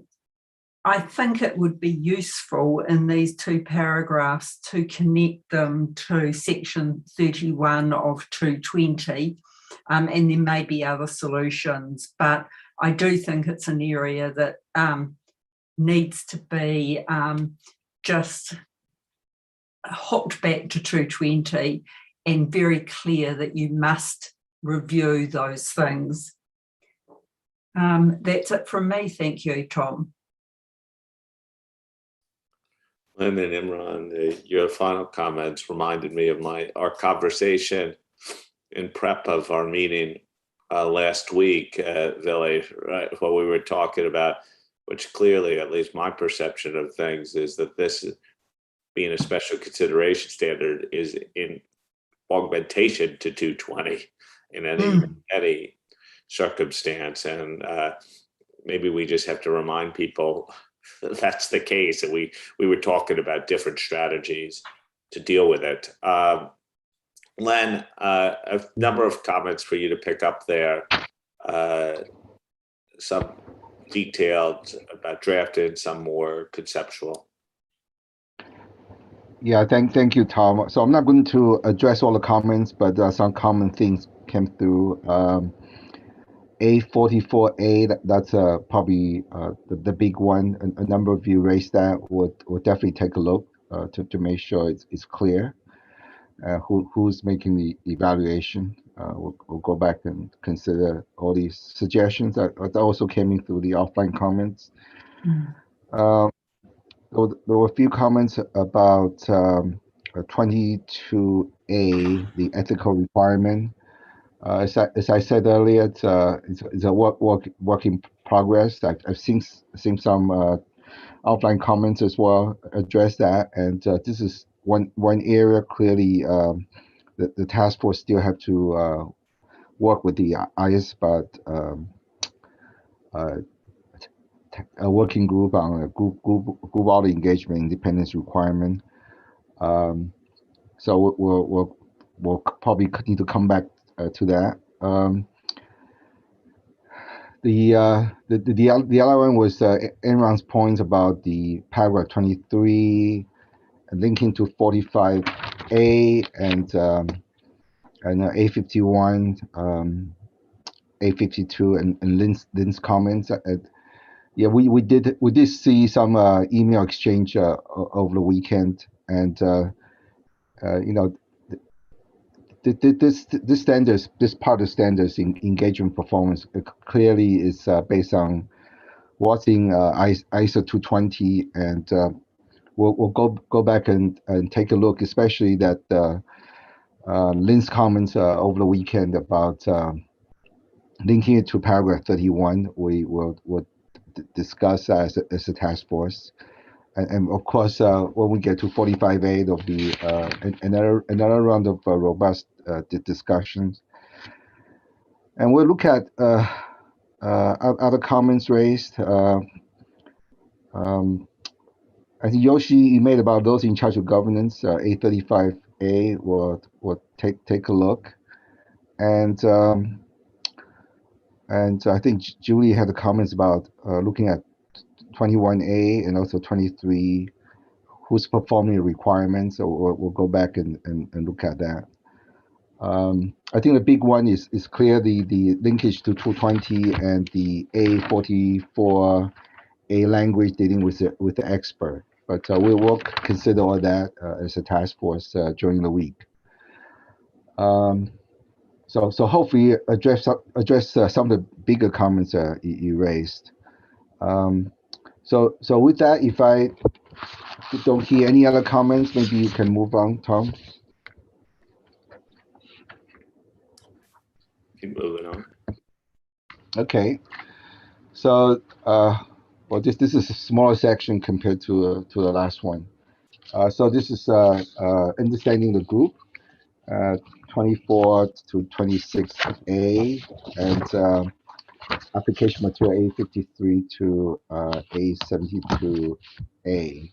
I think it would be useful in these two paragraphs to connect them to section 31 of 220, and there may be other solutions, but I do think it's an area that needs to be just hooked back to 220 and very clear that you must review those things. That's it from me. Thank you, Tom. Lynn and Imran, your final comments reminded me of our conversation in prep of our meeting last week, Villy, right? What we were talking about, which clearly, at least my perception of things, is that this being a special consideration standard is in augmentation to 220 in any circumstance. And maybe we just have to remind people that that's the case. And we were talking about different strategies to deal with it. Len, a number of comments for you to pick up there. Some detailed about drafted, some more conceptual. Yeah, thank you, Tom. So I'm not going to address all the comments, but some common things came through. A44A, that's probably the big one. A number of you raised that. Would definitely take a look to make sure it's clear who's making the evaluation. We'll go back and consider all these suggestions that also came in through the offline comments. There were a few comments about 22A, the ethical requirement. As I said earlier, it's a work in progress. I've seen some offline comments as well address that, and this is one area clearly the task force still have to work with the IAASB a working group on a group audit engagement independence requirement. So we'll probably need to come back to that. The other one was Enron's point about the paragraph 23 linking to 45A and A51, A52, and Lynn's comments. Yeah, we did see some email exchange over the weekend, and this standards, this part of standards in engagement performance clearly is based on what's in ISO 220, and we'll go back and take a look, especially that Lynn's comments over the weekend about linking it to paragraph 31. We will discuss as a task force, and of course when we get to 45A, there'll be another round of robust discussions, and we'll look at other comments raised. I think Yoshi, you made about those in charge of governance. A35A will take a look, and I think Julie had the comments about looking at 21A and also 23, who's performing the requirements. So we'll go back and look at that. I think the big one is clear, the linkage to 220 and the A44A language dealing with the expert. But we will consider all that as a task force during the week. So hopefully address some of the bigger comments you raised. So with that, if I don't hear any other comments, maybe you can move on, Tom. Keep moving on. Okay. So well, this is a smaller section compared to the last one. So this is understanding the group. 24 to 26A, and application material A53 to A72A.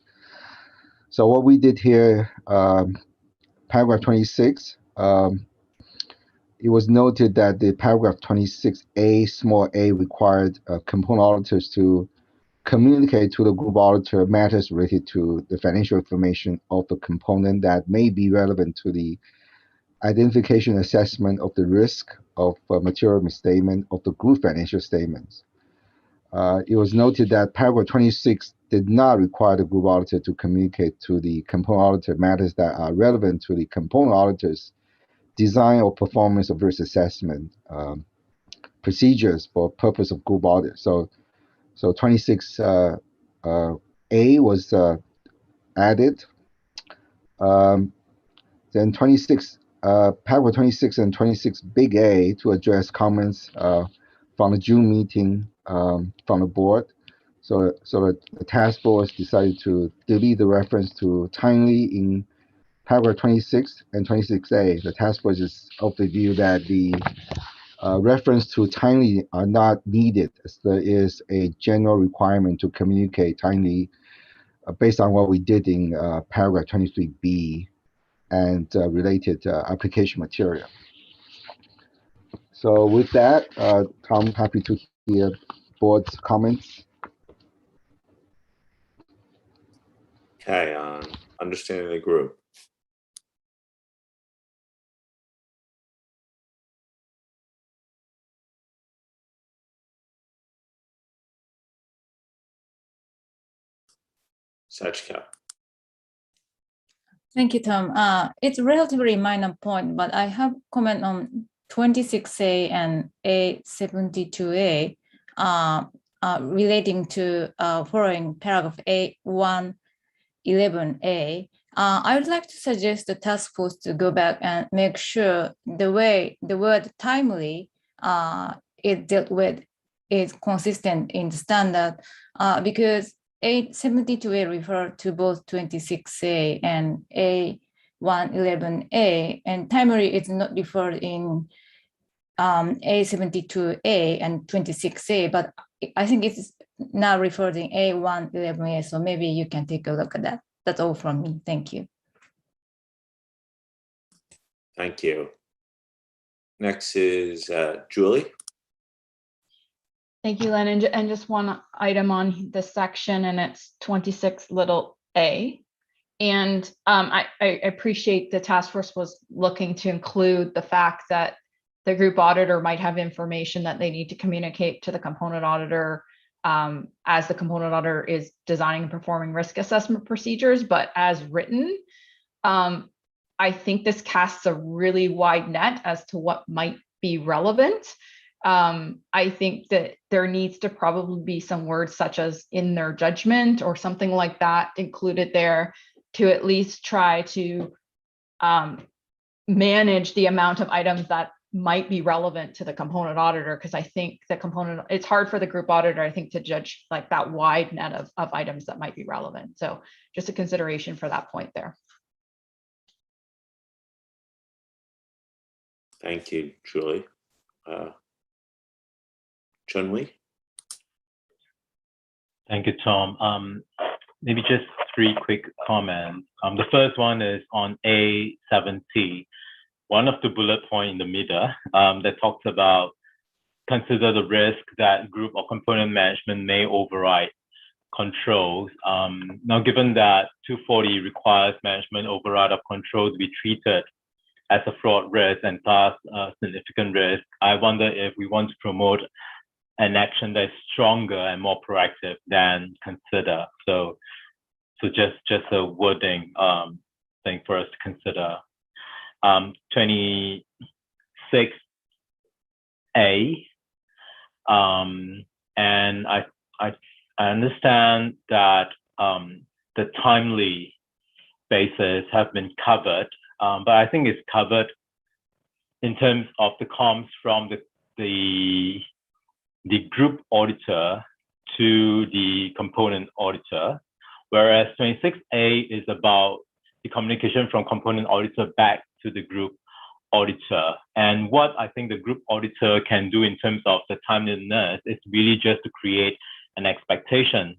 So what we did here, paragraph 26, it was noted that the paragraph 26A, small a, required component auditors to communicate to the group auditor matters related to the financial information of the component that may be relevant to the identification assessment of the risk of material misstatement of the group financial statements. It was noted that paragraph 26 did not require the group auditor to communicate to the component auditor matters that are relevant to the component auditor's design or performance of risk assessment procedures for purpose of group audit. So 26 A was added. Then 26 paragraph 26 and 26 big A to address comments from the June meeting from the board. So the task force decided to delete the reference to timely in paragraph 26 and 26A. The task force is of the view that the reference to timely are not needed, as there is a general requirement to communicate timely based on what we did in paragraph 23B and related application material. So with that, Tom, happy to hear board's comments. Okay, on understanding the group. Sachika. Thank you, Tom. It's a relatively minor point, but I have comment on 26A and A72A relating to following paragraph A111A. I would like to suggest the task force to go back and make sure the way the word timely is dealt with is consistent in the standard because A72A refer to both 26A and A111A, and timely is not referred in A72A and 26A, but I think it's now referred in A111A, so maybe you can take a look at that. That's all from me. Thank you. Thank you. Next is Julie. Thank you, Len. And just one item on this section, and it's 26 little a. And I appreciate the task force was looking to include the fact that the group auditor might have information that they need to communicate to the component auditor as the component auditor is designing and performing risk assessment procedures. But as written, I think this casts a really wide net as to what might be relevant. I think that there needs to probably be some words such as in their judgment or something like that included there to at least try to manage the amount of items that might be relevant to the component auditor, because I think the component, it's hard for the group auditor, I think, to judge like that wide net of items that might be relevant. So just a consideration for that point there. Thank you, Julie. Chun-Wei? Thank you, Tom. Maybe just 3 quick comments. The first one is on A70. One of the bullet point in the middle that talks about consider the risk that group or component management may override controls. Now, given that 240 requires management override of control to be treated as a fraud risk and thus a significant risk, I wonder if we want to promote an action that's stronger and more proactive than consider. So just a wording thing for us to consider. 26A, and I understand that the timely basis have been covered, but I think it's covered in terms of the comms from the group auditor to the component auditor, whereas 26A is about the communication from component auditor back to the group auditor. And what I think the group auditor can do in terms of the timeliness is really just to create an expectation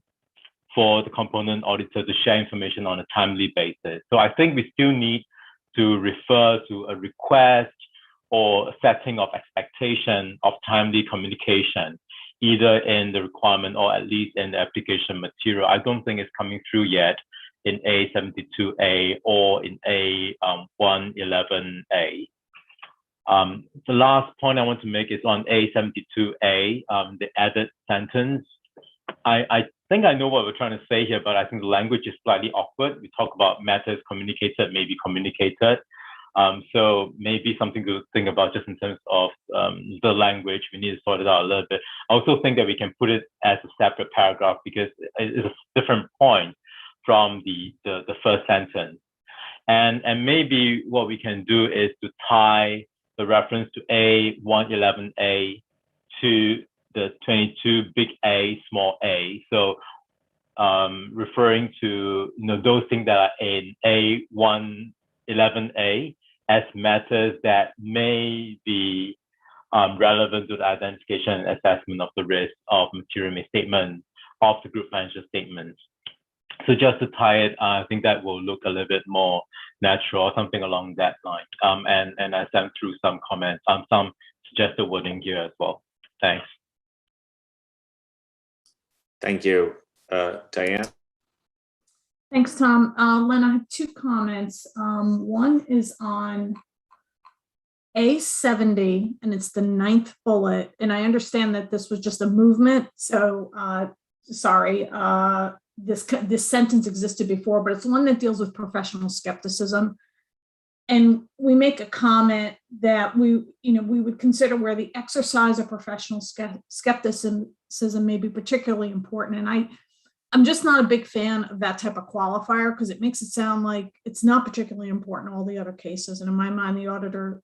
for the component auditor to share information on a timely basis. So I think we still need to refer to a request or a setting of expectation of timely communication. either in the requirement or at least in the application material. I don't think it's coming through yet in A72A or in A111A. The last point I want to make is on A72A, the added sentence. I think I know what we're trying to say here, but I think the language is slightly awkward. We talk about matters communicated, maybe communicated. So maybe something to think about just in terms of the language. We need to sort it out a little bit. I also think that we can put it as a separate paragraph because it's a different point from the first sentence. And maybe what we can do is to tie the reference to A111A to the 22 big A, small a. So referring to those things that are in A111A as matters that may be relevant to the identification and assessment of the risk of material misstatement of the group financial statements. So just to tie it, I think that will look a little bit more natural or something along that line. And I sent through some comments, some suggested wording here as well. Thanks. Thank you. Diane? Thanks, Tom. Len, I have two comments. One is on A70, and it's the 9th bullet. And I understand that this was just a movement. So sorry, this sentence existed before, but it's one that deals with professional skepticism. And we make a comment that we would consider where the exercise of professional skepticism may be particularly important. And I'm just not a big fan of that type of qualifier because it makes it sound like it's not particularly important in all the other cases. And in my mind, the auditor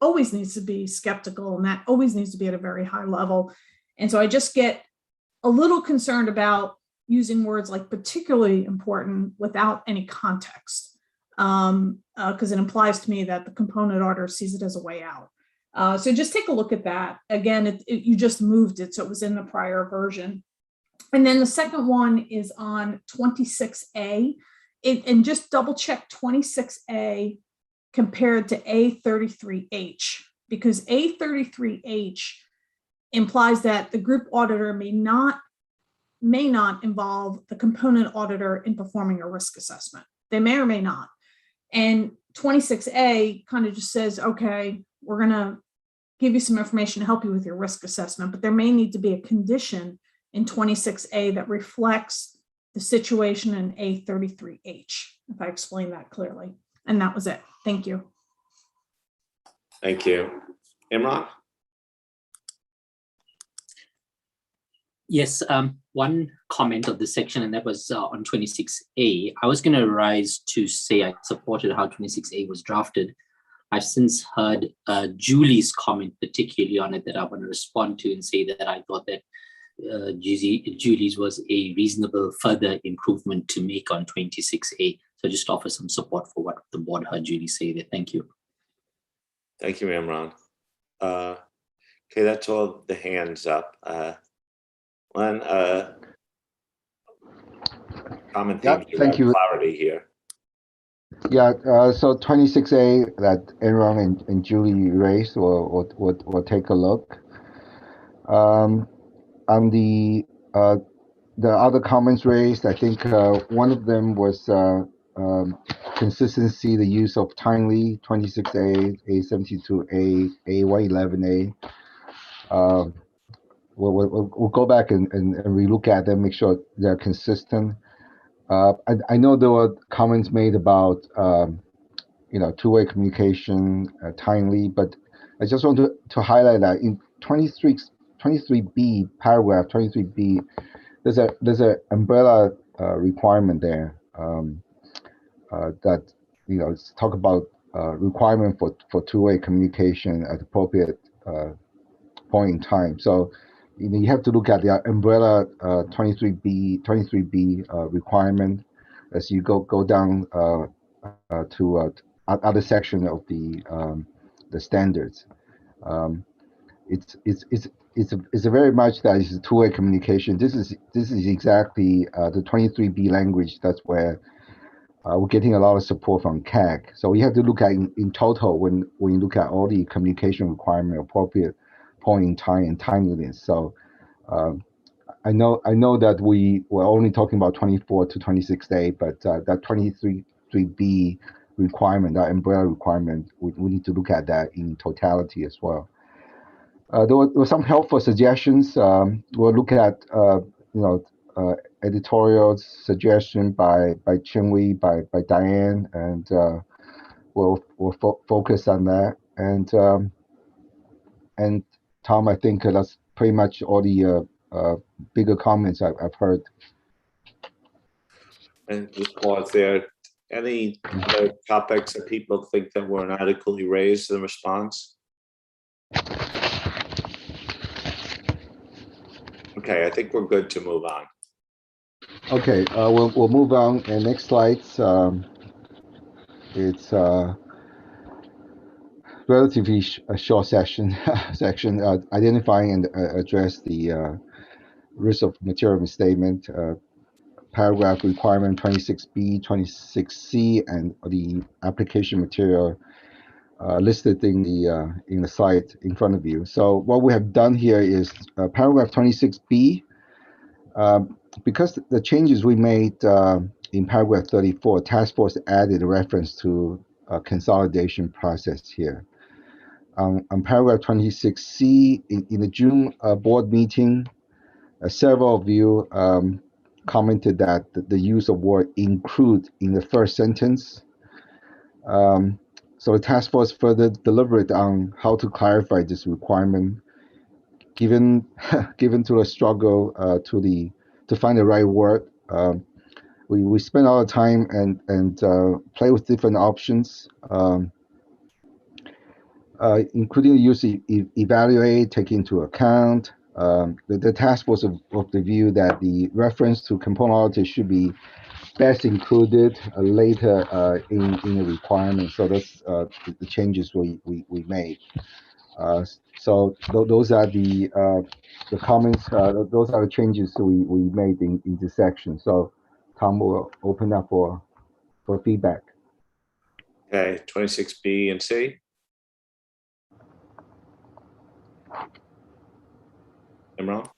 always needs to be skeptical, and that always needs to be at a very high level. And so I just get a little concerned about using words like particularly important without any context. Because it implies to me that the component auditor sees it as a way out. So just take a look at that. Again, you just moved it, so it was in the prior version. And then the second one is on 26A. And just double check 26A compared to A33H, because A33H implies that the group auditor may not involve the component auditor in performing a risk assessment. They may or may not. And 26A kind of just says, okay, we're going to give you some information to help you with your risk assessment, but there may need to be a condition in 26A that reflects the situation in A33H, if I explain that clearly. And that was it. Thank you. Thank you. Imran? Yes, one comment of this section, and that was on 26A. I was going to rise to say I supported how 26A was drafted. I've since heard Julie's comment particularly on it that I want to respond to and say that I thought that Julie's was a reasonable further improvement to make on 26A. So just offer some support for what the board heard Julie say there. Thank you. Thank you, Imran. Okay, that's all the hands up. Len, common theme, thank you. Clarity here. Yeah, so 26A that Enron and Julie raised, we'll take a look. On the other comments raised, I think one of them was consistency, the use of timely, 26A, A72A, A111A. We'll go back and relook at them, make sure they're consistent. I know there were comments made about two-way communication, timely, but I just want to highlight that in 23B, paragraph 23B, there's a umbrella requirement there that talk about requirement for two-way communication at appropriate point in time. So you have to look at the umbrella 23B requirement as you go down to other section of the standards. It's a very much that is two-way communication. This is exactly the 23B language. That's where we're getting a lot of support from CAG. So we have to look at in total when you look at all the communication requirement, appropriate point in time and timeliness. So I know that we were only talking about 24 to 26 day, but that 23B requirement, that umbrella requirement, we need to look at that in totality as well. There were some helpful suggestions. We'll look at editorial suggestion by Chinwe, by Diane, and we'll focus on that. And Tom, I think that's pretty much all the bigger comments I've heard. And just pause there. Any other topics that people think that were inadequately raised in response? Okay, I think we're good to move on. Okay, we'll move on. And next slides. It's relatively short section identifying and address the risk of material misstatement. Paragraph requirement 26B, 26C, and the application material listed in the slide in front of you. So what we have done here is paragraph 26B. Because the changes we made in paragraph 34, task force added a reference to a consolidation process here. On paragraph 26C, in the June board meeting, several of you commented that the use of word include in the first sentence. So the task force further deliberate on how to clarify this requirement, given to a struggle to find the right word. We spent a lot of time and play with different options, including the use of evaluate, take into account. The task force of the view that the reference to component auditor should be best included later in the requirement. So that's the changes we made. So those are the comments. Those are the changes we made in this section. So Tom will open up for feedback. Okay, 26B and C. Imran?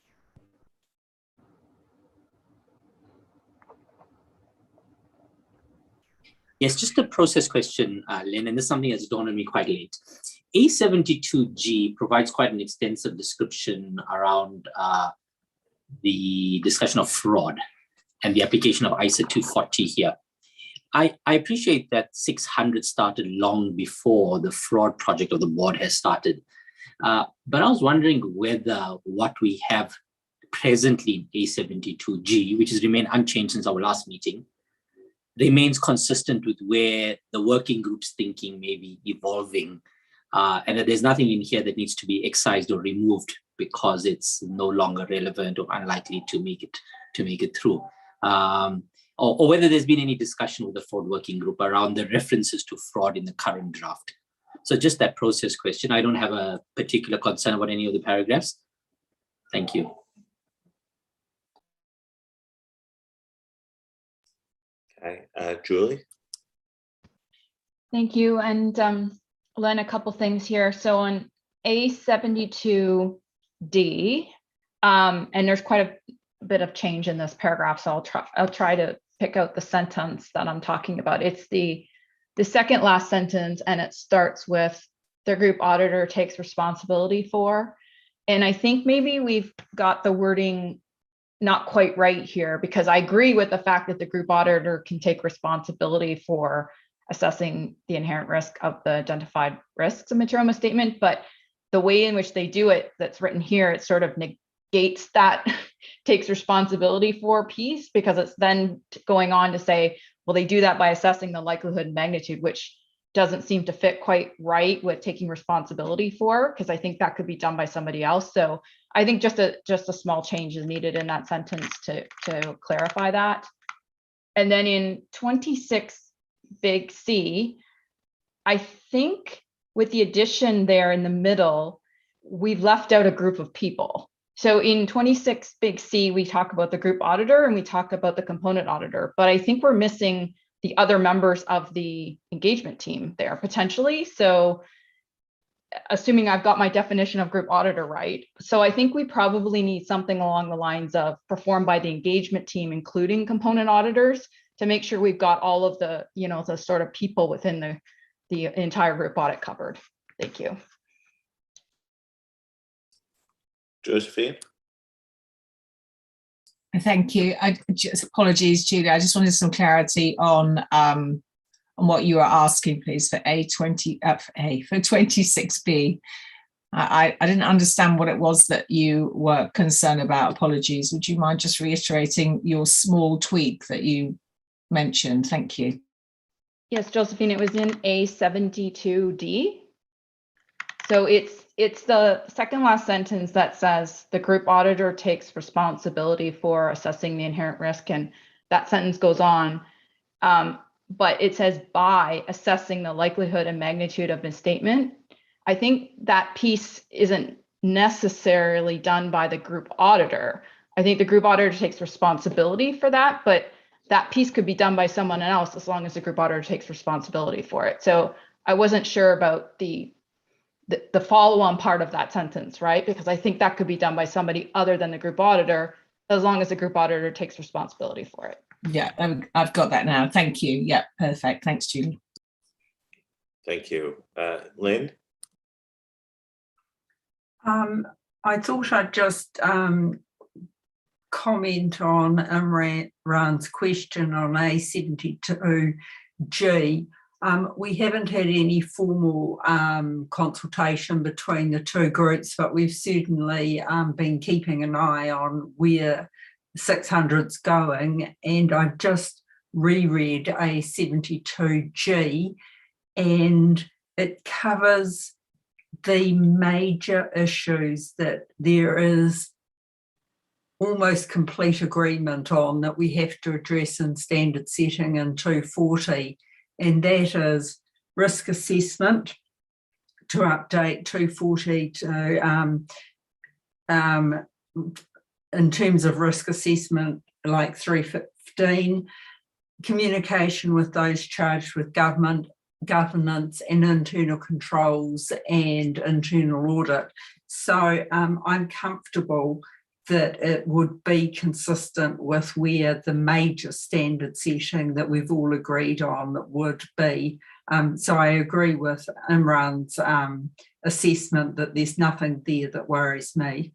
Yes, just a process question, Lynn, and this is something that's dawned on me quite late. A72G provides quite an extensive description around the discussion of fraud and the application of ISA 240 here. I appreciate that 600 started long before the fraud project of the board has started. But I was wondering whether what we have presently in A72G, which has remained unchanged since our last meeting, remains consistent with where the working group's thinking may be evolving, and that there's nothing in here that needs to be excised or removed because it's no longer relevant or unlikely to make it through. Or whether there's been any discussion with the fraud working group around the references to fraud in the current draft. So just that process question. I don't have a particular concern about any of the paragraphs. Thank you. Okay, Julie? Thank you. And Len, a couple things here. So on A72D, and there's quite a bit of change in this paragraph, so I'll try to pick out the sentence that I'm talking about. It's the second last sentence, and it starts with the group auditor takes responsibility for. And I think maybe we've got the wording not quite right here, because I agree with the fact that the group auditor can take responsibility for assessing the inherent risk of the identified risks of material misstatement, but the way in which they do it that's written here, it sort of negates that takes responsibility for piece, because it's then going on to say, well, they do that by assessing the likelihood and magnitude, which doesn't seem to fit quite right with taking responsibility for, because I think that could be done by somebody else. So I think just a small change is needed in that sentence to clarify that. And then in 26 big C, I think with the addition there in the middle, we've left out a group of people. So in 26 big C, we talk about the group auditor and we talk about the component auditor, but I think we're missing the other members of the engagement team there potentially. So assuming I've got my definition of group auditor right. So I think we probably need something along the lines of performed by the engagement team, including component auditors, to make sure we've got all of the, the sort of people within the entire group audit covered. Thank you. Josephine? Thank you. Apologies, Julie. I just wanted some clarity on what you were asking, please, for A20 for 26B. I didn't understand what it was that you were concerned about. Apologies. Would you mind just reiterating your small tweak that you mentioned? Thank you. Yes, Josephine, it was in A72D. So it's the second last sentence that says the group auditor takes responsibility for assessing the inherent risk, and that sentence goes on. But it says by assessing the likelihood and magnitude of misstatement. I think that piece isn't necessarily done by the group auditor. I think the group auditor takes responsibility for that, but that piece could be done by someone else as long as the group auditor takes responsibility for it. So I wasn't sure about the follow-on part of that sentence, right? Because I think that could be done by somebody other than the group auditor, as long as the group auditor takes responsibility for it. Yeah, I've got that now. Thank you. Yeah, perfect. Thanks, Julie. Thank you. Lynn? I thought I'd just comment on Imran's question on A72G. We haven't had any formal consultation between the two groups, but we've certainly been keeping an eye on where 600's going, and I've just reread A72G, and it covers the major issues that there is almost complete agreement on that we have to address in standard setting in 240, and that is risk assessment, to update 240 to in terms of risk assessment like 315, communication with those charged with governance and internal controls and internal audit. So I'm comfortable that it would be consistent with where the major standard setting that we've all agreed on would be. So I agree with Imran's assessment that there's nothing there that worries me.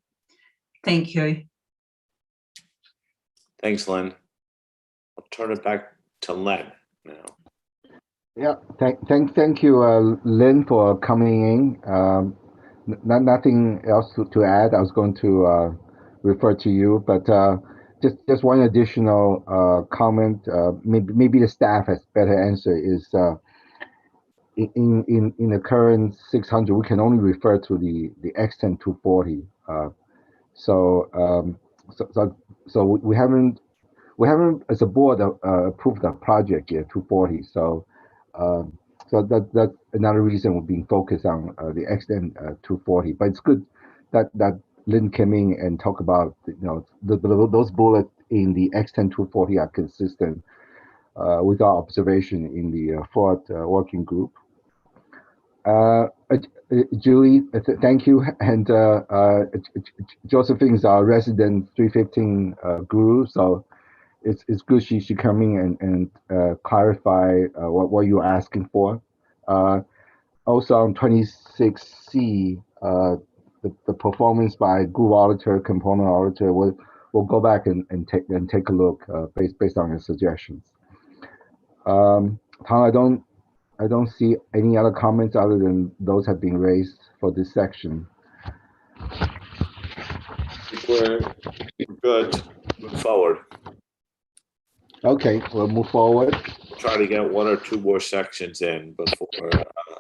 Thank you. Thanks, Lynn. I'll turn it back to Len now. Yeah, thank you, Lynn, for coming in. Nothing else to add. I was going to refer to you, but just one additional comment. Maybe the staff has better answer. Is in the current 600, we can only refer to the extent 240. So we haven't as a board approved the project yet 240. So that's another reason we're being focused on the extent 240. But it's good that Lynn came in and talk about those bullets in the extent 240 are consistent with our observation in the fraud working group. Julie, thank you, and Josephine's our resident 315 guru, so it's good she come in and clarify what you're asking for. Also on 26C, the performance by group auditor, component auditor, we'll go back and take a look based on your suggestions. Tom, I don't see any other comments other than those have been raised for this section. We're good. Move forward. Okay, we'll move forward. We'll try to get one or two more sections in before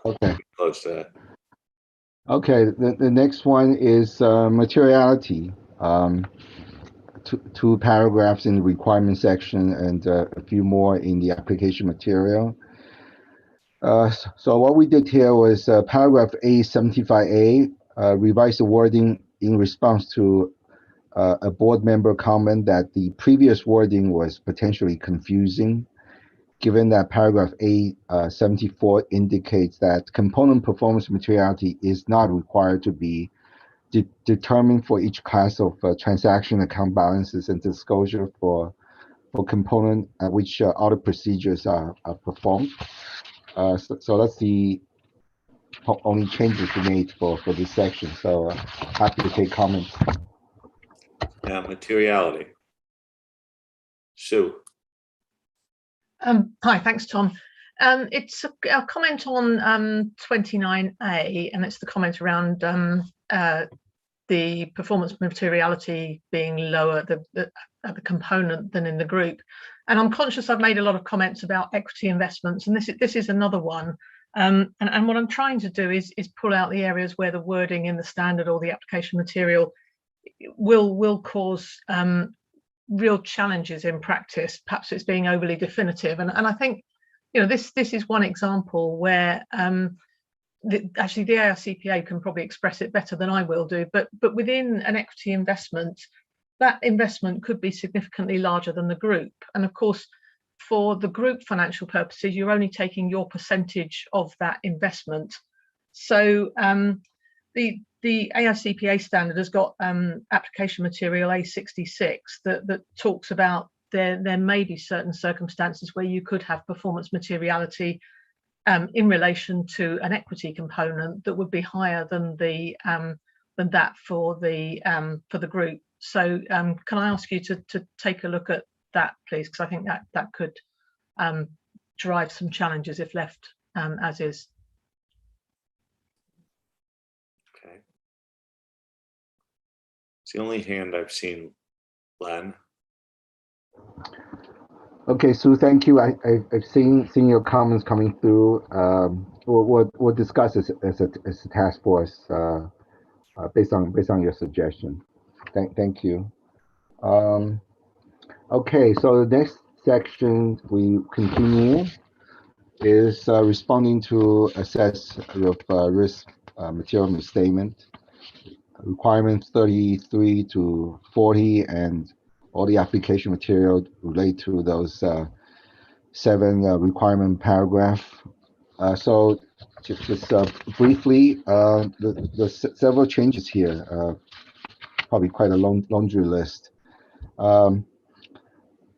we close that. Okay, the next one is materiality. Two paragraphs in the requirement section and a few more in the application material. So what we did here was paragraph A75A, revise the wording in response to a board member comment that the previous wording was potentially confusing. given that paragraph A74 indicates that component performance materiality is not required to be determined for each class of transaction account balances and disclosure for component at which audit procedures are performed. So that's the only changes we made for this section. So happy to take comments. Yeah, materiality. Sue. Hi, thanks, Tom. It's a comment on 29A, and it's the comment around the performance materiality being lower at the component than in the group. And I'm conscious I've made a lot of comments about equity investments, and this is another one. And what I'm trying to do is pull out the areas where the wording in the standard or the application material will cause real challenges in practice. Perhaps it's being overly definitive, and I think, you know, this is one example where actually the AICPA can probably express it better than I will do, but within an equity investment, that investment could be significantly larger than the group. And of course, for the group financial purposes, you're only taking your percentage of that investment. So the AICPA standard has got application material A66 that talks about there may be certain circumstances where you could have performance materiality in relation to an equity component that would be higher than that for the group. So can I ask you to take a look at that, please? Because I think that could drive some challenges if left as is. Okay. It's the only hand I've seen, Len. Okay, Sue, thank you. I've seen your comments coming through. We'll discuss this as a task force based on your suggestion. Thank you. Okay, so the next section we continue is responding to assess of risk material misstatement, requirements 33 to 40, and all the application material relate to those 7 requirement paragraph. So just briefly, there's several changes here, probably quite a laundry list.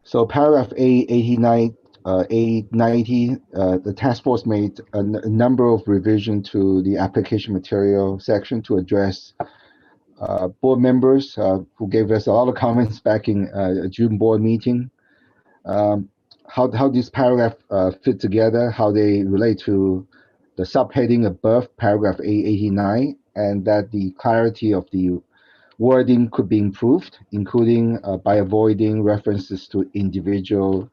So paragraph A89, A90, the task force made a number of revisions to the application material section to address board members who gave us a lot of comments back in a June board meeting. How these paragraphs fit together, how they relate to the subheading above paragraph A89, and that the clarity of the wording could be improved, including by avoiding references to individually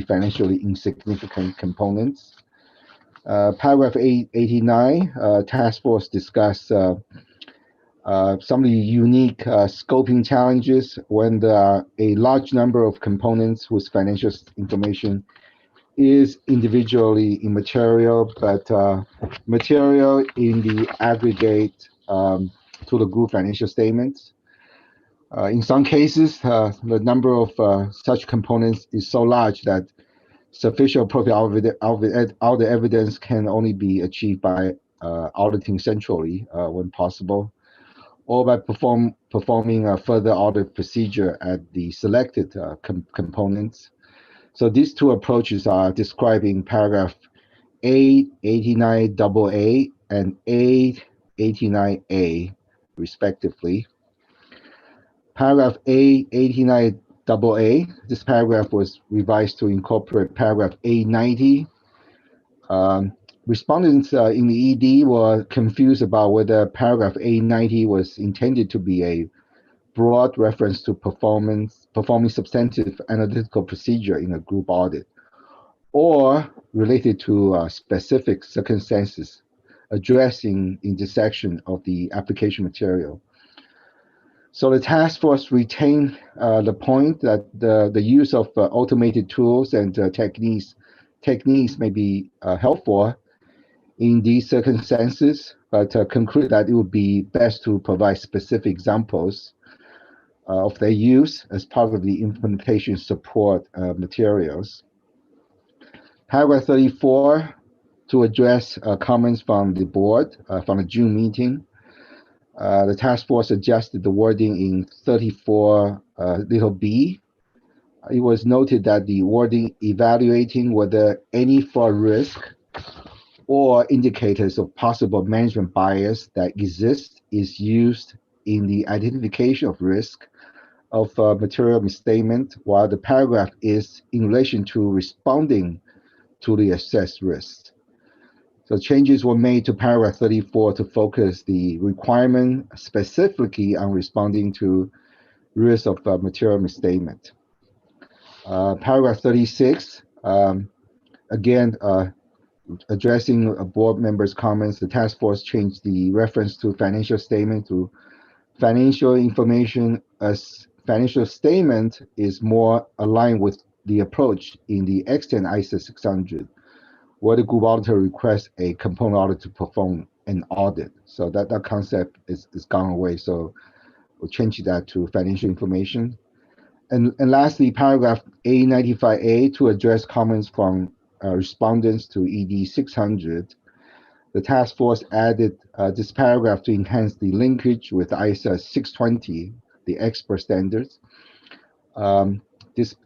financially insignificant components. Paragraph 89, task force discussed some of the unique scoping challenges when there are a large number of components whose financial information is individually immaterial, but material in the aggregate to the group financial statements. In some cases, the number of such components is so large that sufficient appropriate audit evidence can only be achieved by auditing centrally when possible, or by performing a further audit procedure at the selected components. So these two approaches are described in paragraph A89AA and A89A, respectively. Paragraph A89AA, this paragraph was revised to incorporate paragraph A90. Respondents in the ED were confused about whether paragraph A90 was intended to be a broad reference to performing substantive analytical procedure in a group audit, or related to specific circumstances addressing in this section of the application material. So the task force retained the point that the use of automated tools and techniques may be helpful in these circumstances, but conclude that it would be best to provide specific examples of their use as part of the implementation support materials. Paragraph 34, to address comments from the board from the June meeting. The task force suggested the wording in 34 little b. It was noted that the wording evaluating whether any fraud risk or indicators of possible management bias that exist is used in the identification of risk of material misstatement, while the paragraph is in relation to responding to the assessed risk. So changes were made to paragraph 34 to focus the requirement specifically on responding to risk of material misstatement. Paragraph 36, again, addressing a board members' comments, the task force changed the reference to financial statement to financial information, as financial statement is more aligned with the approach in the extant ISA 600, where the group auditor requests a component auditor to perform an audit. So that concept is gone away. So we'll change that to financial information. And lastly, paragraph A95A, to address comments from respondents to ED 600. The task force added this paragraph to enhance the linkage with ISA 620, the expert standards.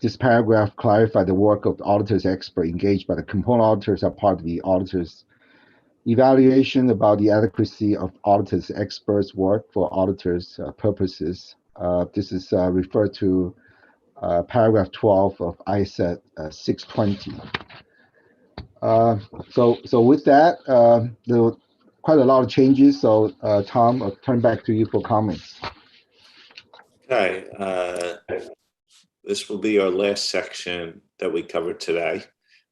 This paragraph clarified the work of the auditors expert engaged by the component auditors are part of the auditors' evaluation about the adequacy of auditors experts' work for auditors' purposes. This is referred to paragraph 12 of ISA 620. So with that, there were quite a lot of changes. So Tom, I'll turn back to you for comments. Okay, this will be our last section that we covered today,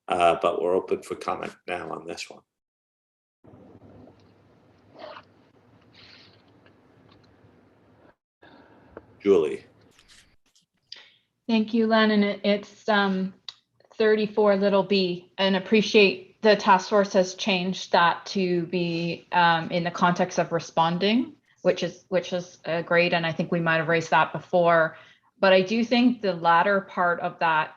but we're open for comment now on this one. Julie. Thank you, Len. And it's 34 little b, and appreciate the task force has changed that to be in the context of responding, which is great. And I think we might have raised that before, but I do think the latter part of that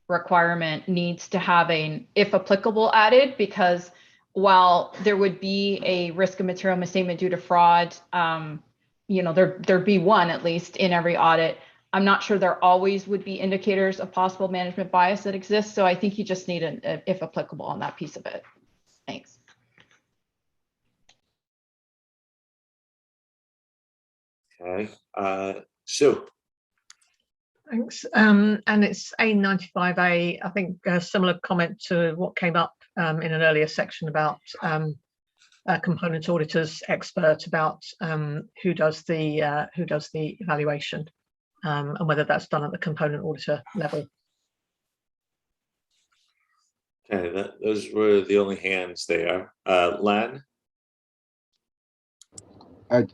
requirement needs to have an if applicable added, because while there would be a risk of material misstatement due to fraud, there'd be one at least in every audit. I'm not sure there always would be indicators of possible management bias that exist. So I think you just need an if applicable on that piece of it. Thanks. Okay, Sue. Thanks. And it's A95A, I think a similar comment to what came up in an earlier section about component auditors expert about who does the evaluation. And whether that's done at the component auditor level. Okay, those were the only hands there. Len?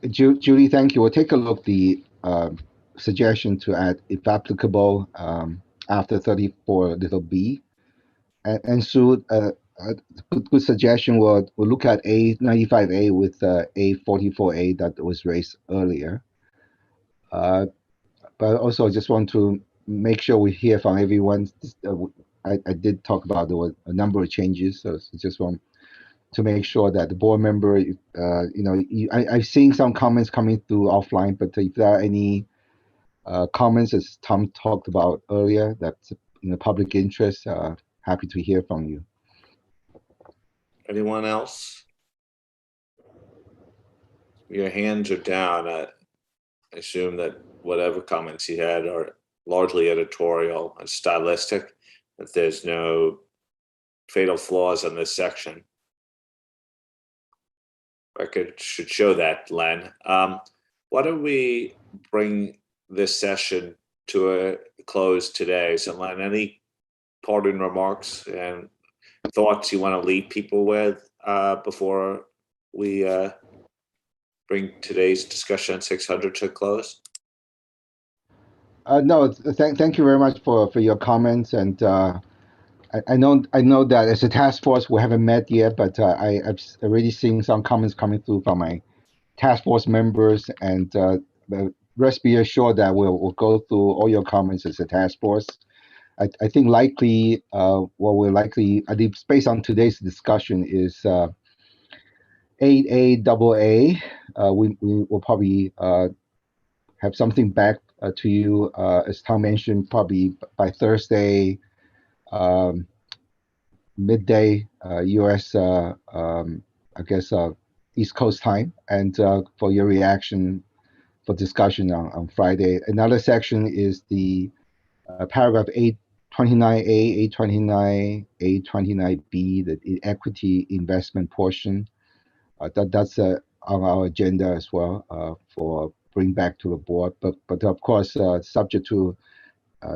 Julie, thank you. We'll take a look at the suggestion to add, if applicable, after 34 little b. And Sue, a good suggestion, we'll look at A95A with A44A that was raised earlier. But also, I just want to make sure we hear from everyone. I did talk about there were a number of changes, so I just want to make sure that the board member, I've seen some comments coming through offline, but if there are any comments, as Tom talked about earlier, that's in the public interest, happy to hear from you. Anyone else? Your hands are down. I assume that whatever comments you had are largely editorial and stylistic, that there's no fatal flaws in this section. Record should show that, Len. Why don't we bring this session to a close today? So Len, any parting remarks and thoughts you want to leave people with before we bring today's discussion on 600 to a close? No, thank you very much for your comments, and I know that as a task force we haven't met yet, but I've already seen some comments coming through from my task force members, and rest be assured that we'll go through all your comments as a task force. I think likely what we're likely, I think based on today's discussion, is 8A. We will probably have something back to you, as Tom mentioned, probably by Thursday midday U.S. I guess East Coast time, and for your reaction for discussion on Friday. Another section is the paragraph 829A, 829A, the equity investment portion. That's on our agenda as well for bring back to the board. But of course, subject to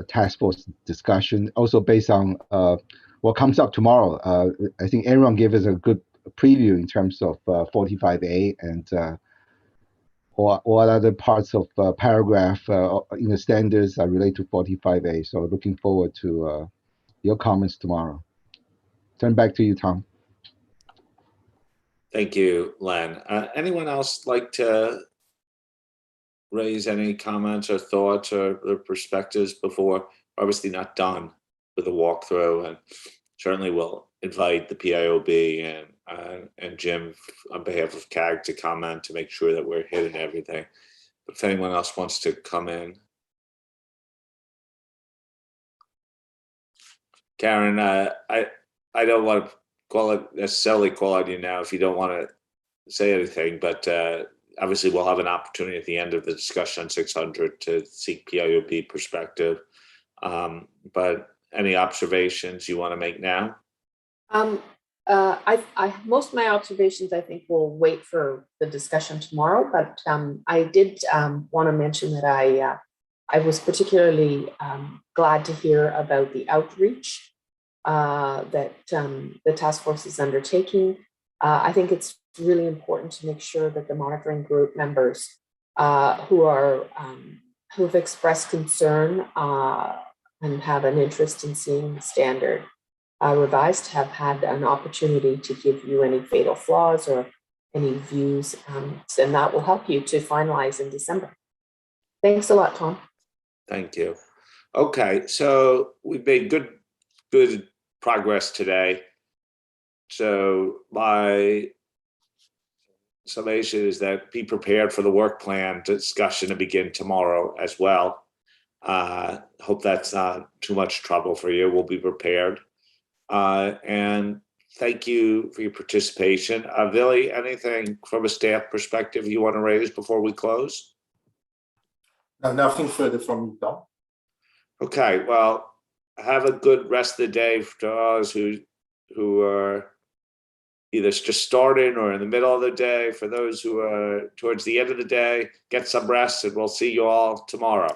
task force discussion, also based on what comes up tomorrow. I think everyone gave us a good preview in terms of 45A and all other parts of paragraph in the standards are related to 45A. So looking forward to your comments tomorrow. Turn back to you, Tom. Thank you, Len. Anyone else like to raise any comments or thoughts or perspectives before? Obviously not done with the walkthrough, and certainly we'll invite the PIOB and Jim on behalf of CAG to comment to make sure that we're hitting everything. But if anyone else wants to come in. Karen, I don't want to necessarily call on you now if you don't want to say anything, but obviously we'll have an opportunity at the end of the discussion on 600 to seek PIOB perspective. But any observations you want to make now? Most of my observations, I think, will wait for the discussion tomorrow. But I did want to mention that I was particularly glad to hear about the outreach that the task force is undertaking. I think it's really important to make sure that the monitoring group members who have expressed concern and have an interest in seeing the standard revised have had an opportunity to give you any fatal flaws or any views, and that will help you to finalize in December. Thanks a lot, Tom. Thank you. Okay, so we've made good progress today. So my summation is that be prepared for the work plan discussion to begin tomorrow as well. Hope that's not too much trouble for you. We'll be prepared. And thank you for your participation. Vili, anything from a staff perspective you want to raise before we close? No, nothing further from you, Tom. Okay, well, have a good rest of the day for those who are either just starting or in the middle of the day. For those who are towards the end of the day, get some rest, and we'll see you all tomorrow.